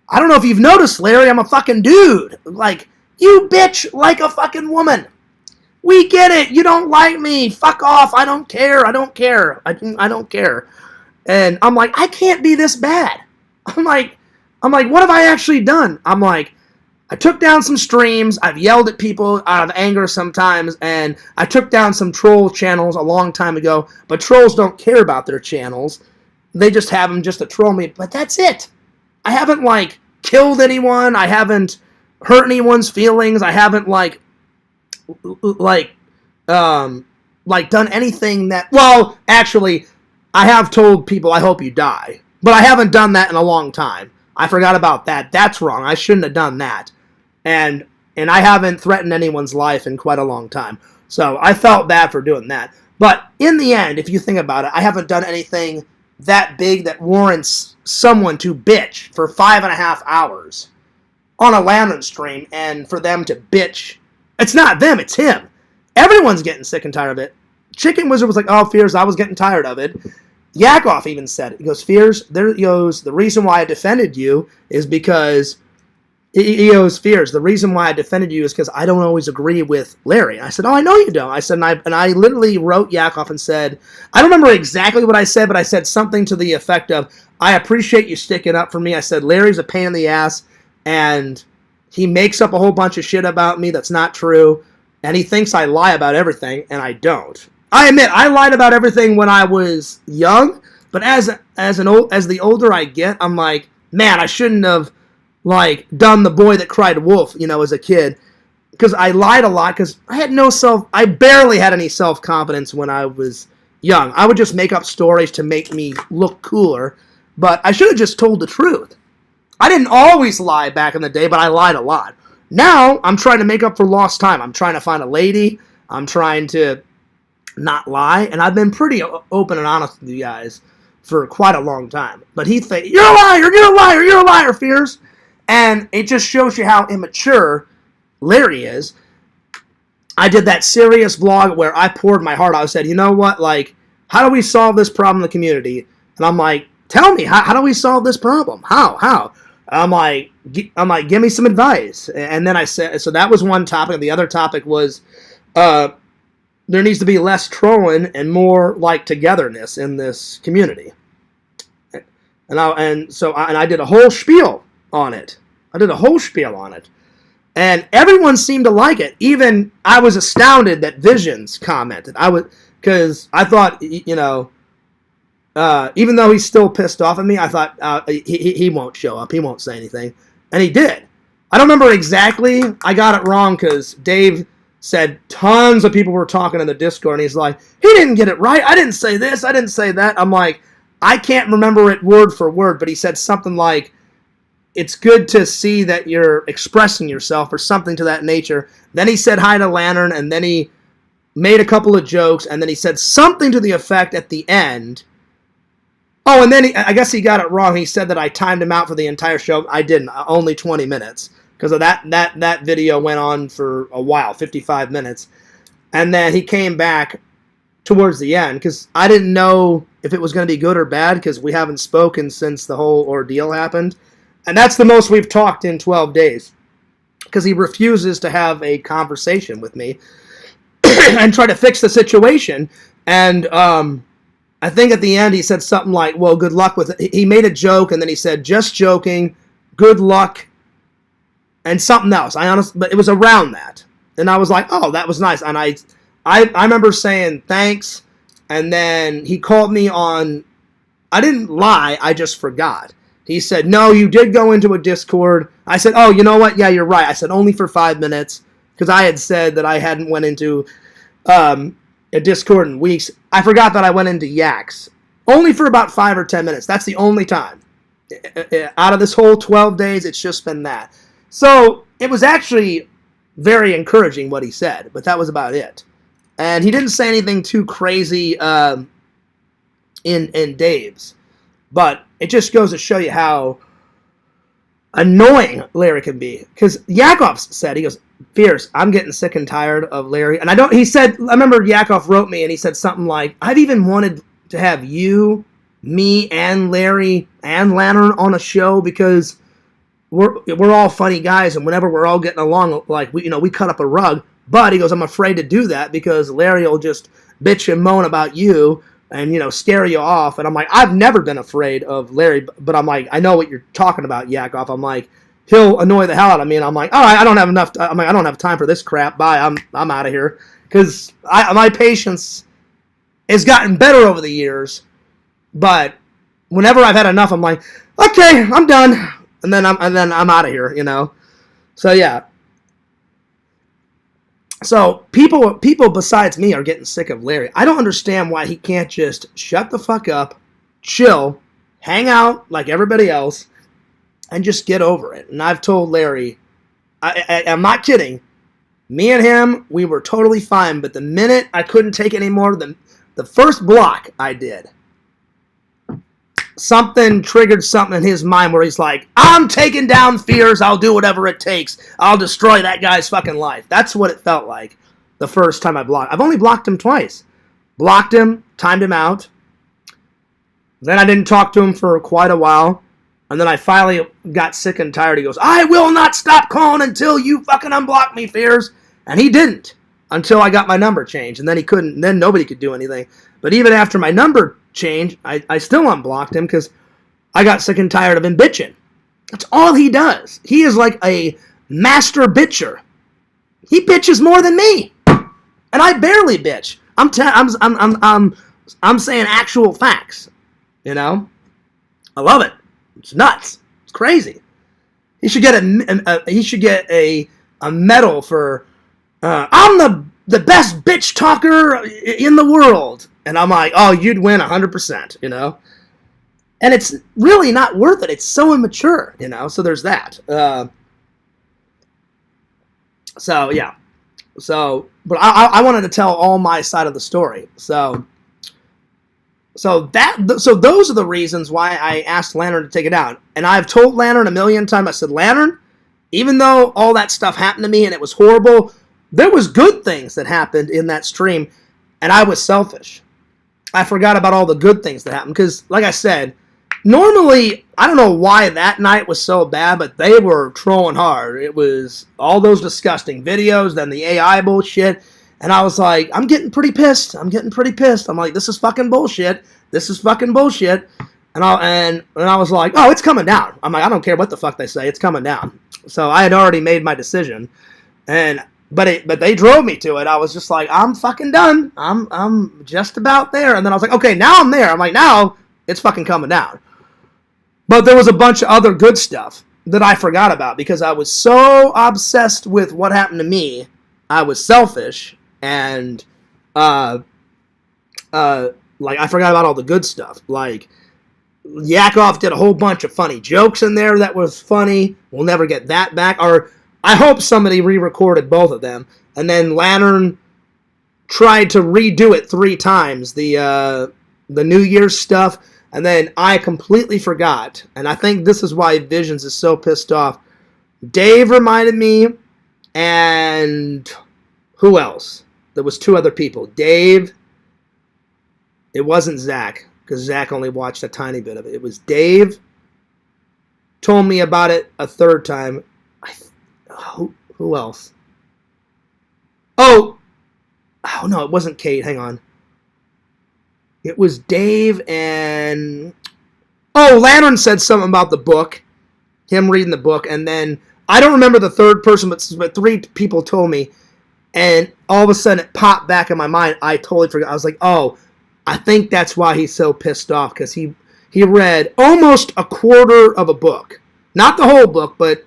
I don't know if you've noticed, Larry, I'm a fucking dude. Like, you bitch like a fucking woman. We get it. You don't like me. Fuck off. I don't care. I don't care. I don't care. And I'm like, I can't be this bad. I'm like, what have I actually done? I'm like, I took down some streams. I've yelled at people out of anger sometimes, and I took down some troll channels a long time ago. But trolls don't care about their channels. They just have them just to troll me. But that's it. I haven't like killed anyone. I haven't hurt anyone's feelings. I haven't like done anything that. Well, actually, I have told people I hope you die. But I haven't done that in a long time. I forgot about that. That's wrong. I shouldn't have done that. And I haven't threatened anyone's life in quite a long time. So I felt bad for doing that. But in the end, if you think about it, I haven't done anything that big that warrants someone to bitch for 5.5 hours on a Lantern stream, and for them to bitch. It's not them, it's him. Everyone's getting sick and tired of it. Chicken Wizard was like, oh, Fears, I was getting tired of it. Yakov even said it. He goes, Fears, there goes, the reason why I defended you is because, he goes, Fears, the reason why I defended you is because I don't always agree with Larry. I said, oh, I know you don't. I said, and I literally wrote Yakov and said, I don't remember exactly what I said, but I said something to the effect of, I appreciate you sticking up for me. I said, Larry's a pain in the ass, and he makes up a whole bunch of shit about me that's not true, and he thinks I lie about everything, and I don't. I admit, I lied about everything when I was young, but as the older I get, I'm like, man, I shouldn't have, like, done the boy that cried wolf, as a kid, because I lied a lot, because I barely had any self-confidence when I was young. I would just make up stories to make me look cooler, but I should have just told the truth. I didn't always lie back in the day, but I lied a lot. Now, I'm trying to make up for lost time. I'm trying to find a lady. I'm trying to not lie, and I've been pretty open and honest with you guys for quite a long time. But he thinks, you're a liar, Fears. And it just shows you how immature Larry is. I did that serious vlog where I poured my heart out. I said, you know what, like, how do we solve this problem in the community? And I'm like, tell me, how do we solve this problem? How? I'm like, give me some advice. And then I said, so that was one topic. And the other topic was, there needs to be less trolling and more like togetherness in this community. And I did a whole spiel on it. And everyone seemed to like it. Even I was astounded that Visions commented. Because I thought, even though he's still pissed off at me, I thought he won't show up. He won't say anything. And he did. I don't remember exactly. I got it wrong because Dave said tons of people were talking in the Discord, and he's like, he didn't get it right. I didn't say this. I didn't say that. I'm like, I can't remember it word for word, but he said something like, it's good to see that you're expressing yourself or something to that nature. Then he said hi to Lantern, and then he made a couple of jokes, and then he said something to the effect at the end. Oh, and then I guess he got it wrong. He said that I timed him out for the entire show. I didn't. Only 20 minutes. Because of that video went on for a while, 55 minutes. And then he came back towards the end, because I didn't know if it was going to be good or bad, because we haven't spoken since the whole ordeal happened. And that's the most we've talked in 12 days. Because he refuses to have a conversation with me and try to fix the situation. And I think at the end he said something like, well, good luck with it. He made a joke, and then he said, just joking, good luck, and something else. But it was around that. And I was like, oh, that was nice. And I remember saying thanks, and then he called me on, I didn't lie, I just forgot. He said, no, you did go into a Discord. I said, oh, you know what? Yeah, you're right. I said only for 5 minutes, because I had said that I hadn't went into a Discord in weeks. I forgot that I went into Yaks. Only for about 5 or 10 minutes. That's the only time. Out of this whole 12 days, it's just been that. So it was actually very encouraging what he said, but that was about it. And he didn't say anything too crazy in Dave's, but it just goes to show you how annoying Larry can be. Because Yakov said, he goes, Fierce, I'm getting sick and tired of Larry. And he said, I remember Yakov wrote me and he said something like, I've even wanted to have you, me, and Larry and Lantern on a show because we're all funny guys, and whenever we're all getting along, like we cut up a rug. But he goes, I'm afraid to do that because Larry will just bitch and moan about you and scare you off. And I'm like, I've never been afraid of Larry, but I'm like, I know what you're talking about, Yakov. I'm like, he'll annoy the hell out of me, and I'm like, all right, I don't have enough. I'm like, I don't have time for this crap. Bye, I'm out of here because my patience has gotten better over the years. But whenever I've had enough, I'm like, okay, I'm done, and then I'm out of here, So yeah. So people besides me are getting sick of Larry. I don't understand why he can't just shut the fuck up, chill, hang out like everybody else, and just get over it. And I've told Larry, I'm not kidding. Me and him, we were totally fine. But the minute I couldn't take it anymore, the first block I did, something triggered something in his mind where he's like, I'm taking down Fears. I'll do whatever it takes. I'll destroy that guy's fucking life. That's what it felt like the first time I blocked. I've only blocked him twice. Blocked him, timed him out. Then I didn't talk to him for quite a while. And then I finally got sick and tired. He goes, I will not stop calling until you fucking unblock me, Fears. And he didn't until I got my number changed. And then he couldn't, then nobody could do anything. But even after my number changed, I still unblocked him because I got sick and tired of him bitching. That's all he does. He is like a master bitcher. He bitches more than me. And I barely bitch. I'm saying actual facts. I love it. It's nuts. It's crazy. He should get a medal for I'm the best bitch talker in the world. And I'm like, oh, you'd win 100%, And it's really not worth it. It's so immature, So there's that. So yeah. But I wanted to tell all my side of the story. So those are the reasons why I asked Lantern to take it down. And I've told Lantern a million times, I said, Lantern, even though all that stuff happened to me and it was horrible, there was good things that happened in that stream, and I was selfish. I forgot about all the good things that happened because, like I said, normally, I don't know why that night was so bad, but they were trolling hard. It was all those disgusting videos, then the AI bullshit. And I was like, I'm getting pretty pissed. I'm like, this is fucking bullshit. And I was like, oh, it's coming down. I'm like, I don't care what the fuck they say. It's coming down. So I had already made my decision. But they drove me to it. I was just like, I'm fucking done. I'm just about there. And then I was like, okay, now I'm there. I'm like, now it's fucking coming down. But there was a bunch of other good stuff that I forgot about because I was so obsessed with what happened to me. I was selfish and like I forgot about all the good stuff. Like Yakov did a whole bunch of funny jokes in there that was funny. We'll never get that back. Or I hope somebody re-recorded both of them. And then Lantern tried to redo it 3 times, the New Year's stuff. And then I completely forgot. And I think this is why Visions is so pissed off. Dave reminded me, and who else? There was 2 other people. Dave. It wasn't Zach, because Zach only watched a tiny bit of it. It was Dave. Told me about it a 3rd time. Who else? Oh no, it wasn't Kate. Hang on. It was Dave and... Oh, Lantern said something about the book. Him reading the book. And then, I don't remember the 3rd person, but 3 people told me. And all of a sudden, it popped back in my mind. I totally forgot. I was like, oh, I think that's why he's so pissed off. Because he read almost a quarter of a book. Not the whole book, but...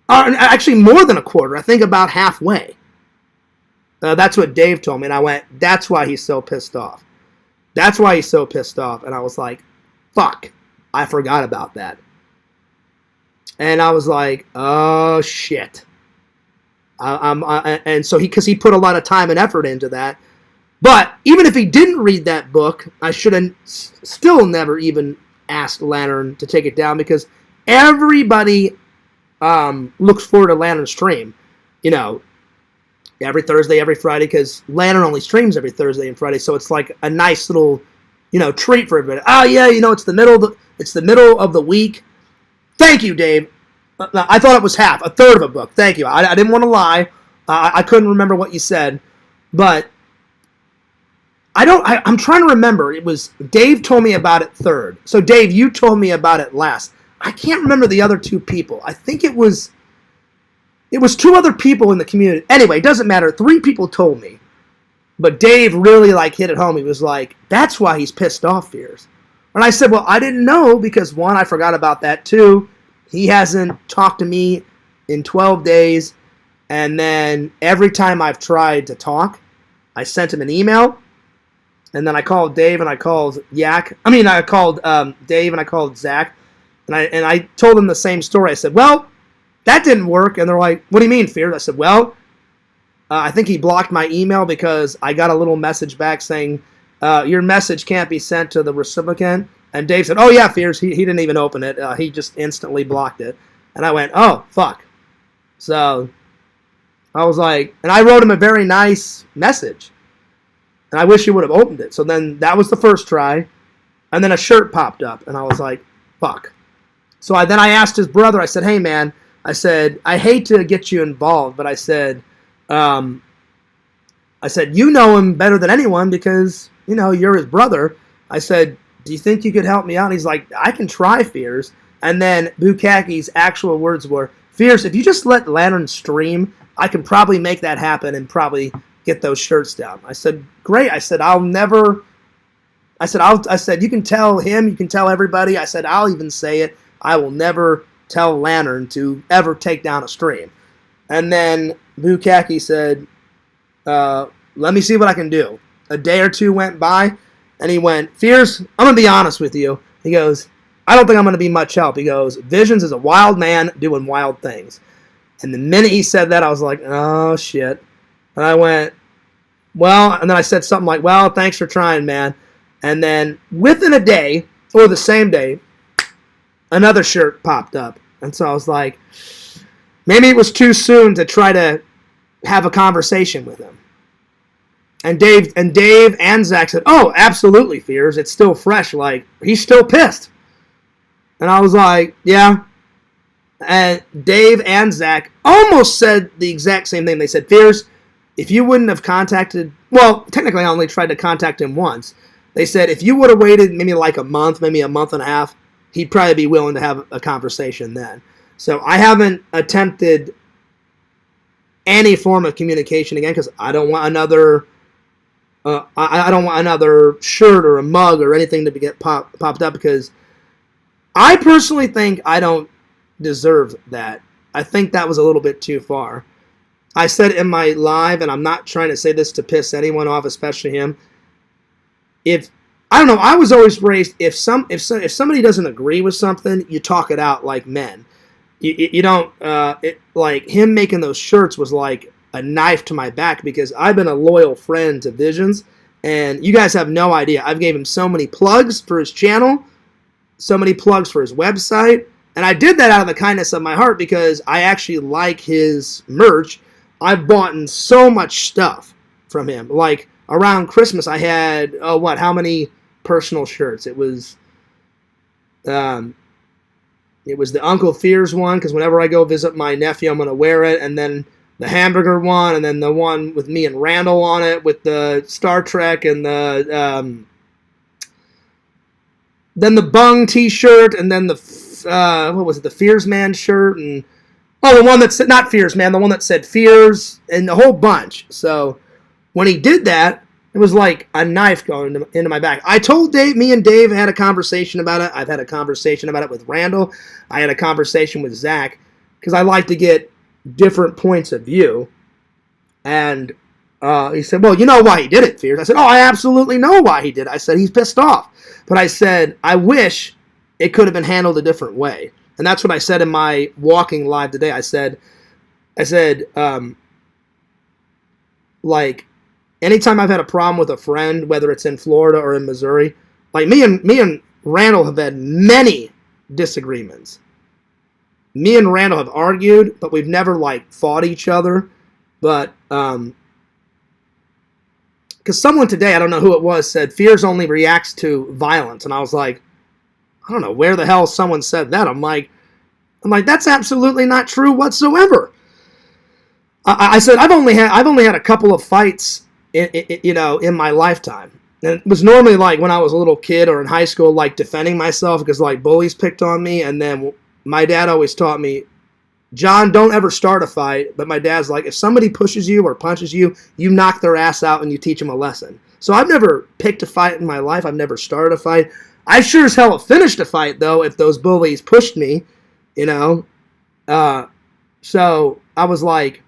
actually, more than a quarter. I think about halfway. That's what Dave told me. And I went, that's why he's so pissed off. And I was like, fuck. I forgot about that. And I was like, oh, shit. And so because he put a lot of time and effort into that. But even if he didn't read that book, I should have still never even asked Lantern to take it down, because everybody looks forward to Lantern's stream. You know, every Thursday, every Friday, because Lantern only streams every Thursday and Friday, so it's like a nice little, you know, treat for everybody. Oh yeah, you know, it's the middle of the week. Thank you, Dave. I thought it was a third of a book. Thank you. I didn't want to lie. I couldn't remember what you said, but I'm trying to remember. It was Dave told me about it third. So Dave, you told me about it last. I can't remember the other two people. I think it was two other people in the community. Anyway, it doesn't matter. 3 people told me. But Dave really hit it home. He was like, that's why he's pissed off, Fears. And I said, well, I didn't know, because 1, I forgot about that. 2, he hasn't talked to me in 12 days. And then every time I've tried to talk, I sent him an email. And then I called Dave and I called I called Dave and I called Zach. And I told them the same story. I said, well, that didn't work. And they're like, what do you mean, Fears? I said, well, I think he blocked my email because I got a little message back saying, your message can't be sent to the recipient. And Dave said, oh, yeah, Fears. He didn't even open it. He just instantly blocked it. And I went, oh, fuck. So I was like, and I wrote him a very nice message. And I wish he would have opened it. So then that was the first try. And then a shirt popped up. And I was like, fuck. So then I asked his brother, I said, hey, man, I said, I hate to get you involved, but I said, you know him better than anyone because, you know, you're his brother. I said, do you think you could help me out? And he's like, I can try, Fears. And then Bukaki's actual words were, Fears, if you just let Lantern stream, I can probably make that happen and probably get those shirts down. I said, great. I said, you can tell him, you can tell everybody. I said, I'll even say it. I will never tell Lantern to ever take down a stream. And then Bukaki said, let me see what I can do. A day or 2 went by, and he went, Fears, I'm going to be honest with you. He goes, I don't think I'm going to be much help. He goes, Visions is a wild man doing wild things. And the minute he said that, I was like, oh, shit. And I went, well, and then I said something like, well, thanks for trying, man. And then within a day, or the same day, another shirt popped up. And so I was like, maybe it was too soon to try to have a conversation with him. And Dave and Zach said, oh, absolutely, Fears. It's still fresh. Like, he's still pissed. And I was like, yeah. And Dave and Zach almost said the exact same thing. They said, Fears, if you wouldn't have contacted, well, technically I only tried to contact him once. They said if you would have waited maybe like a month, maybe a month and a half, he'd probably be willing to have a conversation then. So I haven't attempted any form of communication again because I don't want another I don't want another shirt or a mug or anything to get popped up because I personally think I don't deserve that. I think that was a little bit too far. I said in my live, and I'm not trying to say this to piss anyone off, especially him. I don't know, I was always raised if somebody doesn't agree with something, you talk it out like men. You don't like him making those shirts was like a knife to my back because I've been a loyal friend to Visions, and you guys have no idea. I've gave him so many plugs for his channel, so many plugs for his website, and I did that out of the kindness of my heart because I actually like his merch. I've bought in so much stuff from him. Like around Christmas, I had how many personal shirts? It was the Uncle Fears one because whenever I go visit my nephew, I'm gonna wear it, and then the hamburger one, and then the one with me and Randall on it with the Star Trek and the then the Bung T-shirt, and then the the Fears Man shirt, and the one that said, not Fears Man, the one that said Fears, and a whole bunch. So when he did that, it was like a knife going into my back. I told Dave, me and Dave had a conversation about it. I've had a conversation about it with Randall. I had a conversation with Zach, because I like to get different points of view. And he said, well, you know why he did it, Fears. I said, I absolutely know why he did it. I said, he's pissed off. But I said, I wish it could have been handled a different way. And that's what I said in my walking live today. I said, like, anytime I've had a problem with a friend, whether it's in Florida or in Missouri, like me and Randall have had many disagreements. Me and Randall have argued, but we've never like fought each other. But because someone today, I don't know who it was, said fears only reacts to violence, and I was like, I don't know where the hell someone said that. I'm like, that's absolutely not true whatsoever. I said I've only had a couple of fights, in my lifetime, and it was normally like when I was a little kid or in high school, like defending myself because like bullies picked on me, and then my dad always taught me, John, don't ever start a fight. But my dad's like, if somebody pushes you or punches you, you knock their ass out and you teach them a lesson. So I've never picked a fight in my life. I've never started a fight. I sure as hell have finished a fight, though, if those bullies pushed me, So I was like,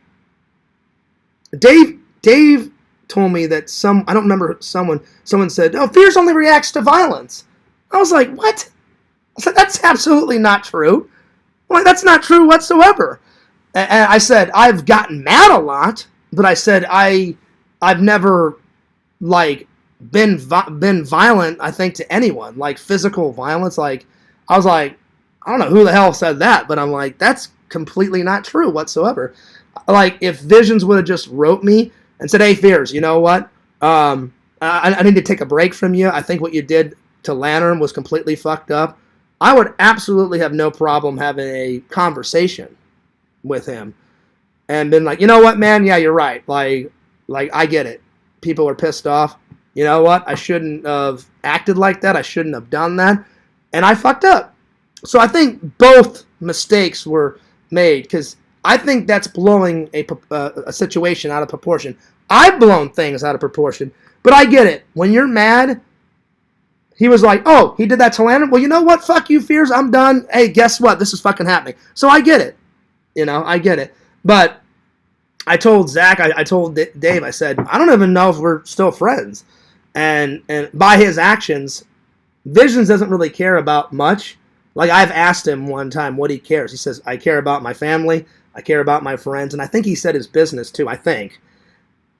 Dave told me that I don't remember, someone said, oh, fears only reacts to violence. I was like, what? I said, that's absolutely not true. I'm like, that's not true whatsoever. And I said, I've gotten mad a lot, but I said, I've never, like, been violent, I think, to anyone. Like, physical violence. Like, I was like, I don't know who the hell said that, but I'm like, that's completely not true whatsoever. Like, if Visions would have just wrote me and said, hey, Fears, you know what? I need to take a break from you. I think what you did to Lantern was completely fucked up. I would absolutely have no problem having a conversation with him and been like, you know what, man? Yeah, you're right. Like I get it. People are pissed off. You know what? I shouldn't have acted like that. I shouldn't have done that. And I fucked up. So I think both mistakes were made, because I think that's blowing a situation out of proportion. I've blown things out of proportion, but I get it. When you're mad, he was like, oh, he did that to Landon? Well, you know what? Fuck you, Fears. I'm done. Hey, guess what? This is fucking happening. So I get it. I get it. But I told Zach, I told Dave, I said, I don't even know if we're still friends. And by his actions, Visions doesn't really care about much. Like, I've asked him one time what he cares. He says, I care about my family. I care about my friends. And I think he said his business, too, I think.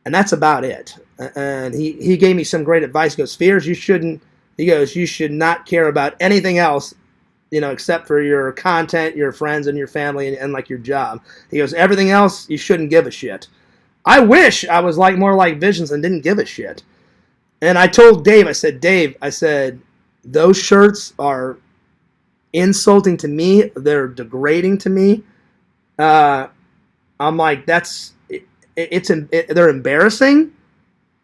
And that's about it. And he gave me some great advice. He goes, Fears, you should not care about anything else, except for your content, your friends, and your family, and like your job. He goes, everything else, you shouldn't give a shit. I wish I was more like Visions and didn't give a shit. And I told Dave, I said, those shirts are insulting to me. They're degrading to me. I'm like, they're embarrassing.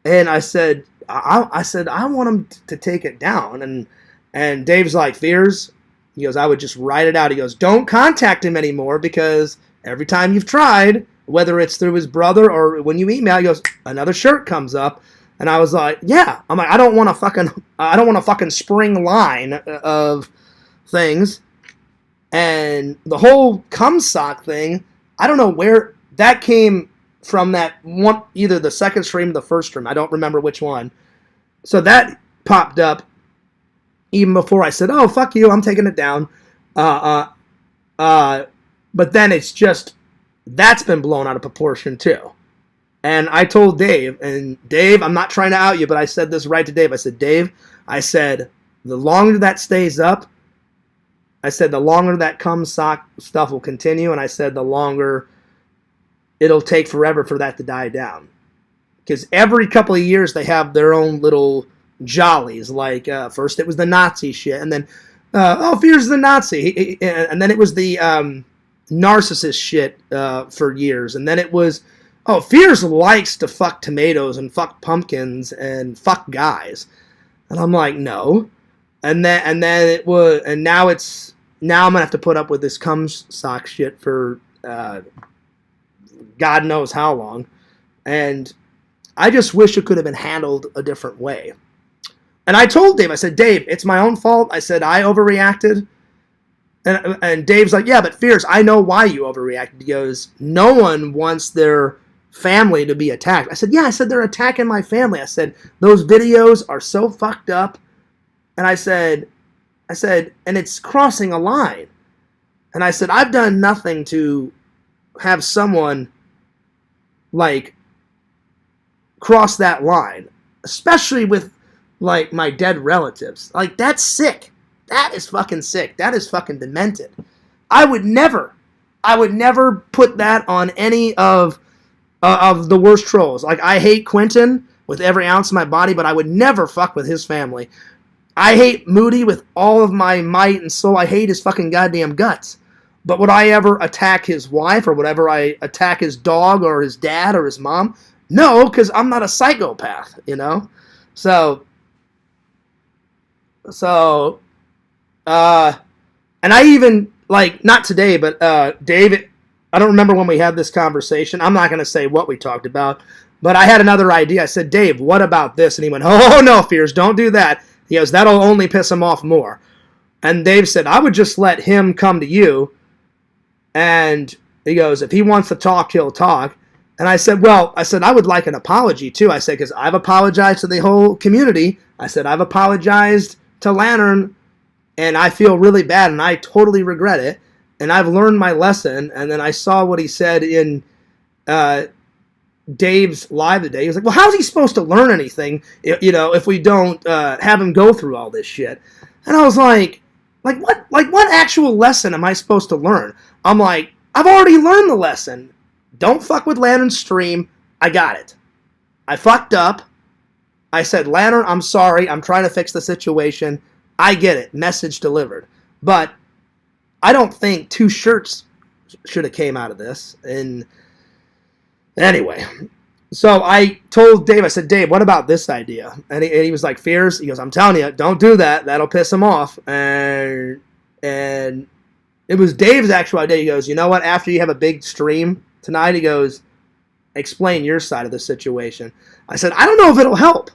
And I said, I want them to take it down. And Dave's like, Fears, he goes, I would just write it out. He goes, don't contact him anymore, because every time you've tried, whether it's through his brother or when you email, he goes, another shirt comes up. And I was like, yeah. I'm like, I don't want a fucking spring line of things. And the whole cum sock thing, I don't know where that came from, that one, either the second stream or the first stream. I don't remember which one. So that popped up even before I said, oh, fuck you, I'm taking it down. But then it's just, that's been blown out of proportion too. And I told Dave, and Dave, I'm not trying to out you, but I said this right to Dave. I said, Dave, the longer that stays up, the longer that cum sock stuff will continue, and I said the longer it'll take forever for that to die down. Because every couple of years they have their own little jollies. Like, first it was the Nazi shit, and then, Fears the Nazi. And then it was the narcissist shit for years. And then it was, Fears likes to fuck tomatoes and fuck pumpkins and fuck guys. And I'm like, no. And then it was, and now I'm gonna have to put up with this cum sock shit for God knows how long. And I just wish it could have been handled a different way. And I told Dave, I said, Dave, it's my own fault. I said, I overreacted. And Dave's like, yeah, but Fears, I know why you overreacted. He goes, no one wants their family to be attacked. I said, yeah, they're attacking my family. I said, those videos are so fucked up. And I said, I said, and it's crossing a line. And I said, I've done nothing to have someone, like, cross that line, especially with, like, my dead relatives. Like, that's sick. That is fucking sick. That is fucking demented. I would never put that on any of the worst trolls. Like, I hate Quentin with every ounce of my body, but I would never fuck with his family. I hate Moody with all of my might and soul. I hate his fucking goddamn guts. But would I ever attack his wife, or whatever? I attack his dog or his dad or his mom? No, because I'm not a psychopath, you know? So, and I even, like, not today, but David, I don't remember when we had this conversation. I'm not going to say what we talked about, but I had another idea. I said, Dave, what about this? And he went, oh, no, Fears, don't do that. He goes, that'll only piss him off more. And Dave said, I would just let him come to you, and he goes, if he wants to talk, he'll talk. And I said, well, I would like an apology, too. I said, because I've apologized to the whole community. I said, I've apologized to Lantern, and I feel really bad, and I totally regret it. And I've learned my lesson. And then I saw what he said in Dave's live today. He was like, well, how's he supposed to learn anything, you know, if we don't have him go through all this shit? And I was like what actual lesson am I supposed to learn? I'm like, I've already learned the lesson. Don't fuck with Lantern's stream. I got it. I fucked up. I said, Lantern, I'm sorry. I'm trying to fix the situation. I get it. Message delivered. But I don't think 2 shirts should have came out of this. And anyway, so I told Dave, I said, Dave, what about this idea? And he was like, Fears. He goes, I'm telling you, don't do that. That'll piss him off. And it was Dave's actual idea. He goes, you know what? After you have a big stream tonight, he goes, explain your side of the situation. I said, I don't know if it'll help.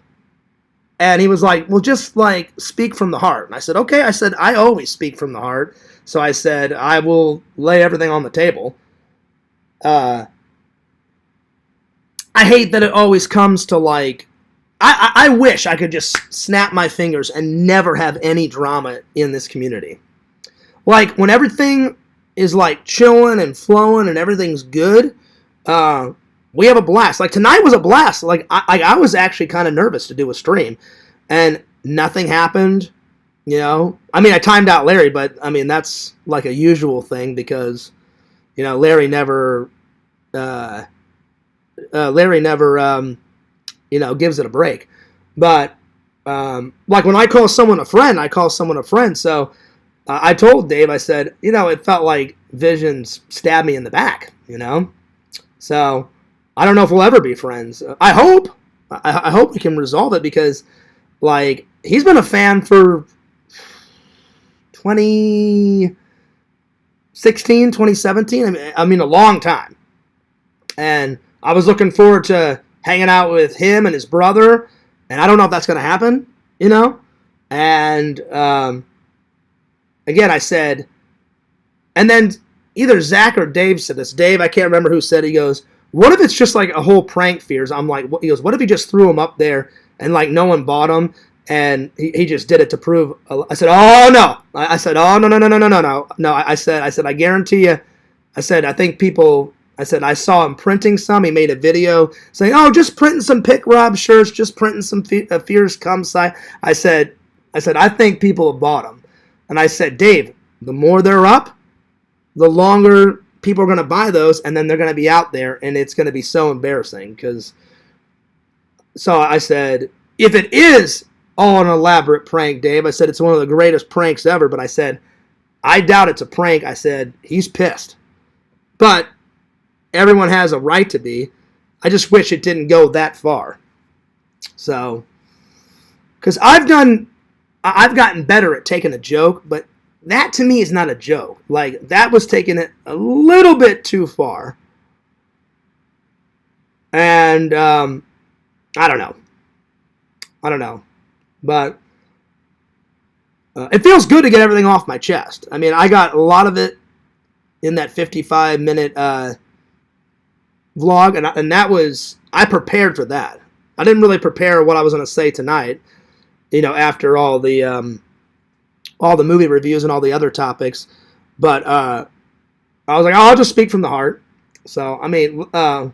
And he was like, well, just, like, speak from the heart. And I said, okay. I said, I always speak from the heart. So I said, I will lay everything on the table. I hate that it always comes to, like, I wish I could just snap my fingers and never have any drama in this community. Like, when everything is, like, chilling and flowing and everything's good, we have a blast. Like, tonight was a blast. Like, I was actually kind of nervous to do a stream, and nothing happened, you know. I mean, I timed out Larry, but, I mean, that's, like, a usual thing because, you know, Larry never, you know, gives it a break. But, like, when I call someone a friend, I call someone a friend. So I told Dave, I said, you know, it felt like Visions stabbed me in the back, you know. So I don't know if we'll ever be friends. I hope. I hope we can resolve it because, like, he's been a fan for 2016, 2017. I mean, a long time. And I was looking forward to hanging out with him and his brother, and I don't know if that's going to happen, you know? And, again, I said, and then either Zach or Dave said this. Dave, I can't remember who said, he goes, what if it's just like a whole prank, Fears? I'm like, he goes, what if he just threw him up there and, like, no one bought him, and he just did it to prove? I said, oh, no. I said, oh, no. No, I said, I guarantee you. I said, I think people... I said, I saw him printing some. He made a video saying, oh, just printing some Pick Rob shirts, just printing some Fears Come site. I said, I think people have bought them. And I said, Dave, the more they're up, the longer people are going to buy those, and then they're going to be out there, and it's going to be so embarrassing. So I said, if it is all an elaborate prank, Dave, I said, it's one of the greatest pranks ever, but I said, I doubt it's a prank. I said, he's pissed. But everyone has a right to be. I just wish it didn't go that far. So, because I've gotten better at taking a joke, but that to me is not a joke. Like, that was taking it a little bit too far. And, I don't know. But, it feels good to get everything off my chest. I mean, I got a lot of it in that 55-minute, vlog, and that was, I prepared for that. I didn't really prepare what I was going to say tonight, you know, after all the all the movie reviews and all the other topics. But I was like, oh, I'll just speak from the heart. So, I mean, but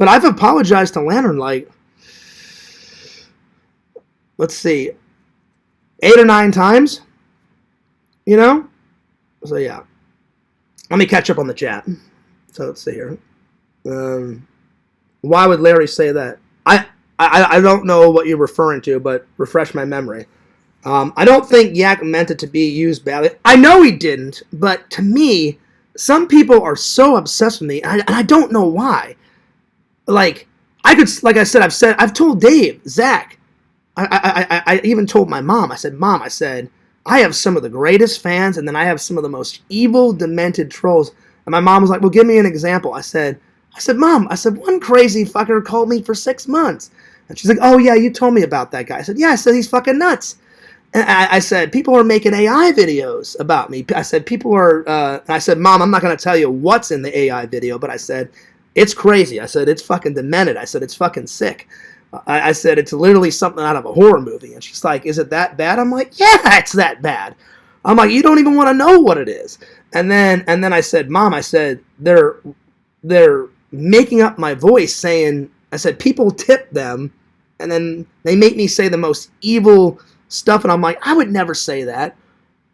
I've apologized to Lantern, like, let's see, 8 or 9 times, you know? So, yeah. Let me catch up on the chat. So, let's see here. Why would Larry say that? I don't know what you're referring to, but refresh my memory. I don't think Yak meant it to be used badly. I know he didn't, but to me, some people are so obsessed with me, and I don't know why. Like, like I said, I've told Dave, Zach, I even told my mom, I said, Mom, I have some of the greatest fans, and then I have some of the most evil, demented trolls. And my mom was like, well, give me an example. I said, Mom, one crazy fucker called me for 6 months. And she's like, oh, yeah, you told me about that guy. I said, yeah, he's fucking nuts. And I said, people are making AI videos about me. I said, I said, Mom, I'm not going to tell you what's in the AI video, but I said, it's crazy. I said, it's fucking demented. I said, it's fucking sick. I said, it's literally something out of a horror movie. And she's like, is it that bad? I'm like, yeah, it's that bad. I'm like, you don't even want to know what it is. And then I said, Mom, they're making up my voice saying, I said, people tip them, and then they make me say the most evil stuff, and I'm like, I would never say that.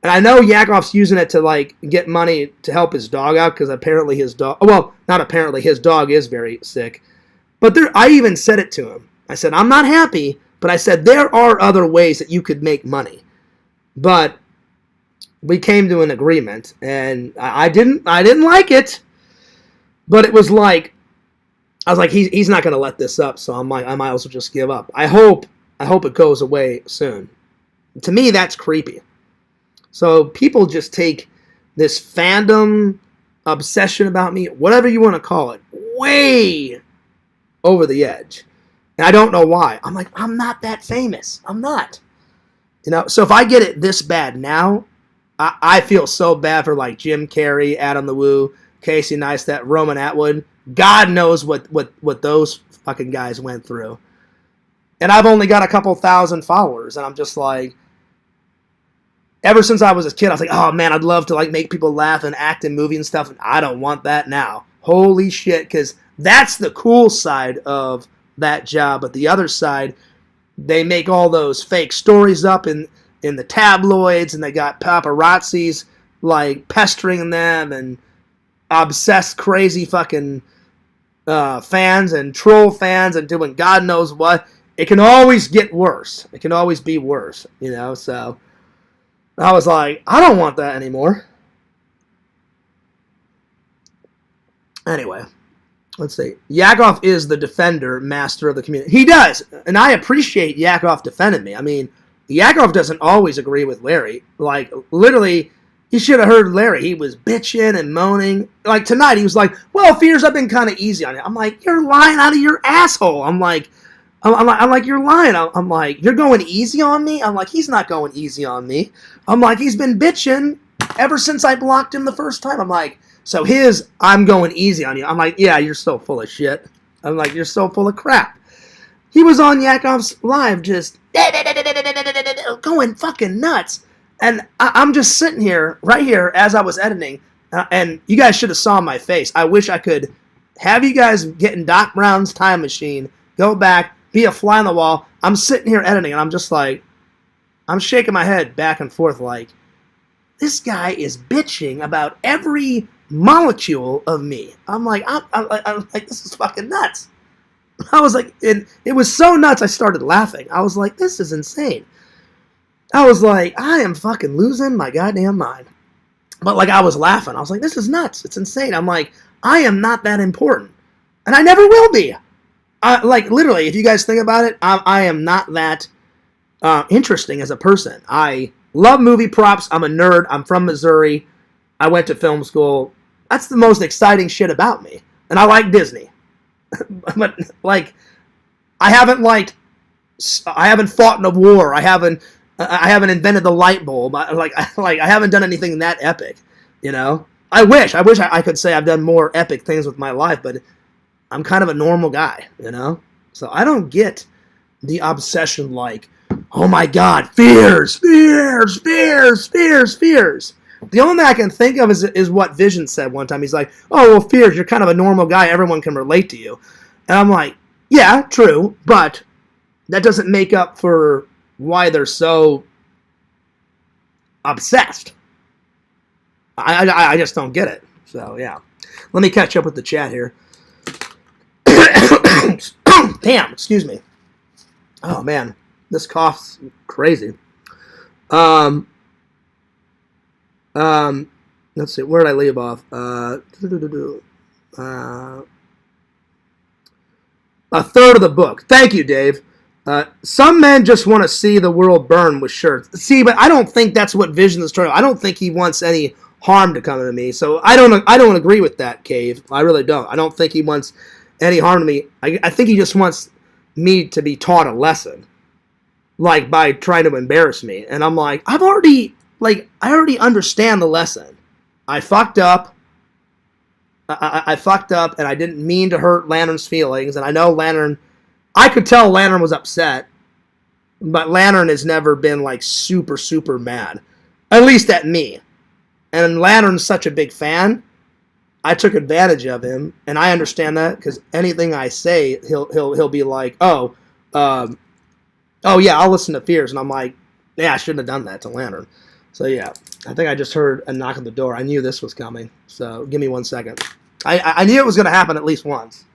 And I know Yakov's using it to, like, get money to help his dog out, because apparently his dog, well, not apparently, his dog is very sick. But I even said it to him. I said, I'm not happy, but I said, there are other ways that you could make money. But we came to an agreement, and I didn't like it, but it was like, I was like, he's not going to let this up, so I'm like, I might as well just give up. I hope it goes away soon. To me, that's creepy. So people just take this fandom obsession about me, whatever you want to call it, way over the edge. And I don't know why. I'm like, I'm not that famous. I'm not. You know, so if I get it this bad now, I feel so bad for like Jim Carrey, Adam the Woo, Casey Neistat, Roman Atwood. God knows what those fucking guys went through. And I've only got a couple thousand followers, and I'm just like, ever since I was a kid, I was like, oh man, I'd love to like make people laugh and act in movies and stuff, and I don't want that now. Holy shit, because that's the cool side of that job. But the other side, they make all those fake stories up in the tabloids, and they got paparazzis like pestering them and obsessed crazy fucking fans and troll fans and doing God knows what. It can always get worse. It can always be worse, you know. So I was like, I don't want that anymore. Anyway, let's see. Yakov is the defender, master of the community. He does, and I appreciate Yakov defending me. I mean, Yakov doesn't always agree with Larry. Like, literally, you should have heard Larry. He was bitching and moaning. Like, tonight, he was like, well, Fears, I've been kind of easy on you. I'm like, you're lying out of your asshole. I'm like, you're lying. I'm like, you're going easy on me? I'm like, he's not going easy on me. I'm like, he's been bitching ever since I blocked him the first time. I'm like, so I'm going easy on you. I'm like, yeah, you're so full of shit. I'm like, you're so full of crap. He was on Yakov's live just going fucking nuts. And I'm just sitting here, right here, as I was editing, and you guys should have saw my face. I wish I could have you guys get in Doc Brown's time machine, go back, be a fly on the wall. I'm sitting here editing, and I'm just like, I'm shaking my head back and forth like, this guy is bitching about every molecule of me. I'm like, I'm like, this is fucking nuts. I was like, it was so nuts, I started laughing. I was like, this is insane. I was like, I am fucking losing my goddamn mind. But like, I was laughing. I was like, this is nuts. It's insane. I'm like, I am not that important. And I never will be. Like, literally, if you guys think about it, I am not that interesting as a person. I love movie props. I'm a nerd. I'm from Missouri. I went to film school. That's the most exciting shit about me. And I like Disney. But, like, I haven't fought in a war. I haven't invented the light bulb. I haven't done anything that epic, you know? I wish I could say I've done more epic things with my life, but I'm kind of a normal guy, you know? So I don't get the obsession like, Oh my God, fears. The only thing I can think of is what Vision said one time. He's like, oh, well, fears, you're kind of a normal guy. Everyone can relate to you. And I'm like, yeah, true, but that doesn't make up for why they're so obsessed. I just don't get it. So, yeah. Let me catch up with the chat here. Damn, excuse me. Oh, man. This cough's crazy. Let's see. Where did I leave off? A third of the book. Thank you, Dave. Some men just want to see the world burn with shirts. See, but I don't think that's what Vision is trying. I don't think he wants any harm to come to me. So I don't agree with that, Cave. I really don't. I don't think he wants any harm to me. I think he just wants me to be taught a lesson, like by trying to embarrass me. And I'm like, I already understand the lesson. I fucked up. I fucked up, and I didn't mean to hurt Lantern's feelings. And I know Lantern. I could tell Lantern was upset, but Lantern has never been like super mad, at least at me. And Lantern's such a big fan. I took advantage of him, and I understand that because anything I say, he'll be like, oh yeah, I'll listen to Fears, and I'm like, yeah, I shouldn't have done that to Lantern. So yeah, I think I just heard a knock at the door. I knew this was coming, so give me 1 second. I knew it was going to happen at least once.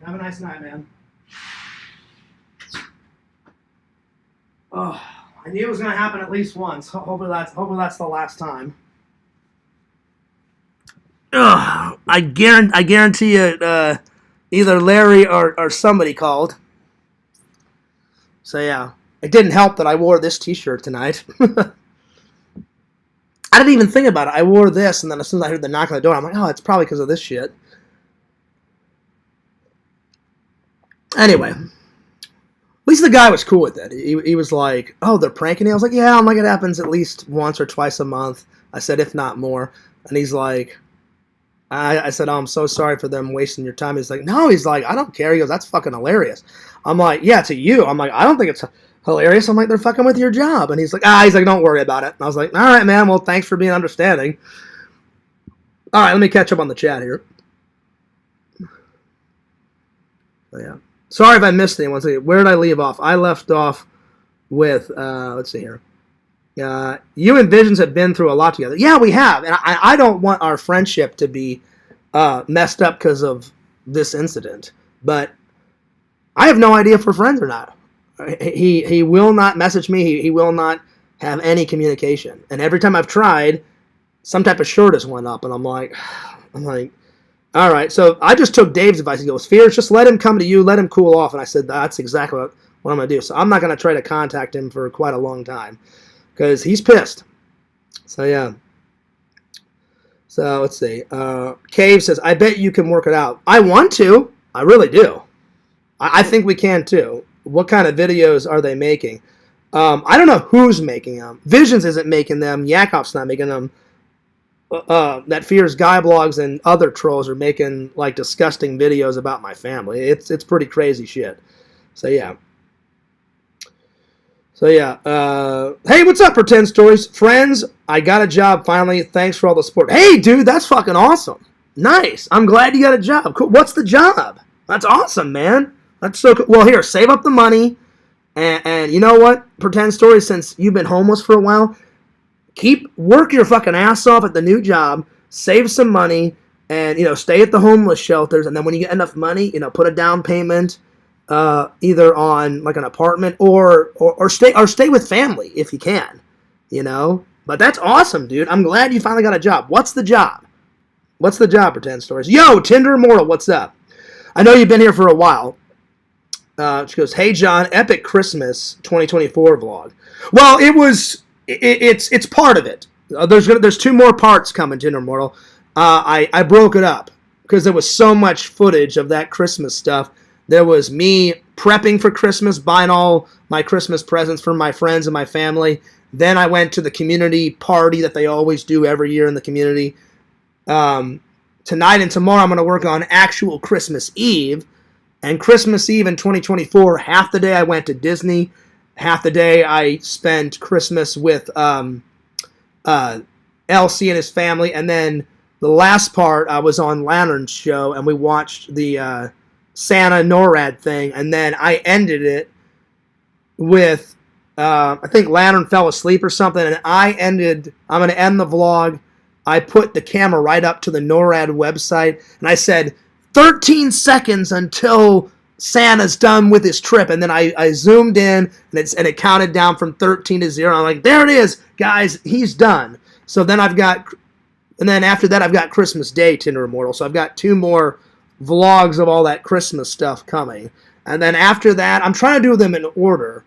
Have a nice night, man. Oh, I knew it was going to happen at least once. Hopefully that's the last time. Ugh, I guarantee you, either Larry or somebody called. So yeah, it didn't help that I wore this T-shirt tonight. I didn't even think about it. I wore this, and then as soon as I heard the knock on the door, I'm like, oh, it's probably because of this shit. Anyway, at least the guy was cool with it. He was like, oh, they're pranking you? I was like, yeah, I'm like, it happens at least once or twice a month. I said, if not more. And he's like, I said, oh, I'm so sorry for them wasting your time. He's like, no, he's like, I don't care. He goes, that's fucking hilarious. I'm like, yeah, to you. I'm like, I don't think it's hilarious. I'm like, they're fucking with your job. And he's like, don't worry about it. And I was like, all right, man, well, thanks for being understanding. All right, let me catch up on the chat here. Oh, yeah. Sorry if I missed anyone. Where did I leave off? I left off with, let's see here. You and Visions have been through a lot together. Yeah, we have. And I don't want our friendship to be messed up because of this incident. But I have no idea if we're friends or not. He will not message me. He will not have any communication. And every time I've tried, some type of short has went up. And I'm like, all right. So I just took Dave's advice. He goes, Fears, just let him come to you. Let him cool off. And I said, that's exactly what I'm going to do. So I'm not going to try to contact him for quite a long time because he's pissed. So, yeah. So, let's see. Cave says, I bet you can work it out. I want to. I really do. I think we can, too. What kind of videos are they making? I don't know who's making them. Visions isn't making them. Yakov's not making them. That Fears Guy blogs and other trolls are making like disgusting videos about my family. It's pretty crazy shit. So yeah. Hey, what's up, Pretend Stories? Friends, I got a job finally. Thanks for all the support. Hey, dude, that's fucking awesome. Nice. I'm glad you got a job. Cool. What's the job? That's awesome, man. That's so cool. Well, here, save up the money. And you know what, Pretend Stories, since you've been homeless for a while, work your fucking ass off at the new job, save some money, and, stay at the homeless shelters. And then when you get enough money, put a down payment, either on like an apartment or stay with family if you can, But that's awesome, dude. I'm glad you finally got a job. What's the job? Pretend Stories? Yo, Tinder Immortal, what's up? I know you've been here for a while. She goes, hey, John, epic Christmas 2024 vlog. Well, it's part of it. There's two more parts coming, Tinder Immortal. I broke it up because there was so much footage of that Christmas stuff. There was me prepping for Christmas, buying all my Christmas presents for my friends and my family. Then I went to the community party that they always do every year in the community. Tonight and tomorrow I'm going to work on actual Christmas Eve. And Christmas Eve in 2024, half the day I went to Disney. Half the day I spent Christmas with LC and his family. And then the last part, I was on Lantern's show, and we watched the Santa NORAD thing. And then I ended it with, I think Lantern fell asleep or something. And I'm going to end the vlog. I put the camera right up to the NORAD website. And I said, 13 seconds until Santa's done with his trip. And then I zoomed in, and it counted down from 13 to 0. I'm like, there it is, guys, he's done. So then after that, I've got Christmas Day, Tinder Immortal. So I've got 2 more vlogs of all that Christmas stuff coming. And then after that, I'm trying to do them in order.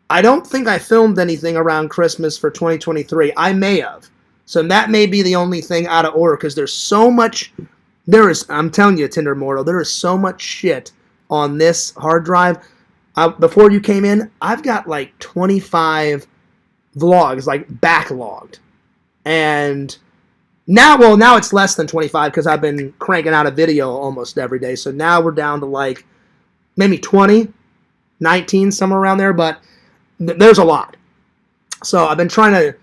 I don't think I filmed anything around Christmas for 2023. I may have. So that may be the only thing out of order, because there's so much. I'm telling you, Tinder Immortal, there is so much shit on this hard drive. Before you came in, I've got like 25 vlogs, like backlogged. And now it's less than 25 because I've been cranking out a video almost every day. So now we're down to like maybe 20, 19, somewhere around there. But there's a lot. So I've been trying to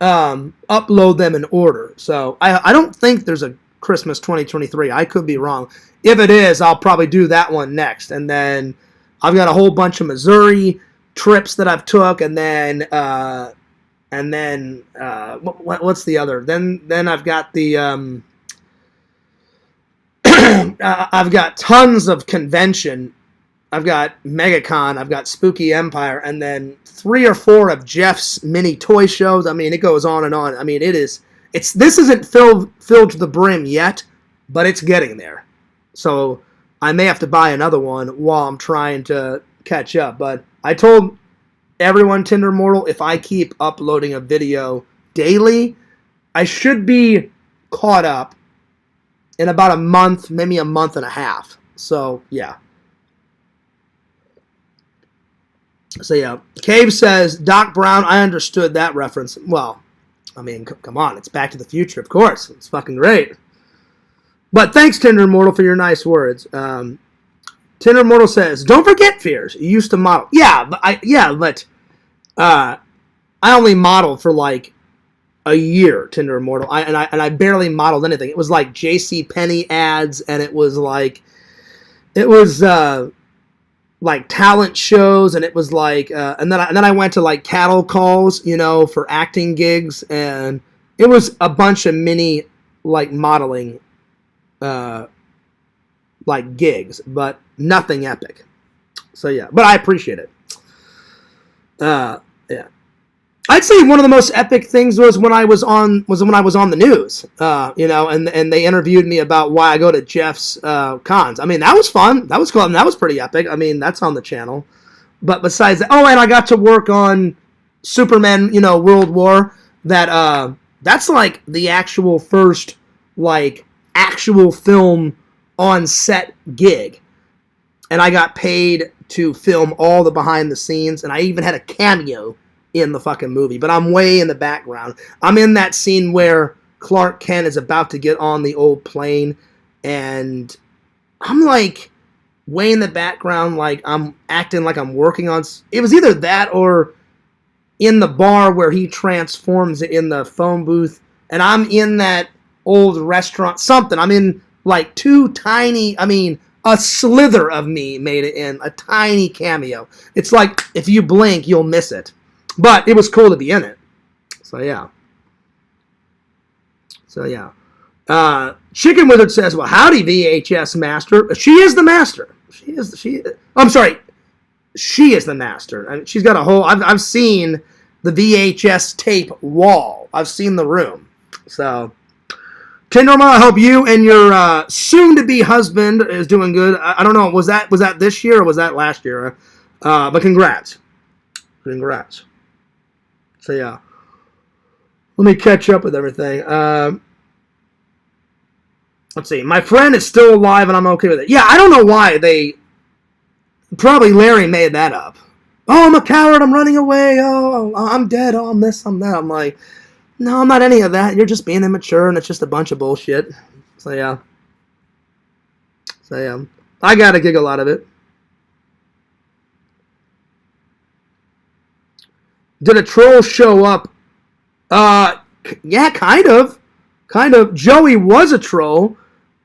upload them in order. So I don't think there's a Christmas 2023. I could be wrong. If it is, I'll probably do that one next. And then I've got a whole bunch of Missouri trips that I've took, and then what's the other? Then I've got the I've got tons of convention. I've got MegaCon, I've got Spooky Empire, and then 3 or 4 of Jeff's mini toy shows. I mean, it goes on and on. I mean, this isn't filled to the brim yet, but it's getting there. So I may have to buy another one while I'm trying to catch up. But I told everyone, Tinder Mortal, if I keep uploading a video daily, I should be caught up in about a month, maybe a month and a half. So, yeah. So, yeah. Cave says, Doc Brown, I understood that reference. Well, I mean, come on. It's Back to the Future, of course. It's fucking great. But thanks, Tinder Immortal, for your nice words. Tinder Immortal says, don't forget, Fears. You used to model. Yeah, but I only modeled for like a year, Tinder Immortal. I barely modeled anything. It was like J.C. Penney ads, and it was like talent shows, and it was like and then I went to like cattle calls, for acting gigs, and it was a bunch of mini like modeling like gigs, but nothing epic. So yeah, but I appreciate it. Yeah. I'd say one of the most epic things was when I was on the news, and they interviewed me about why I go to Jeff's cons. I mean, that was fun. That was cool. And that was pretty epic. I mean, that's on the channel. But besides that, and I got to work on Superman, World War. That's like the actual first like actual film on set gig, and I got paid to film all the behind the scenes, and I even had a cameo in the fucking movie, but I'm way in the background. I'm in that scene where Clark Kent is about to get on the old plane, and I'm like way in the background, like I'm acting like I'm working on. It was either that or in the bar where he transforms in the phone booth, and I'm in that old restaurant. Something. I'm in like two tiny. I mean, a slither of me made it in a tiny cameo. It's like if you blink, you'll miss it. But it was cool to be in it. So, yeah. Chicken Wizard says, well, howdy, VHS Master. She is the master. She is the master. I mean, she's got a whole... I've seen the VHS tape wall. I've seen the room. So, Tinderma, I hope you and your soon-to-be husband is doing good. I don't know, was that this year or was that last year? But congrats. Congrats. So, yeah. Let me catch up with everything. Let's see. My friend is still alive, and I'm okay with it. Yeah, I don't know why probably Larry made that up. Oh, I'm a coward. I'm running away. Oh, I'm dead. Oh, I'm this, I'm that. I'm like, no, I'm not any of that. You're just being immature, and it's just a bunch of bullshit. So, yeah. I got a giggle out of it. Did a troll show up? Yeah, kind of. Joey was a troll,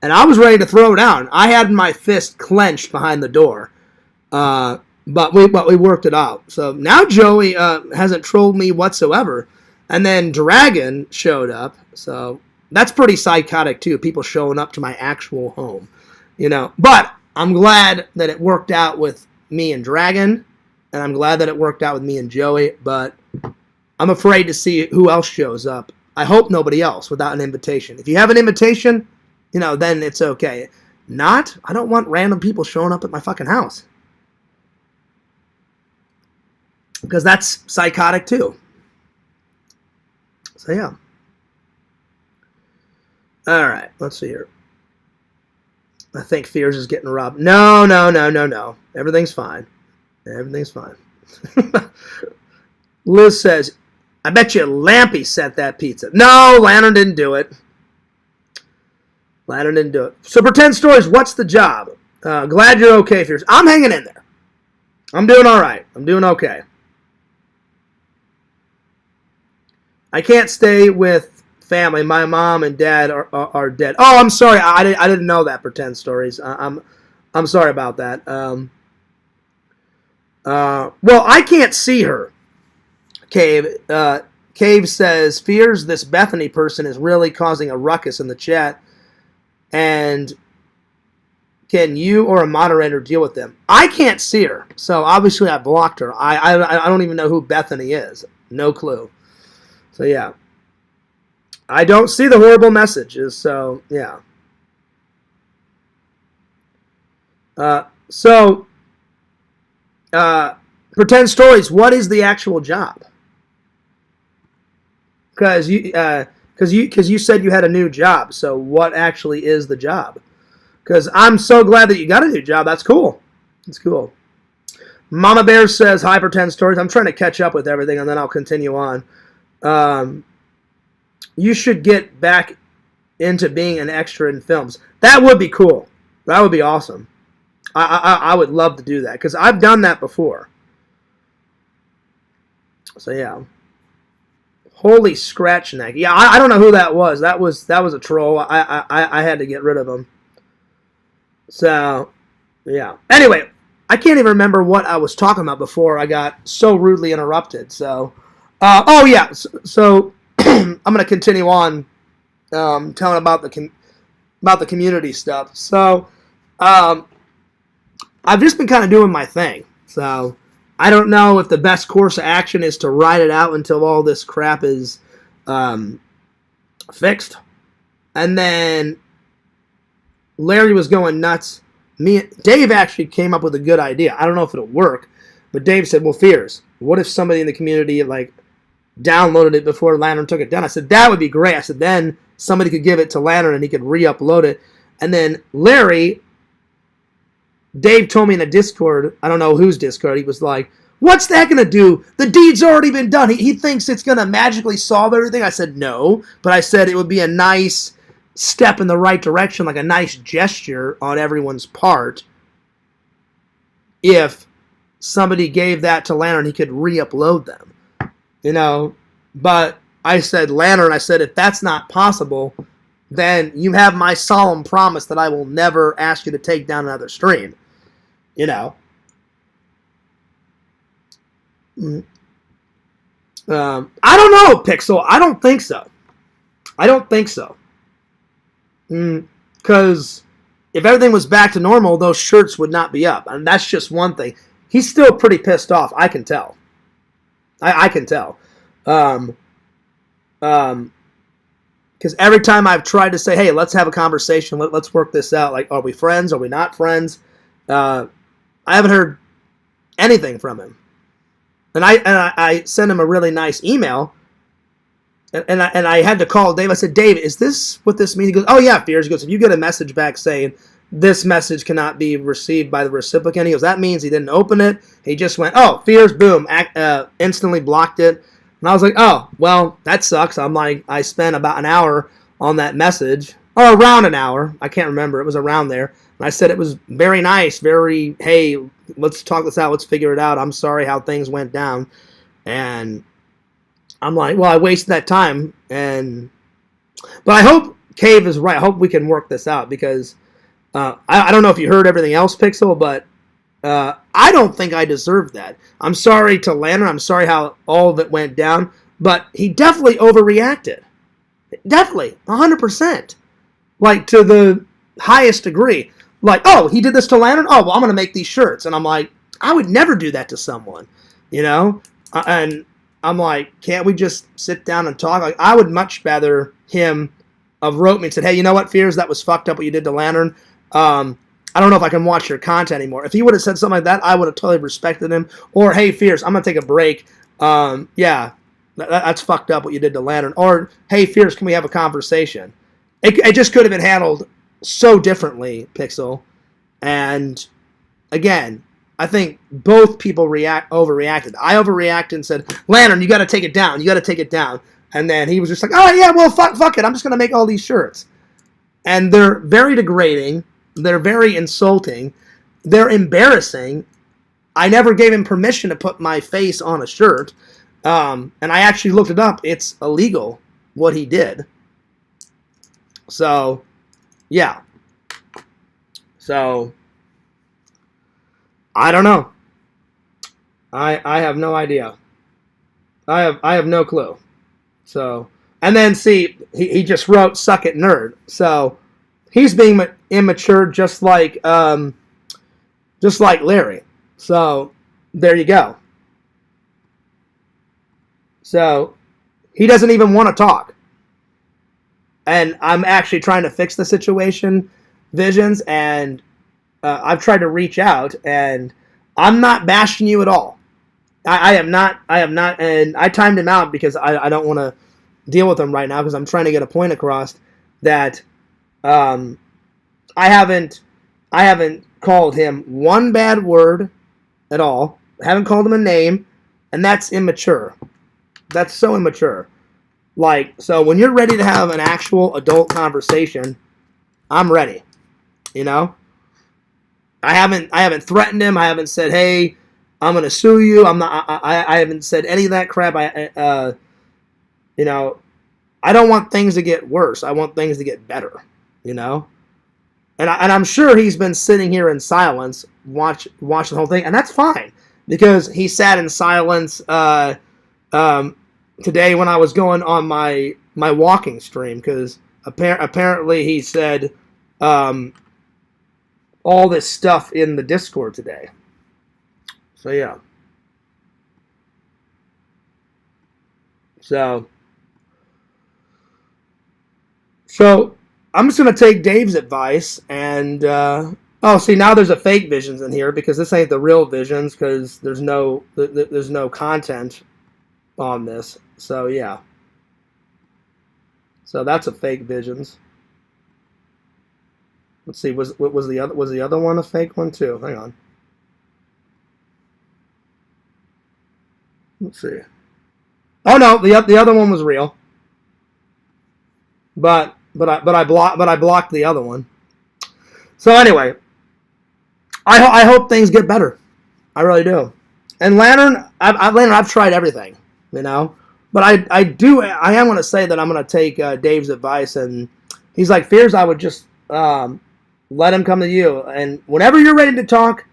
and I was ready to throw down. I had my fist clenched behind the door, but we worked it out. So now Joey hasn't trolled me whatsoever. And then Dragon showed up, so that's pretty psychotic too. People showing up to my actual home, But I'm glad that it worked out with me and Dragon. And I'm glad that it worked out with me and Joey, but I'm afraid to see who else shows up. I hope nobody else without an invitation. If you have an invitation, then it's okay. Not, I don't want random people showing up at my fucking house. Because that's psychotic too. So, yeah. All right, let's see here. I think Fears is getting robbed. No. Everything's fine. Everything's fine. Liz says, I bet you Lampy sent that pizza. No, Lantern didn't do it. So Pretend Stories, what's the job? Glad you're okay, Fears. I'm hanging in there. I'm doing all right. I'm doing okay. I can't stay with family. My mom and dad are dead. Oh, I'm sorry. I didn't know that, Pretend Stories. I'm sorry about that. Well, I can't see her. Cave says, Fears, this Bethany person is really causing a ruckus in the chat. And can you or a moderator deal with them? I can't see her, so obviously I blocked her. I don't even know who Bethany is. No clue. So yeah. I don't see the horrible messages, so yeah. Pretend stories. What is the actual job? Because you said you had a new job. So what actually is the job? Because I'm so glad that you got a new job. That's cool. It's cool. Mama Bear says hi. Pretend stories. I'm trying to catch up with everything, and then I'll continue on. You should get back into being an extra in films. That would be cool. That would be awesome. I would love to do that because I've done that before. So yeah. Holy scratch neck. Yeah, I don't know who that was. That was a troll. I had to get rid of him. So yeah. Anyway, I can't even remember what I was talking about before I got so rudely interrupted. So oh yeah. So I'm gonna continue on telling about the community stuff. So I've just been kind of doing my thing. So I don't know if the best course of action is to ride it out until all this crap is fixed. And then Larry was going nuts. Dave actually came up with a good idea. I don't know if it'll work, but Dave said, well, Fears, what if somebody in the community downloaded it before Lantern took it down? I said, that would be great. I said, then somebody could give it to Lantern and he could re-upload it. And then Dave told me in a Discord, I don't know whose Discord, he was like, what's that going to do? The deed's already been done. He thinks it's going to magically solve everything. I said, no. But I said it would be a nice step in the right direction, like a nice gesture on everyone's part. If somebody gave that to Lantern, he could re-upload them. But I said, Lantern, if that's not possible, then you have my solemn promise that I will never ask you to take down another stream. I don't know, Pixel. I don't think so. Because if everything was back to normal, those shirts would not be up. And that's just one thing. He's still pretty pissed off. I can tell. I can tell. Because every time I've tried to say, hey, let's have a conversation, let's work this out. Like, are we friends? Are we not friends? I haven't heard anything from him. And I sent him a really nice email. And I had to call Dave. I said, Dave, is this what this means? He goes, oh, yeah, Fears. He goes, if you get a message back saying this message cannot be received by the recipient, he goes, that means he didn't open it. He just went, oh, Fears, boom, instantly blocked it. And I was like, oh, well, that sucks. I'm like, I spent about an hour on that message, or around an hour. I can't remember. It was around there. And I said it was very nice, hey, let's talk this out. Let's figure it out. I'm sorry how things went down. And I'm like, well, I wasted that time. But I hope Cave is right. I hope we can work this out because I don't know if you heard everything else, Pixel, but I don't think I deserved that. I'm sorry to Lantern. I'm sorry how all of it went down. But he definitely overreacted. Definitely. 100%. Like, to the highest degree. Like, oh, he did this to Lantern? Oh, well, I'm going to make these shirts. And I'm like, I would never do that to someone. And I'm like, can't we just sit down and talk? Like, I would much rather him have wrote me and said, hey, you know what, Fears? That was fucked up what you did to Lantern. I don't know if I can watch your content anymore. If he would have said something like that, I would have totally respected him. Or, hey, Fears, I'm going to take a break. Yeah, that's fucked up what you did to Lantern. Or, hey, Fears, can we have a conversation? It just could have been handled so differently, Pixel. And, again, I think both people overreacted. I overreacted and said, Lantern, you got to take it down. You got to take it down. And then he was just like, oh, yeah, well, fuck it. I'm just going to make all these shirts. And they're very degrading. They're very insulting. They're embarrassing. I never gave him permission to put my face on a shirt. And I actually looked it up. It's illegal what he did. So, yeah. So, I don't know. I have no idea. I have no clue. So, and then see, he just wrote "suck it, nerd." So he's being immature, just like Larry. So there you go. So he doesn't even want to talk. And I'm actually trying to fix the situation, Visions, and I've tried to reach out, and I'm not bashing you at all. I am not, and I timed him out because I don't want to deal with him right now because I'm trying to get a point across that I haven't called him one bad word at all. I haven't called him a name, and that's immature. That's so immature. Like, so when you're ready to have an actual adult conversation, I'm ready. You know? I haven't threatened him. I haven't said, "Hey, I'm gonna sue you." I haven't said any of that crap. You know, I don't want things to get worse. I want things to get better. You know, and I'm sure he's been sitting here in silence, watching the whole thing, and that's fine because he sat in silence today when I was going on my walking stream because apparently he said all this stuff in the Discord today. So yeah. So I'm just gonna take Dave's advice and see, now there's a fake Visions in here because this ain't the real Visions because there's no content on this. So yeah. So that's a fake Visions. Let's see. Was the other one a fake one too? Hang on. Let's see. Oh no, the other one was real. But I blocked the other one. So anyway, I hope things get better. I really do. And Lantern, I've tried everything, you know. But I am going to say that I'm going to take Dave's advice, and he's like, Fears, I would just let him come to you, and whenever you're ready to talk,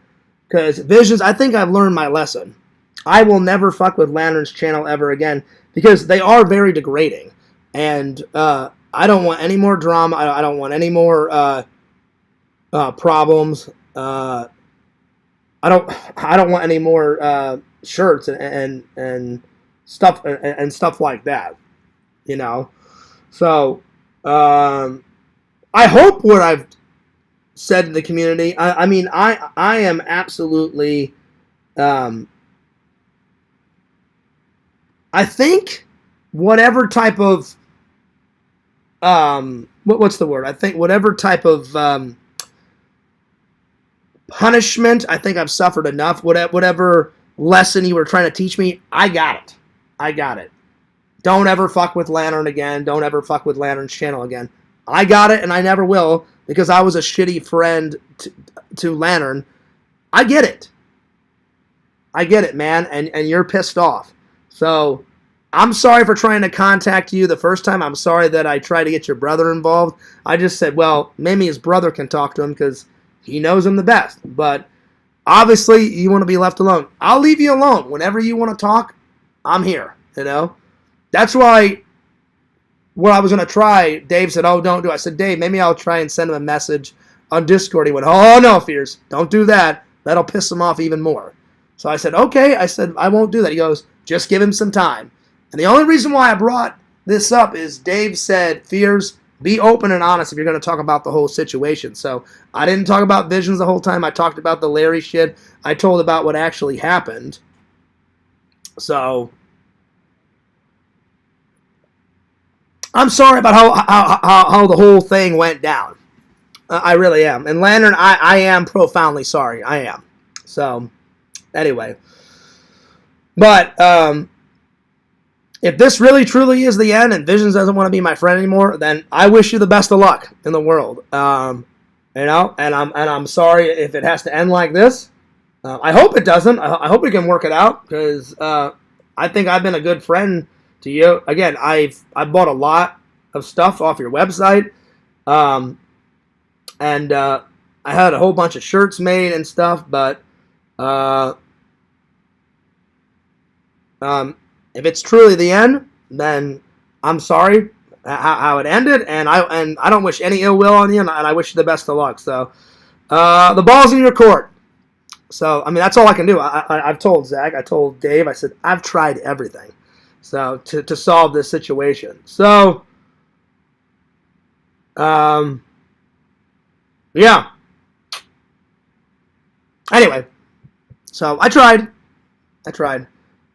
because Visions, I think I've learned my lesson. I will never fuck with Lantern's channel ever again because they are very degrading, and I don't want any more drama. I don't want any more problems. I don't want any more shirts and stuff like that. You know, so I hope what I've said to the community. I mean, I am absolutely. I think whatever type of what's the word? I think whatever type of punishment I think I've suffered enough. Whatever lesson you were trying to teach me, I got it. Don't ever fuck with Lantern again. Don't ever fuck with Lantern's channel again. I got it, and I never will because I was a shitty friend to Lantern. I get it, man, and you're pissed off. So I'm sorry for trying to contact you the first time. I'm sorry that I tried to get your brother involved. I just said, well, maybe his brother can talk to him because he knows him the best. But obviously, you want to be left alone. I'll leave you alone. Whenever you want to talk, I'm here, you know. That's why what I was going to try, Dave said, oh, don't do it. I said, Dave, maybe I'll try and send him a message on Discord. He went, oh, no, Fears. Don't do that. That'll piss him off even more. So I said, okay. I said, I won't do that. He goes, just give him some time. And the only reason why I brought this up is Dave said, Fears, be open and honest if you're going to talk about the whole situation. So I didn't talk about Visions the whole time. I talked about the Larry shit. I told about what actually happened. So I'm sorry about how the whole thing went down. I really am. And Lantern, I am profoundly sorry. I am. So anyway. But if this really truly is the end and Visions doesn't want to be my friend anymore, then I wish you the best of luck in the world. You know, and I'm sorry if it has to end like this. I hope it doesn't. I hope we can work it out because I think I've been a good friend to you. Again, I bought a lot of stuff off your website, and I had a whole bunch of shirts made and stuff. But if it's truly the end, then I'm sorry. how it ended, and I don't wish any ill will on you, and I wish you the best of luck. So the ball's in your court. So I mean, that's all I can do. I've told Zach, I told Dave, I said I've tried everything, so to solve this situation. So yeah. Anyway, so I tried,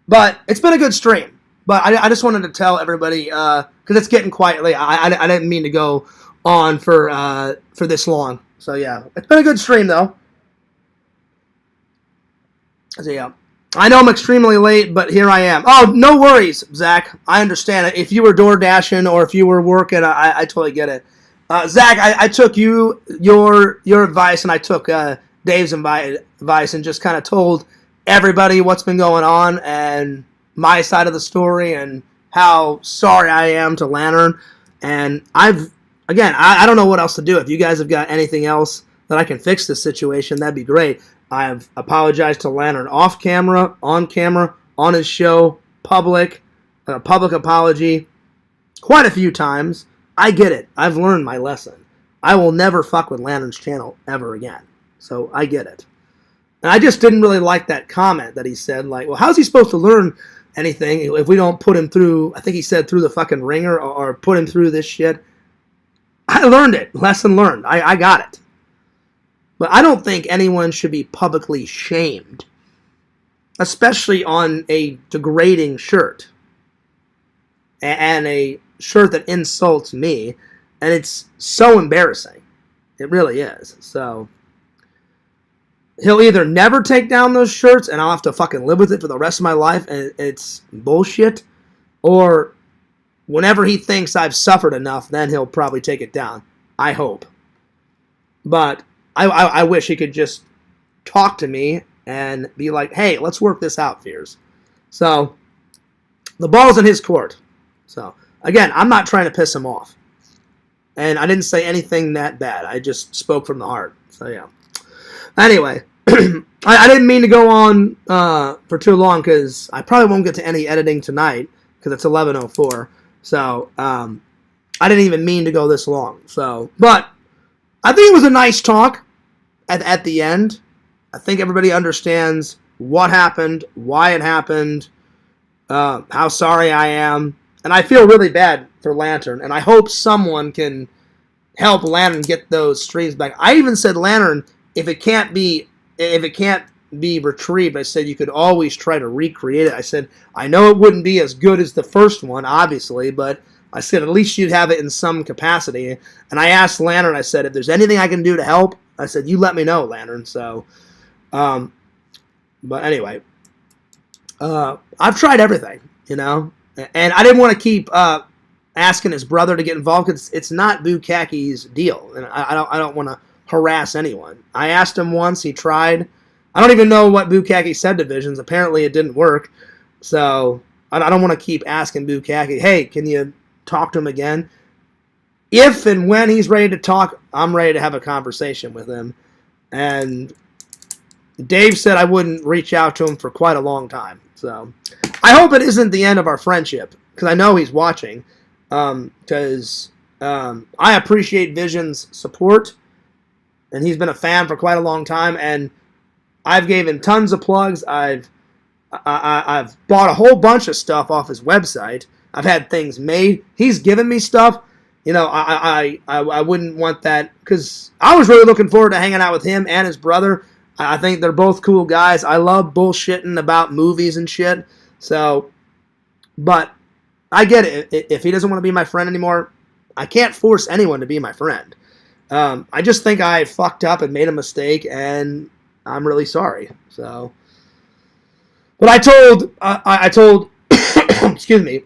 but it's been a good stream. But I just wanted to tell everybody because it's getting quite late. I didn't mean to go on for this long. So yeah, it's been a good stream though. So yeah, I know I'm extremely late, but here I am. Oh, no worries, Zach. I understand it. If you were door dashing or if you were working, I totally get it. Zach, I took your advice and I took Dave's advice and just kind of told everybody what's been going on and my side of the story and how sorry I am to Lantern. And I don't know what else to do. If you guys have got anything else that I can fix this situation, that'd be great. I've apologized to Lantern off camera, on his show, public apology, quite a few times. I get it. I've learned my lesson. I will never fuck with Lantern's channel ever again. So I get it. And I just didn't really like that comment that he said, like, well, how's he supposed to learn anything if we don't put him through, I think he said through the fucking ringer or put him through this shit. I learned it. Lesson learned. I got it. But I don't think anyone should be publicly shamed, especially on a degrading shirt and a shirt that insults me, and it's so embarrassing. It really is. So he'll either never take down those shirts and I'll have to fucking live with it for the rest of my life and it's bullshit, or whenever he thinks I've suffered enough, then he'll probably take it down. I hope. But I wish he could just talk to me and be like, hey, let's work this out, Fears. So the ball's in his court. So again, I'm not trying to piss him off. And I didn't say anything that bad. I just spoke from the heart. So yeah. Anyway, I didn't mean to go on for too long because I probably won't get to any editing tonight because it's 11:04. So I didn't even mean to go this long. So, but I think it was a nice talk at the end. I think everybody understands what happened, why it happened, how sorry I am, and I feel really bad for Lantern. And I hope someone can help Lantern get those streams back. I even said, Lantern, if it can't be retrieved, I said you could always try to recreate it. I said I know it wouldn't be as good as the first one, obviously, but I said at least you'd have it in some capacity. And I asked Lantern, I said, if there's anything I can do to help, I said, you let me know, Lantern. So, but anyway, I've tried everything, you know, and I didn't want to keep asking his brother to get involved because it's not Bukaki's deal, and I don't want to harass anyone. I asked him once, he tried. I don't even know what Bukaki said to Visions. Apparently it didn't work, so I don't want to keep asking Bukaki, hey, can you talk to him again? If and when he's ready to talk, I'm ready to have a conversation with him. And Dave said I wouldn't reach out to him for quite a long time. So I hope it isn't the end of our friendship, because I know he's watching. Because I appreciate Vision's support, and he's been a fan for quite a long time. And I've gave him tons of plugs. I've bought a whole bunch of stuff off his website. I've had things made. He's given me stuff. You know, I wouldn't want that, because I was really looking forward to hanging out with him and his brother. I think they're both cool guys. I love bullshitting about movies and shit. So, but I get it. If he doesn't want to be my friend anymore, I can't force anyone to be my friend. I just think I fucked up and made a mistake, and I'm really sorry. So, but I told, excuse me,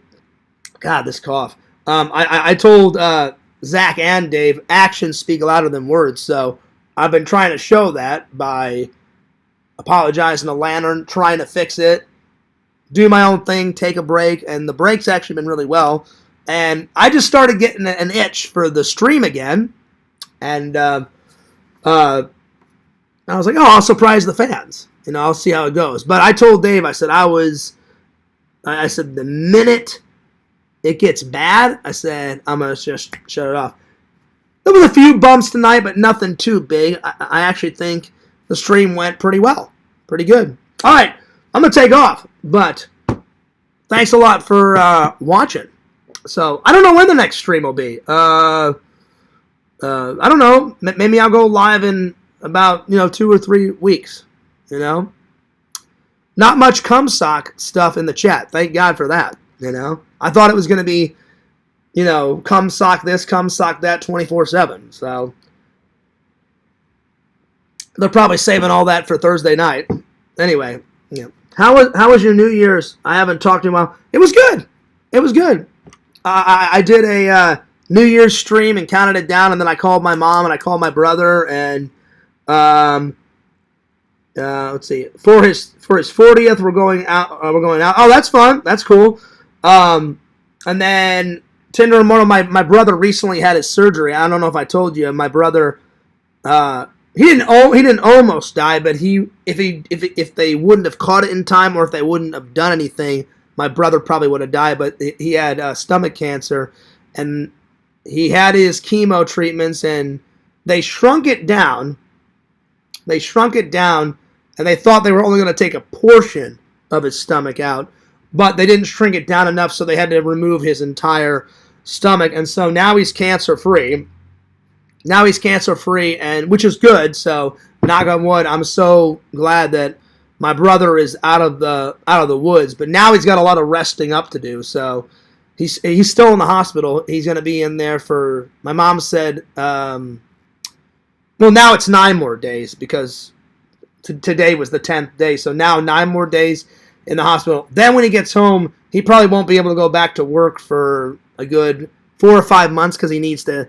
God, this cough. I told Zach and Dave, actions speak louder than words. So I've been trying to show that by apologizing to Lantern, trying to fix it, do my own thing, take a break, and the break's actually been really well. And I just started getting an itch for the stream again, and I was like, oh, I'll surprise the fans. You know, I'll see how it goes. But I told Dave, I said the minute it gets bad, I said, I'm going to just shut it off. There was a few bumps tonight, but nothing too big. I actually think the stream went pretty well. Pretty good. All right, I'm going to take off, but thanks a lot for watching. So, I don't know when the next stream will be. I don't know. Maybe I'll go live in about, 2 or 3 weeks, Not much cum-sock stuff in the chat. Thank God for that, I thought it was going to be, cum-sock this, cum-sock that 24/7. So, they're probably saving all that for Thursday night. Anyway, How was your New Year's? I haven't talked to you in a while. It was good. It was good. I did a New Year's stream and counted it down, and then I called my mom and I called my brother, and let's see, for his 40th we're going out. Oh, that's fun. That's cool. And then Tinder and Mortal, my brother recently had his surgery. I don't know if I told you. My brother, he didn't almost die, but if they wouldn't have caught it in time, or if they wouldn't have done anything, my brother probably would have died. But he had stomach cancer, and he had his chemo treatments, and they shrunk it down. And they thought they were only going to take a portion of his stomach out, but they didn't shrink it down enough, so they had to remove his entire stomach. And so now he's cancer-free. And which is good. So, knock on wood, I'm so glad that my brother is out of the woods. But now he's got a lot of resting up to do. So, he's still in the hospital. He's going to be in there for, my mom said, well, now it's 9 more days, because today was the 10th day. So now 9 more days in the hospital. Then when he gets home, he probably won't be able to go back to work for a good 4 or 5 months, because he needs to.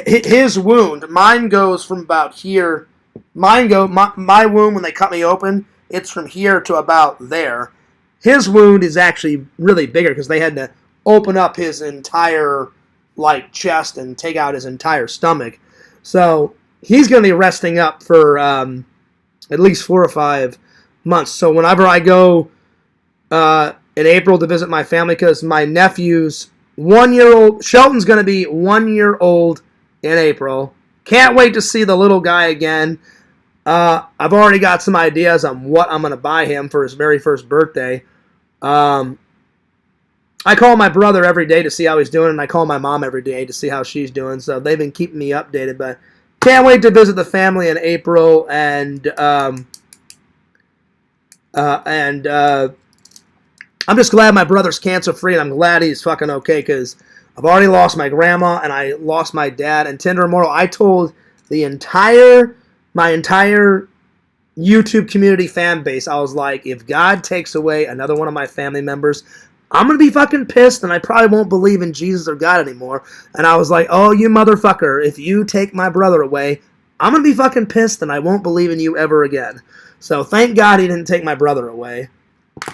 His wound, mine goes from about here. My wound, when they cut me open, it's from here to about there. His wound is actually really bigger, because they had to open up his entire chest and take out his entire stomach. So he's going to be resting up for at least 4 or 5 months. So whenever I go in April to visit my family, because my nephew's 1-year-old, Shelton's going to be 1 year old in April. Can't wait to see the little guy again. I've already got some ideas on what I'm going to buy him for his very first birthday. I call my brother every day to see how he's doing, and I call my mom every day to see how she's doing. So they've been keeping me updated. But can't wait to visit the family in April, and I'm just glad my brother's cancer-free, and I'm glad he's fucking okay, because I've already lost my grandma, and I lost my dad. And Tinder Immortal, I told my entire YouTube community fan base, I was like, if God takes away another one of my family members, I'm going to be fucking pissed, and I probably won't believe in Jesus or God anymore. And I was like, oh, you motherfucker, if you take my brother away, I'm going to be fucking pissed, and I won't believe in you ever again. So thank God he didn't take my brother away.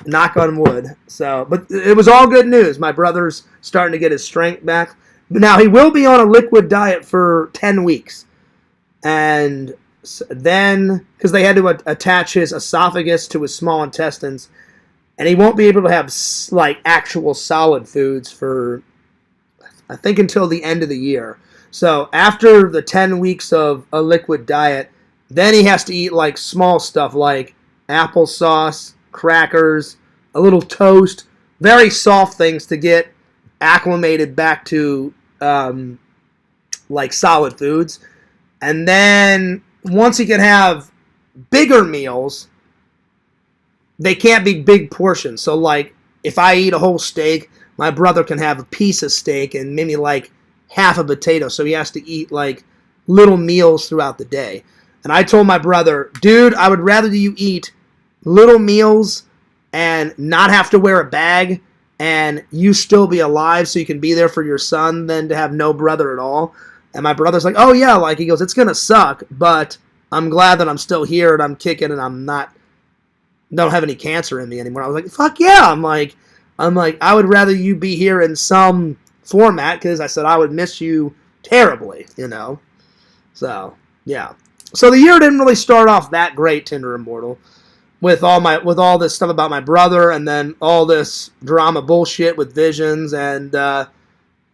Knock on wood. So, but it was all good news. My brother's starting to get his strength back. Now, he will be on a liquid diet for 10 weeks. And then, because they had to attach his esophagus to his small intestines, and he won't be able to have, actual solid foods for, I think, until the end of the year. So, after the 10 weeks of a liquid diet, then he has to eat, small stuff like applesauce, crackers, a little toast, very soft things to get acclimated back to solid foods. And then once he can have bigger meals, they can't be big portions. So if I eat a whole steak, my brother can have a piece of steak and maybe half a potato. So he has to eat little meals throughout the day. And I told my brother, dude, I would rather you eat little meals and not have to wear a bag and you still be alive so you can be there for your son than to have no brother at all. And my brother's like, oh yeah, he goes, it's going to suck, but I'm glad that I'm still here and I'm kicking and don't have any cancer in me anymore. I was like, fuck yeah. I'm like, I would rather you be here in some format, because I said I would miss you terribly, So, yeah. So the year didn't really start off that great, Tinder Immortal. with all this stuff about my brother, and then all this drama bullshit with Visions and the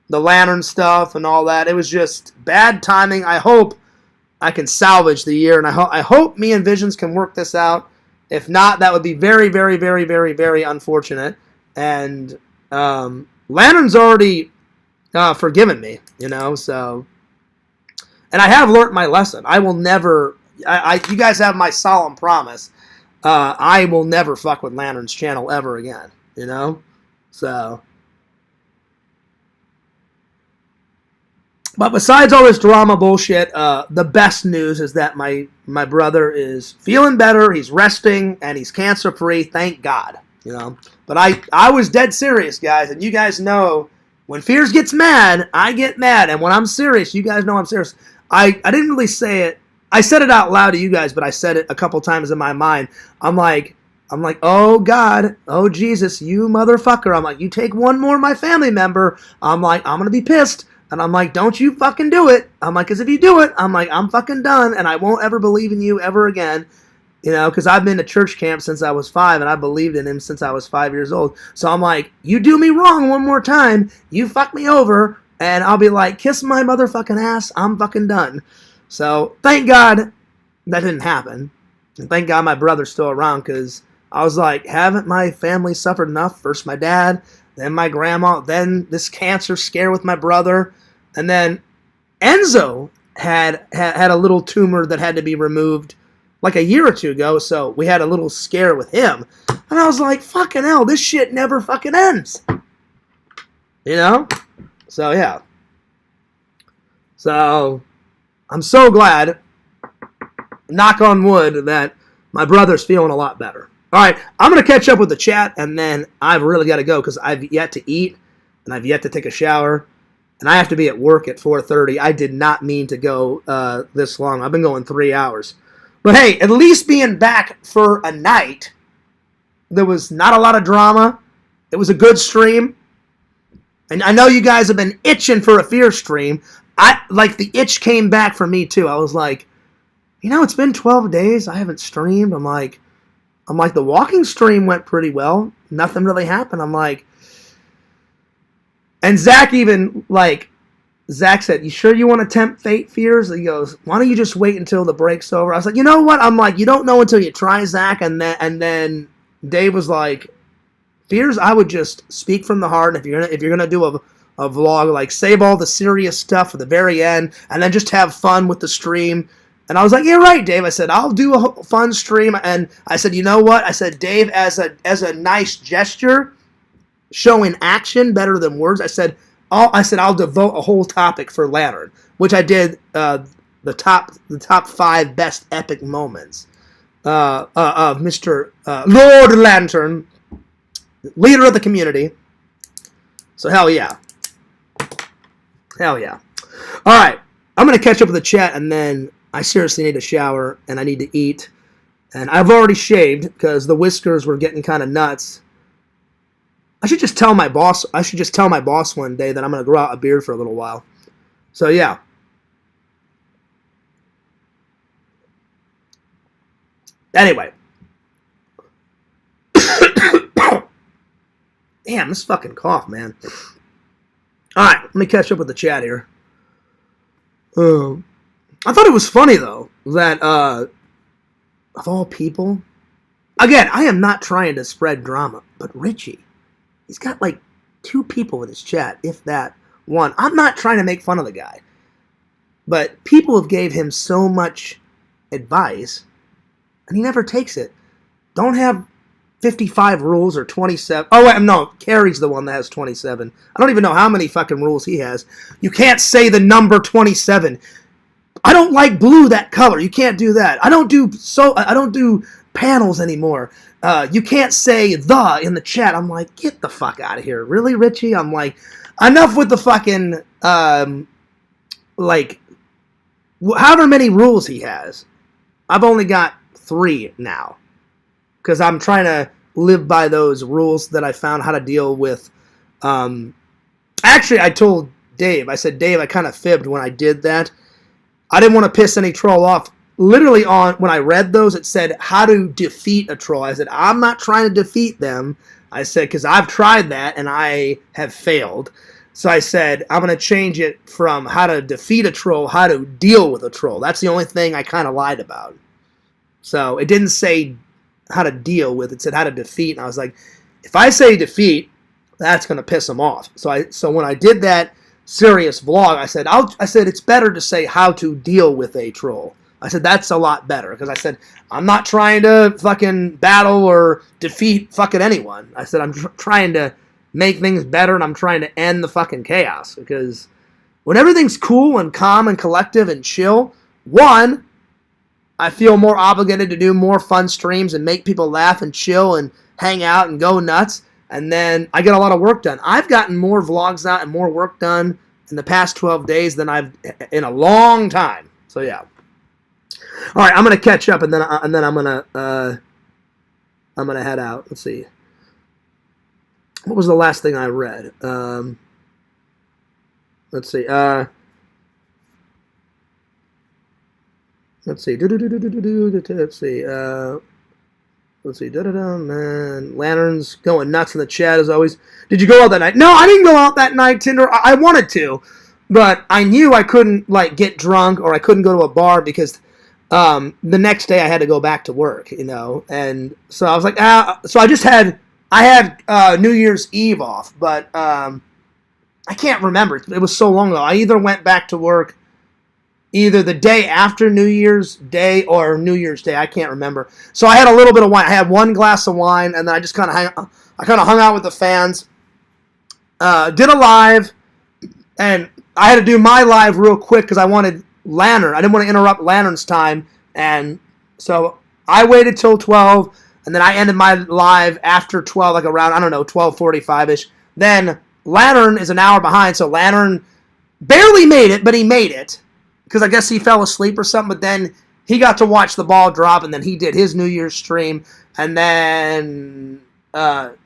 Lantern stuff and all that. It was just bad timing. I hope I can salvage the year, and I hope me and Visions can work this out. If not, that would be very, very, very, very, very unfortunate. And Lantern's already forgiven me, so. And I have learned my lesson. I will never, you guys have my solemn promise. I will never fuck with Lantern's channel ever again, so. But besides all this drama bullshit, the best news is that my brother is feeling better, he's resting, and he's cancer-free, thank God, But I was dead serious, guys, and you guys know, when Fears gets mad, I get mad, and when I'm serious, you guys know I'm serious. I didn't really say it. I said it out loud to you guys, but I said it a couple times in my mind. I'm like, oh God, oh Jesus, you motherfucker. I'm like, you take one more of my family member. I'm like, I'm going to be pissed. And I'm like, don't you fucking do it. I'm like, because if you do it, I'm like, I'm fucking done, and I won't ever believe in you ever again. Because I've been to church camp since I was 5, and I believed in him since I was 5 years old. So I'm like, you do me wrong one more time, you fuck me over, and I'll be like, kiss my motherfucking ass, I'm fucking done. So thank God that didn't happen. And thank God my brother's still around, because I was like, haven't my family suffered enough? First my dad, then my grandma, then this cancer scare with my brother, and then Enzo had a little tumor that had to be removed like a year or two ago, so we had a little scare with him. And I was like, fucking hell, this shit never fucking ends. So, yeah. So, I'm so glad, knock on wood, that my brother's feeling a lot better. All right, I'm going to catch up with the chat, and then I've really got to go because I've yet to eat, and I've yet to take a shower, and I have to be at work at 4:30. I did not mean to go this long. I've been going 3 hours. But hey, at least being back for a night, there was not a lot of drama. It was a good stream. And I know you guys have been itching for a Fear stream. The itch came back for me too. I was like, it's been 12 days. I haven't streamed. I'm like, the walking stream went pretty well. Nothing really happened. I'm like, and Zach even, Zach said, you sure you want to tempt fate, Fears? He goes, why don't you just wait until the break's over? I was like, you know what? I'm like, you don't know until you try, Zach. And then Dave was like, Fears, I would just speak from the heart. And if you're gonna do a vlog, save all the serious stuff for the very end, and then just have fun with the stream. And I was like, yeah, right, Dave. I said, I'll do a fun stream. And I said, you know what? I said, Dave, as a nice gesture, showing action better than words, I said, I'll devote a whole topic for Lantern, which I did. The top 5 best epic moments of Mr. Lord Lantern, leader of the community. So hell yeah, all right. I'm gonna catch up with the chat, and then I seriously need a shower, and I need to eat, and I've already shaved because the whiskers were getting kind of nuts. I should just tell my boss one day that I'm going to grow out a beard for a little while. So, yeah. Anyway. Damn, this fucking cough, man. Alright, let me catch up with the chat here. I thought it was funny, though, that, of all people... Again, I am not trying to spread drama, but Richie... He's got 2 people in his chat, if that, one. I'm not trying to make fun of the guy. But people have gave him so much advice, and he never takes it. Don't have 55 rules or 27. Oh, wait, no. Carrie's the one that has 27. I don't even know how many fucking rules he has. You can't say the number 27. I don't like blue, that color. You can't do that. I don't do panels anymore. You can't say the in the chat. I'm like, get the fuck out of here. Really, Richie? I'm like, enough with the fucking, however many rules he has. I've only got 3 now. Because I'm trying to live by those rules that I found how to deal with. Actually, I told Dave, I said, Dave, I kind of fibbed when I did that. I didn't want to piss any troll off. literally on when I read those, it said how to defeat a troll. I said, I'm not trying to defeat them. I said, because I've tried that and I have failed. So I said, I'm going to change it from how to defeat a troll, how to deal with a troll. That's the only thing I kind of lied about. So it didn't say how to deal with, it said how to defeat. And I was like, if I say defeat, that's going to piss them off. So when I did that serious vlog, I said it's better to say how to deal with a troll. I said that's a lot better, because I said I'm not trying to fucking battle or defeat fucking anyone. I said I'm trying to make things better, and I'm trying to end the fucking chaos, because when everything's cool and calm and collective and chill, one, I feel more obligated to do more fun streams and make people laugh and chill and hang out and go nuts, and then I get a lot of work done. I've gotten more vlogs out and more work done in the past 12 days than I've in a long time. So yeah. All right, I'm gonna catch up, and then I'm gonna head out. Let's see. What was the last thing I read? Let's see. Let's see. Let's see. Man, Lantern's going nuts in the chat as always. Did you go out that night? No, I didn't go out that night, Tinder. I wanted to, but I knew I couldn't like get drunk, or I couldn't go to a bar, because the next day I had to go back to work, you know. And so I was like, so I had New Year's Eve off, but I can't remember. It was so long ago. I either went back to work either the day after New Year's Day or New Year's Day. I can't remember. So I had a little bit of wine. I had one glass of wine, and then I just kind of hung out with the fans. Did a live, and I had to do my live real quick because I wanted Lantern. I didn't want to interrupt Lantern's time, and so I waited till 12, and then I ended my live after 12, like around, I don't know, 12:45-ish. Then Lantern is an hour behind, so Lantern barely made it, but he made it, because I guess he fell asleep or something, but then he got to watch the ball drop, and then he did his New Year's stream, and then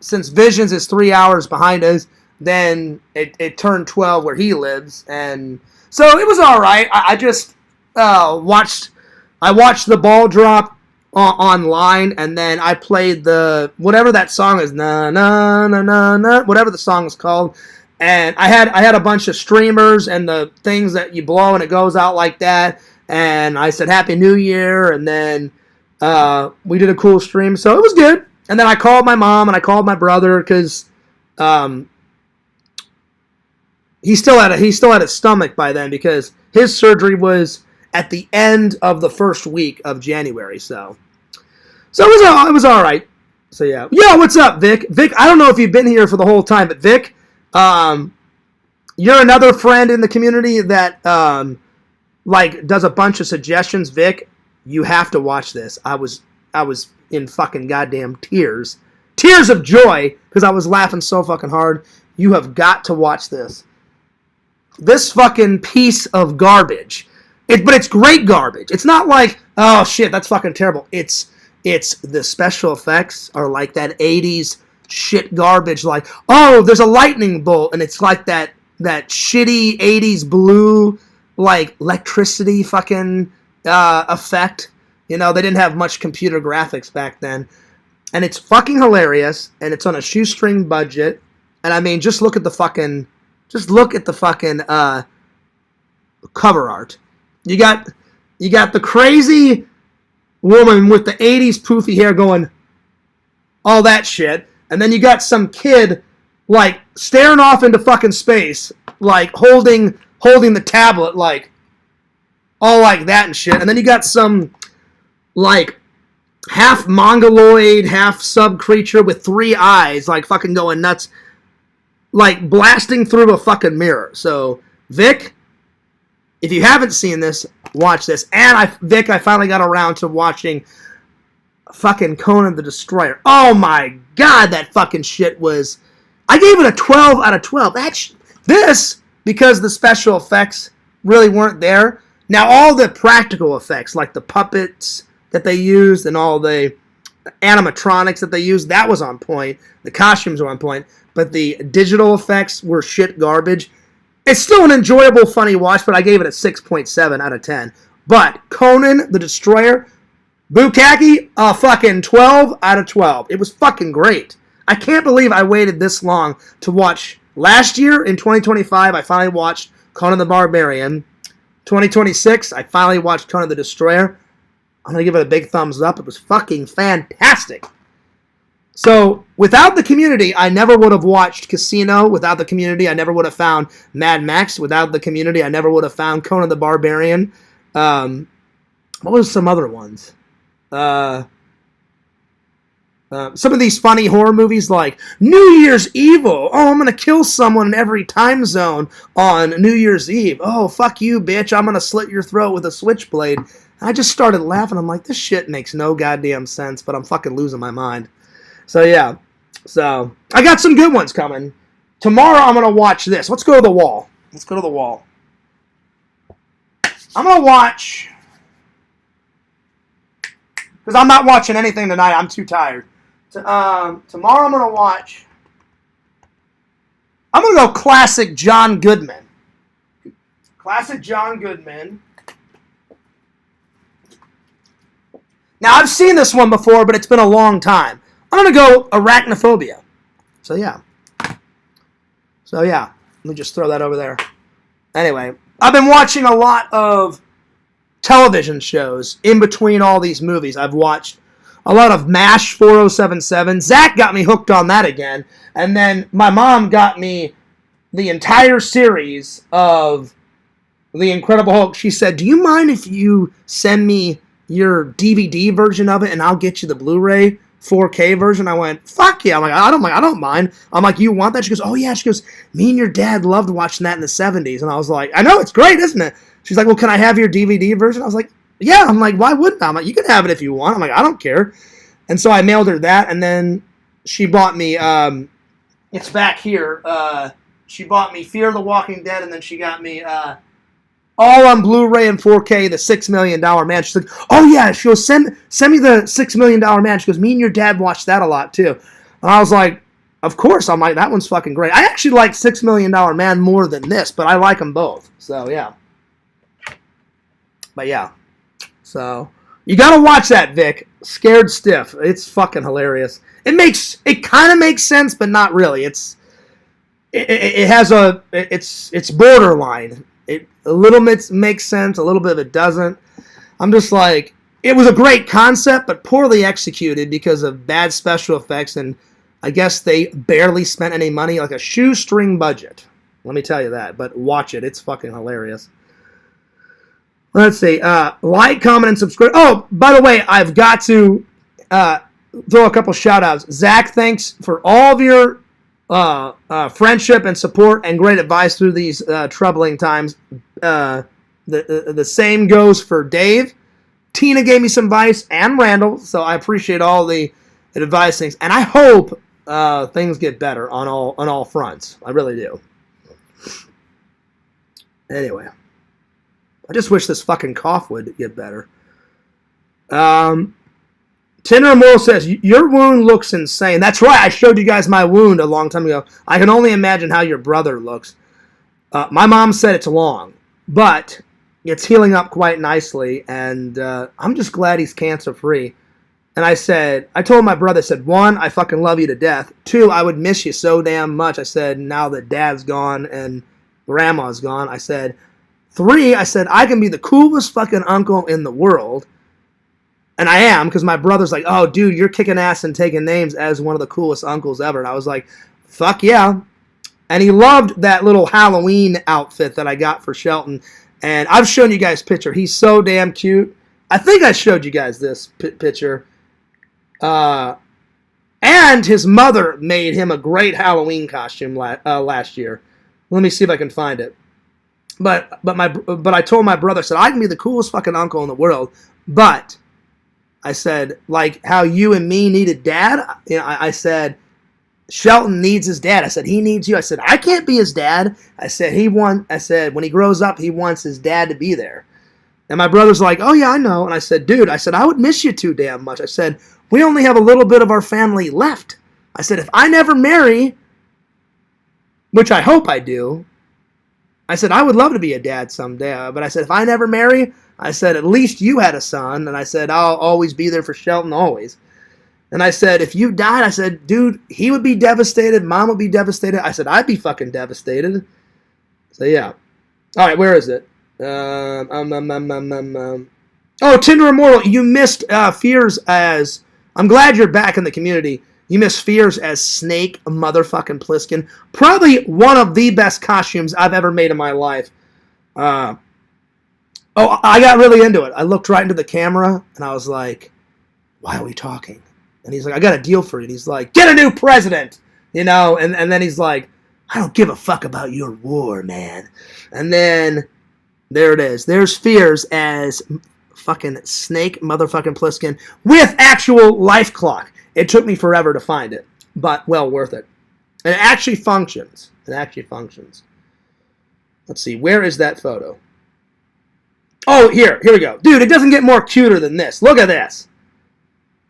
since Visions is 3 hours behind us, then it turned 12 where he lives, and so it was all right. I just watched the ball drop online, and then I played the whatever that song is, na na na na na, whatever the song is called. And I had a bunch of streamers and the things that you blow and it goes out like that. And I said Happy New Year, and then we did a cool stream, so it was good. And then I called my mom and I called my brother, because he still had his stomach by then, because his surgery was at the end of the first week of January. So it was all right. So yeah, what's up, Vic? Vic, I don't know if you've been here for the whole time, but Vic, you're another friend in the community that like does a bunch of suggestions. Vic, you have to watch this. I was in fucking goddamn tears of joy, because I was laughing so fucking hard. You have got to watch this. This fucking piece of garbage. But it's great garbage. It's not like, oh shit, that's fucking terrible. It's the special effects are like that 80s shit garbage, like, oh, there's a lightning bolt, and it's like that shitty 80s blue, like, electricity fucking effect. You know, they didn't have much computer graphics back then. And it's fucking hilarious, and it's on a shoestring budget. And I mean, just look at the fucking cover art. You got the crazy woman with the 80s poofy hair going all that shit, and then you got some kid like staring off into fucking space, like holding the tablet, like all like that and shit. And then you got some like half mongoloid, half sub creature with 3 eyes, like fucking going nuts, like blasting through a fucking mirror. So Vic, if you haven't seen this, watch this. And Vic, I finally got around to watching fucking Conan the Destroyer. Oh my god, that fucking shit was... I gave it a 12 out of 12. This, because the special effects really weren't there. Now, all the practical effects, like the puppets that they used and all the animatronics that they used, that was on point. The costumes were on point. But the digital effects were shit garbage. It's still an enjoyable, funny watch, but I gave it a 6.7 out of 10. But Conan the Destroyer, Bukkake, a fucking 12 out of 12. It was fucking great. I can't believe I waited this long to watch. Last year, in 2025, I finally watched Conan the Barbarian. 2026, I finally watched Conan the Destroyer. I'm going to give it a big thumbs up. It was fucking fantastic. So, without the community, I never would have watched Casino. Without the community, I never would have found Mad Max. Without the community, I never would have found Conan the Barbarian. What was some other ones? Some of these funny horror movies like New Year's Evil. Oh, I'm going to kill someone in every time zone on New Year's Eve. Oh, fuck you, bitch. I'm going to slit your throat with a switchblade. I just started laughing. I'm like, this shit makes no goddamn sense, but I'm fucking losing my mind. So, yeah. So, I got some good ones coming. Tomorrow, I'm going to watch this. Let's go to the wall. Let's go to the wall. I'm going to watch... Because I'm not watching anything tonight. I'm too tired. Tomorrow, I'm going to watch... I'm going to go classic John Goodman. Classic John Goodman. Now, I've seen this one before, but it's been a long time. I'm going to go Arachnophobia. So, yeah. Let me just throw that over there. Anyway, I've been watching a lot of television shows in between all these movies. I've watched a lot of MASH 4077. Zach got me hooked on that again. And then my mom got me the entire series of The Incredible Hulk. She said, do you mind if you send me your DVD version of it and I'll get you the Blu-ray 4K version? I went, fuck yeah. I'm like, I don't mind. I'm like, you want that? She goes, oh yeah. She goes, me and your dad loved watching that in the 70s. And I was like, I know, it's great, isn't it? She's like, well, can I have your DVD version? I was like, yeah. I'm like, why wouldn't I? I'm like, you can have it if you want. I'm like, I don't care. And so I mailed her that, and then she bought me, it's back here, she bought me Fear the Walking Dead, and then she got me, all on Blu-ray and 4K, the $6 Million Man. She's like, oh yeah, she goes, send me the $6 Million Man. She goes, me and your dad watched that a lot too. And I was like, of course. I'm like, that one's fucking great. I actually like $6 Million Man more than this, but I like them both. So yeah. But yeah. So, you gotta watch that, Vic. Scared Stiff. It's fucking hilarious. It kind of makes sense, but not really. It's borderline. A little bit makes sense, a little bit of it doesn't. I'm just like, it was a great concept, but poorly executed because of bad special effects, and I guess they barely spent any money, like a shoestring budget. Let me tell you that, but watch it. It's fucking hilarious. Let's see. Like, comment, and subscribe. Oh, by the way, I've got to throw a couple shout-outs. Zach, thanks for all of your friendship and support and great advice through these troubling times. The same goes for Dave. Tina gave me some advice, and Randall, so I appreciate all the advice things. And I hope things get better on all fronts. I really do. Anyway. I just wish this fucking cough would get better. Tinder Moral says, your wound looks insane. That's right, I showed you guys my wound a long time ago. I can only imagine how your brother looks. My mom said it's long, but it's healing up quite nicely, and I'm just glad he's cancer-free. And I told my brother, I said, 1, I fucking love you to death. 2, I would miss you so damn much. I said, now that Dad's gone and Grandma's gone, I said, 3, I said, I can be the coolest fucking uncle in the world. And I am, because my brother's like, oh, dude, you're kicking ass and taking names as one of the coolest uncles ever. And I was like, fuck yeah. And he loved that little Halloween outfit that I got for Shelton. And I've shown you guys a picture. He's so damn cute. I think I showed you guys this picture. And his mother made him a great Halloween costume last year. Let me see if I can find it. But I told my brother, I said, I can be the coolest fucking uncle in the world, but I said, like how you and me needed Dad, I said, Shelton needs his dad. I said, he needs you. I said, I can't be his dad. I said, when he grows up, he wants his dad to be there. And my brother's like, oh yeah, I know. And I said, dude, I would miss you too damn much. I said, we only have a little bit of our family left. I said, if I never marry, which I hope I do, I said, I would love to be a dad someday, but I said, if I never marry, I said, at least you had a son. And I said, I'll always be there for Shelton, always. And I said, if you died, I said, dude, he would be devastated. Mom would be devastated. I said, I'd be fucking devastated. So, yeah. All right, where is it? Oh, Tinder Immortal, you missed Fears as... I'm glad you're back in the community. You missed Fears as Snake motherfucking Plissken. Probably one of the best costumes I've ever made in my life. I got really into it. I looked right into the camera, and I was like, why are we talking? And he's like, I got a deal for you. And he's like, get a new president! You know, and then he's like, I don't give a fuck about your war, man. And then, there it is. There's Fears as fucking Snake motherfucking Plissken with actual life clock. It took me forever to find it, but well worth it. And it actually functions. Let's see, where is that photo? Oh, here we go. Dude, it doesn't get more cuter than this. Look at this.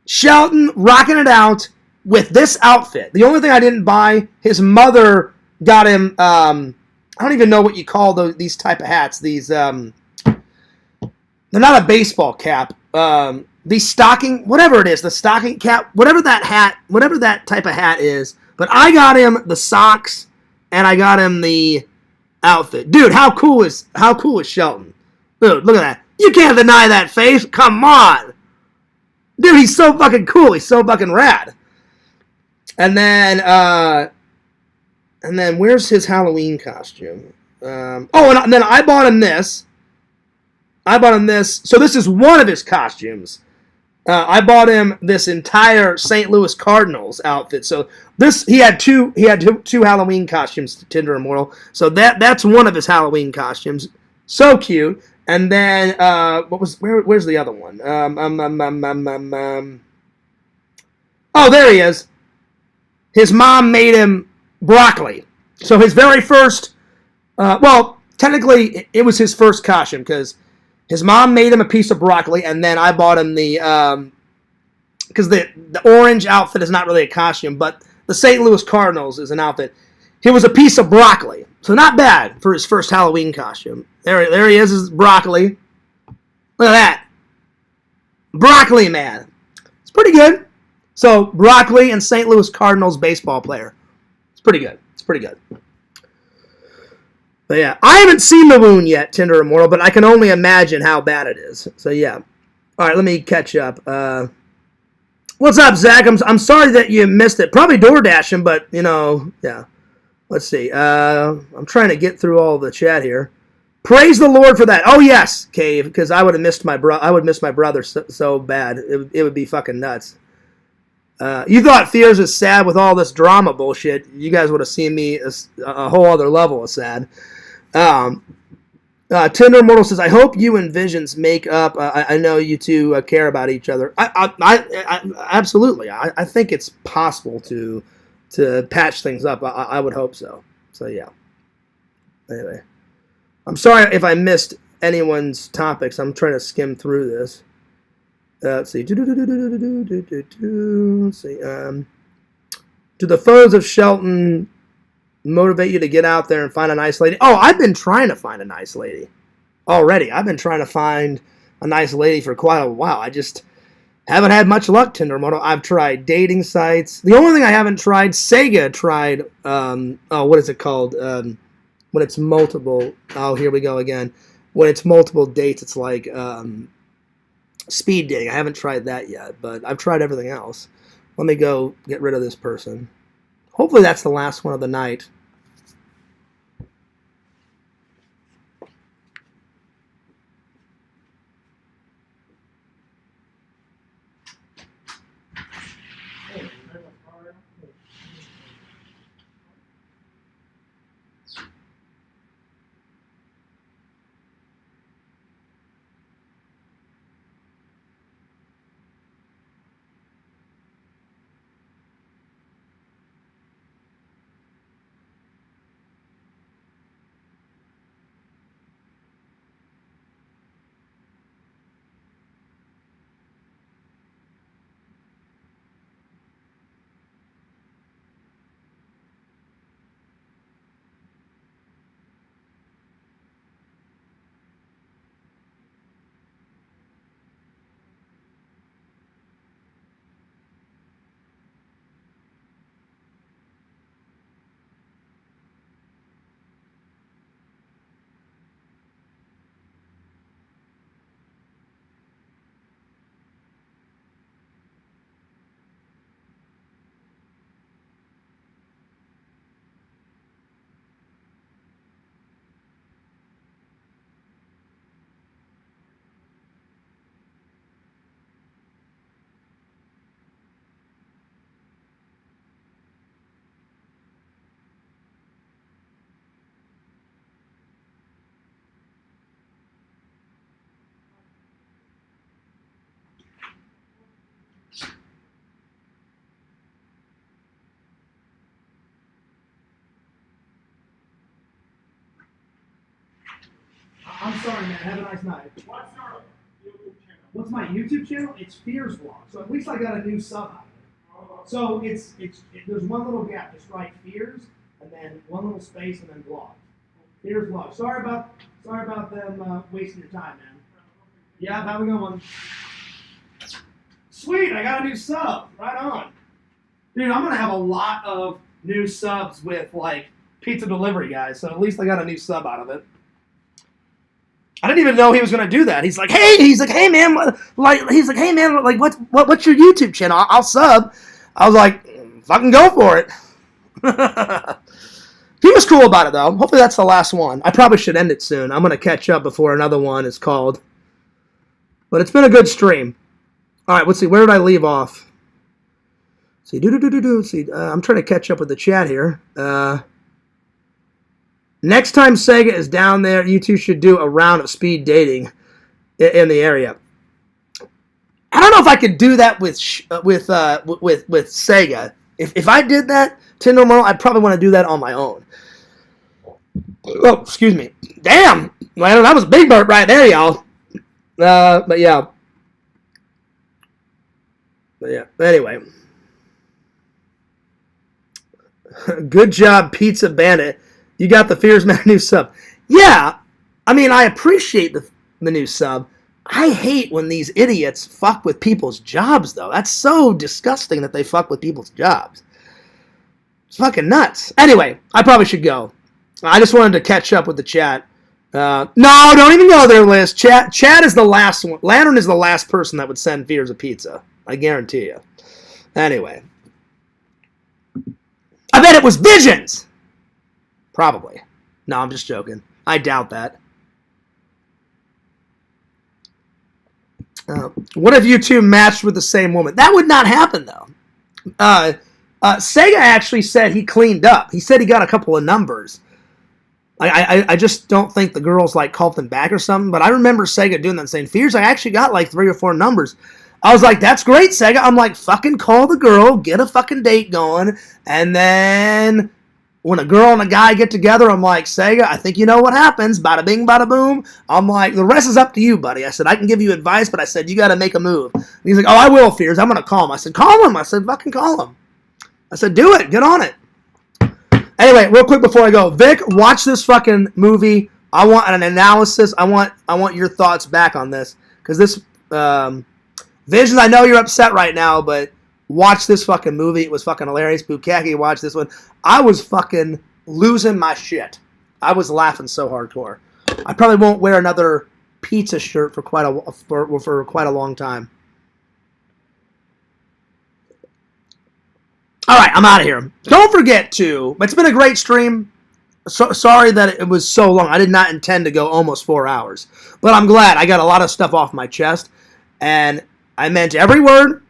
Shelton rocking it out with this outfit. The only thing I didn't buy, his mother got him, I don't even know what you call these type of hats. These, they're not a baseball cap. The stocking, whatever it is, the stocking cap, whatever that type of hat is. But I got him the socks, and I got him the outfit. Dude, how cool is Shelton? Dude, look at that. You can't deny that face. Come on. Dude, he's so fucking cool. He's so fucking rad. And then where's his Halloween costume? And then I bought him this. So this is one of his costumes. I bought him this entire St. Louis Cardinals outfit. So he had two Halloween costumes, Tinder Immortal. So that's one of his Halloween costumes. So cute. And then where's the other one? Oh, there he is. His mom made him broccoli. So his very first, technically it was his first costume because his mom made him a piece of broccoli, and then I bought him because the orange outfit is not really a costume, but the St. Louis Cardinals is an outfit. It was a piece of broccoli, so not bad for his first Halloween costume. There he is, his broccoli. Look at that. Broccoli man. It's pretty good. So, broccoli and St. Louis Cardinals baseball player. It's pretty good. But yeah, I haven't seen the wound yet, Tinder Immortal, but I can only imagine how bad it is. So yeah. All right, let me catch up. What's up, Zach? I'm sorry that you missed it. Probably door dashing, but yeah. Let's see. I'm trying to get through all the chat here. Praise the Lord for that. Oh yes, Cave, because I would have missed my brother. I would miss my brother so bad. It would be fucking nuts. You thought Fears was sad with all this drama bullshit. You guys would have seen me as a whole other level of sad. Tinder Immortal says, I hope you and Visions make up. I know you two care about each other. I absolutely. I think it's possible to patch things up. I would hope so. So, yeah. Anyway. I'm sorry if I missed anyone's topics. I'm trying to skim through this. Let's see. Let's see. Do the photos of Shelton motivate you to get out there and find a nice lady? Oh, I've been trying to find a nice lady already. I've been trying to find a nice lady for quite a while. I just haven't had much luck, Tinder Immortal. I've tried dating sites. The only thing I haven't tried, Sega tried, what is it called? When it's multiple, here we go again. When it's multiple dates, it's like speed dating. I haven't tried that yet, but I've tried everything else. Let me go get rid of this person. Hopefully that's the last one of the night. I'm sorry, man. Have a nice night. What's my YouTube channel? It's Fears Vlog. So at least I got a new sub out of it. So there's one little gap. Just write Fears and then one little space and then Vlog. Fears Vlog. Sorry about them wasting your time, man. Yeah, have a good one. Sweet, I got a new sub. Right on. Dude, I'm gonna have a lot of new subs with like pizza delivery guys. So at least I got a new sub out of it. I didn't even know he was gonna do that. He's like, hey man, what's your YouTube channel? I'll sub. I was like, fucking go for it. He was cool about it though. Hopefully that's the last one. I probably should end it soon. I'm gonna catch up before another one is called. But it's been a good stream. All right, let's see. Where did I leave off? Let's see, I'm trying to catch up with the chat here. Next time Sega is down there, you two should do a round of speed dating in the area. I don't know if I could do that with Sega. If I did that, Tinder Mo, I'd probably want to do that on my own. Oh, excuse me. Damn, well, that was a big burp right there, y'all. But yeah. Anyway. Good job, Pizza Bandit. You got the Fears Man new sub. Yeah, I mean, I appreciate the new sub. I hate when these idiots fuck with people's jobs, though. That's so disgusting that they fuck with people's jobs. It's fucking nuts. Anyway, I probably should go. I just wanted to catch up with the chat. No, don't even go there, Liz. Chat is the last one. Lantern is the last person that would send Fears a pizza. I guarantee you. Anyway. I bet it was Visions! Probably. No, I'm just joking. I doubt that. What if you two matched with the same woman? That would not happen, though. Sega actually said he cleaned up. He said he got a couple of numbers. I just don't think the girls like called him back or something, but I remember Sega doing that, saying, Fears, I actually got like 3 or 4 numbers. I was like, that's great, Sega. I'm like, fucking call the girl, get a fucking date going, and then when a girl and a guy get together, I'm like, Sega, I think you know what happens. Bada bing, bada boom. I'm like, the rest is up to you, buddy. I said, I can give you advice, but I said, you got to make a move. And he's like, oh, I will, Fears. I'm going to call him. I said, call him. I said, fucking call him. I said, do it. Get on it. Anyway, real quick before I go, Vic, watch this fucking movie. I want an analysis. I want your thoughts back on this, because this Visions, I know you're upset right now, but watch this fucking movie. It was fucking hilarious. Bukaki, watch this one. I was fucking losing my shit. I was laughing so hardcore. I probably won't wear another pizza shirt for quite a long time. All right, I'm out of here. Don't forget to. It's been a great stream. Sorry that it was so long. I did not intend to go almost 4 hours, but I'm glad I got a lot of stuff off my chest, and I meant every word,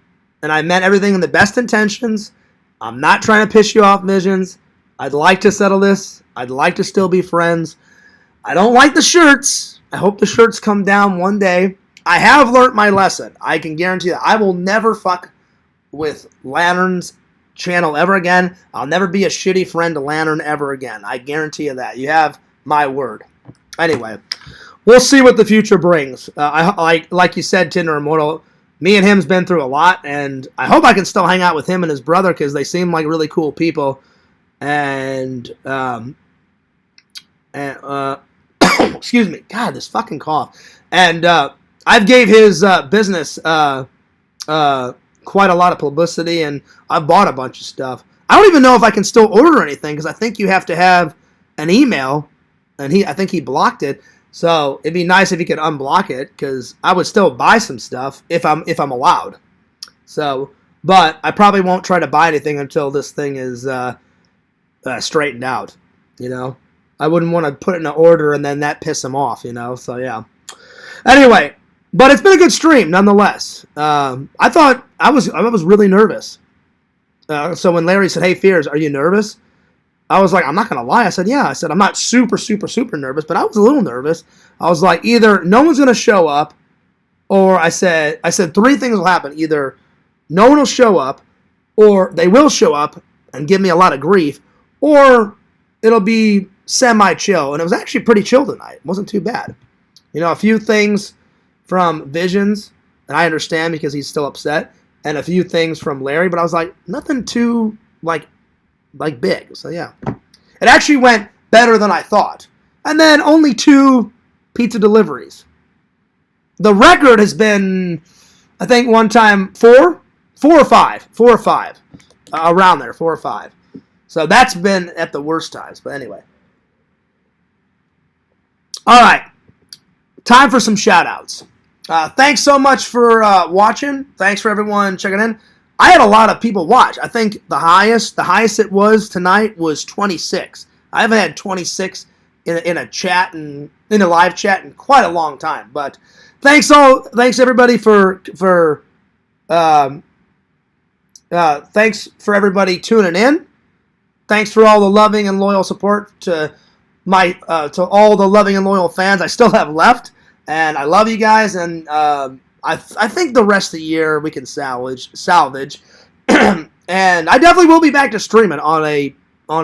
and I meant everything in the best intentions. I'm not trying to piss you off, Visions. I'd like to settle this. I'd like to still be friends. I don't like the shirts. I hope the shirts come down one day. I have learned my lesson. I can guarantee that. I will never fuck with Lantern's channel ever again. I'll never be a shitty friend to Lantern ever again. I guarantee you that. You have my word. Anyway, we'll see what the future brings. Like you said, Tinder Immortal, me and him's been through a lot, and I hope I can still hang out with him and his brother, because they seem like really cool people. And excuse me, God, this fucking cough. And I've gave his business quite a lot of publicity, and I've bought a bunch of stuff. I don't even know if I can still order anything, because I think you have to have an email, and I think he blocked it. So it'd be nice if he could unblock it, because I would still buy some stuff if I'm allowed. So, but I probably won't try to buy anything until this thing is straightened out. You know, I wouldn't want to put it in an order and then that piss him off. You know, so yeah. Anyway, but it's been a good stream nonetheless. I thought I was really nervous. So when Larry said, "Hey, Fears, are you nervous?" I was like, I'm not going to lie. I said, yeah. I said, I'm not super, super, super nervous, but I was a little nervous. I was like, either no one's going to show up, or I said 3 things will happen. Either no one will show up, or they will show up and give me a lot of grief, or it'll be semi-chill. And it was actually pretty chill tonight. It wasn't too bad. You know, a few things from Visions, and I understand because he's still upset, and a few things from Larry, but I was like, nothing too, like big. So, yeah. It actually went better than I thought. And then only 2 pizza deliveries. The record has been, I think, one time 4 or 5. Around there, 4 or 5. So that's been at the worst times. But anyway. All right. Time for some shout-outs. Thanks so much for watching. Thanks for everyone checking in. I had a lot of people watch. I think the highest it was tonight was 26. I haven't had 26 in a chat and in a live chat in quite a long time. But thanks everybody thanks for everybody tuning in. Thanks for all the loving and loyal support to all the loving and loyal fans I still have left. And I love you guys, and I think the rest of the year we can salvage. And I definitely will be back to streaming on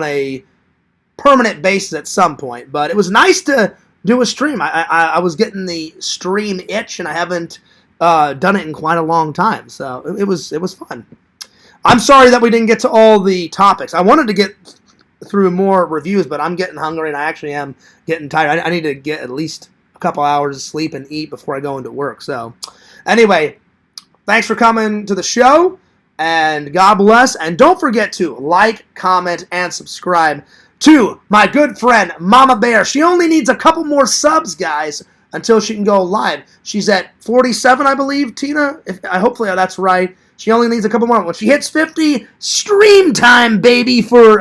a permanent basis at some point. But it was nice to do a stream. I was getting the stream itch, and I haven't done it in quite a long time. So it was fun. I'm sorry that we didn't get to all the topics. I wanted to get through more reviews, but I'm getting hungry, and I actually am getting tired. I need to get at least a couple hours of sleep and eat before I go into work. So anyway, thanks for coming to the show, and God bless. And don't forget to like, comment, and subscribe to my good friend Mama Bear. She only needs a couple more subs, guys, until she can go live. She's at 47, I believe, Tina. Hopefully that's right. She only needs a couple more. When she hits 50, stream time, baby, for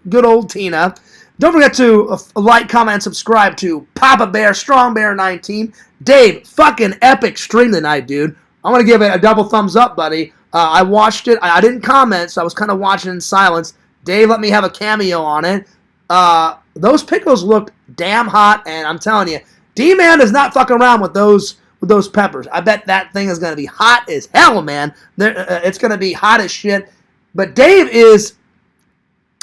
good old Tina. Don't forget to like, comment, and subscribe to Papa Bear, Strong Bear 19. Dave, fucking epic stream tonight, dude. I'm going to give it a double thumbs up, buddy. I watched it. I didn't comment, so I was kind of watching in silence. Dave let me have a cameo on it. Those pickles looked damn hot, and I'm telling you, D-Man is not fucking around with those peppers. I bet that thing is going to be hot as hell, man. It's going to be hot as shit. But Dave is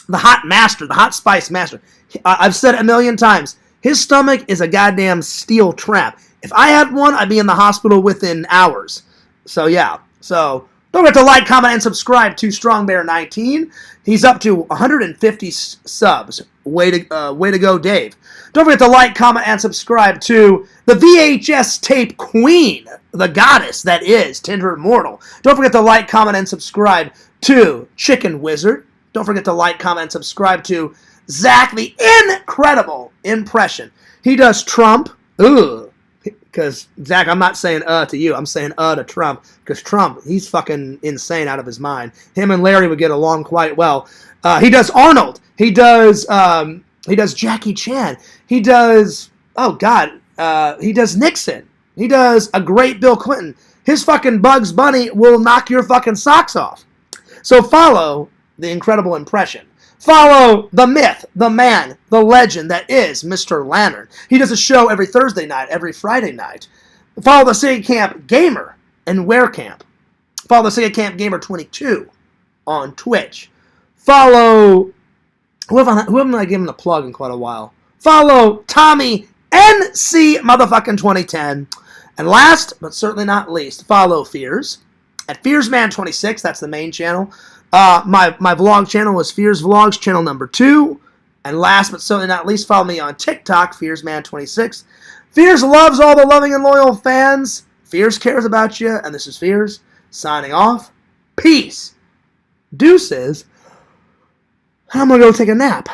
the hot master, the hot spice master. I've said it a million times. His stomach is a goddamn steel trap. If I had one, I'd be in the hospital within hours. So, yeah. So, don't forget to like, comment, and subscribe to Strong Bear 19. He's up to 150 subs. Way to go, Dave. Don't forget to like, comment, and subscribe to the VHS tape queen, the goddess that is Tinder Immortal. Don't forget to like, comment, and subscribe to Chicken Wizard. Don't forget to like, comment, and subscribe to Zach, the incredible impression. He does Trump. Ugh. Because, Zach, I'm not saying to you. I'm saying to Trump. Because Trump, he's fucking insane out of his mind. Him and Larry would get along quite well. He does Arnold. He does Jackie Chan. He does, he does Nixon. He does a great Bill Clinton. His fucking Bugs Bunny will knock your fucking socks off. So follow the incredible impression. Follow the myth, the man, the legend that is Mr. Lantern. He does a show every Thursday night, every Friday night. Follow the Sega Camp Gamer and Wear Camp. Follow the Sega Camp Gamer 22 on Twitch. Follow, who haven't I given a plug in quite a while? Follow Tommy NC motherfucking 2010. And last, but certainly not least, follow Fears at FearsMan26. That's the main channel. My vlog channel is Fears Vlogs, channel number 2. And last but certainly not least, follow me on TikTok, FearsMan26. Fears loves all the loving and loyal fans. Fears cares about you. And this is Fears signing off. Peace. Deuces. I'm going to go take a nap.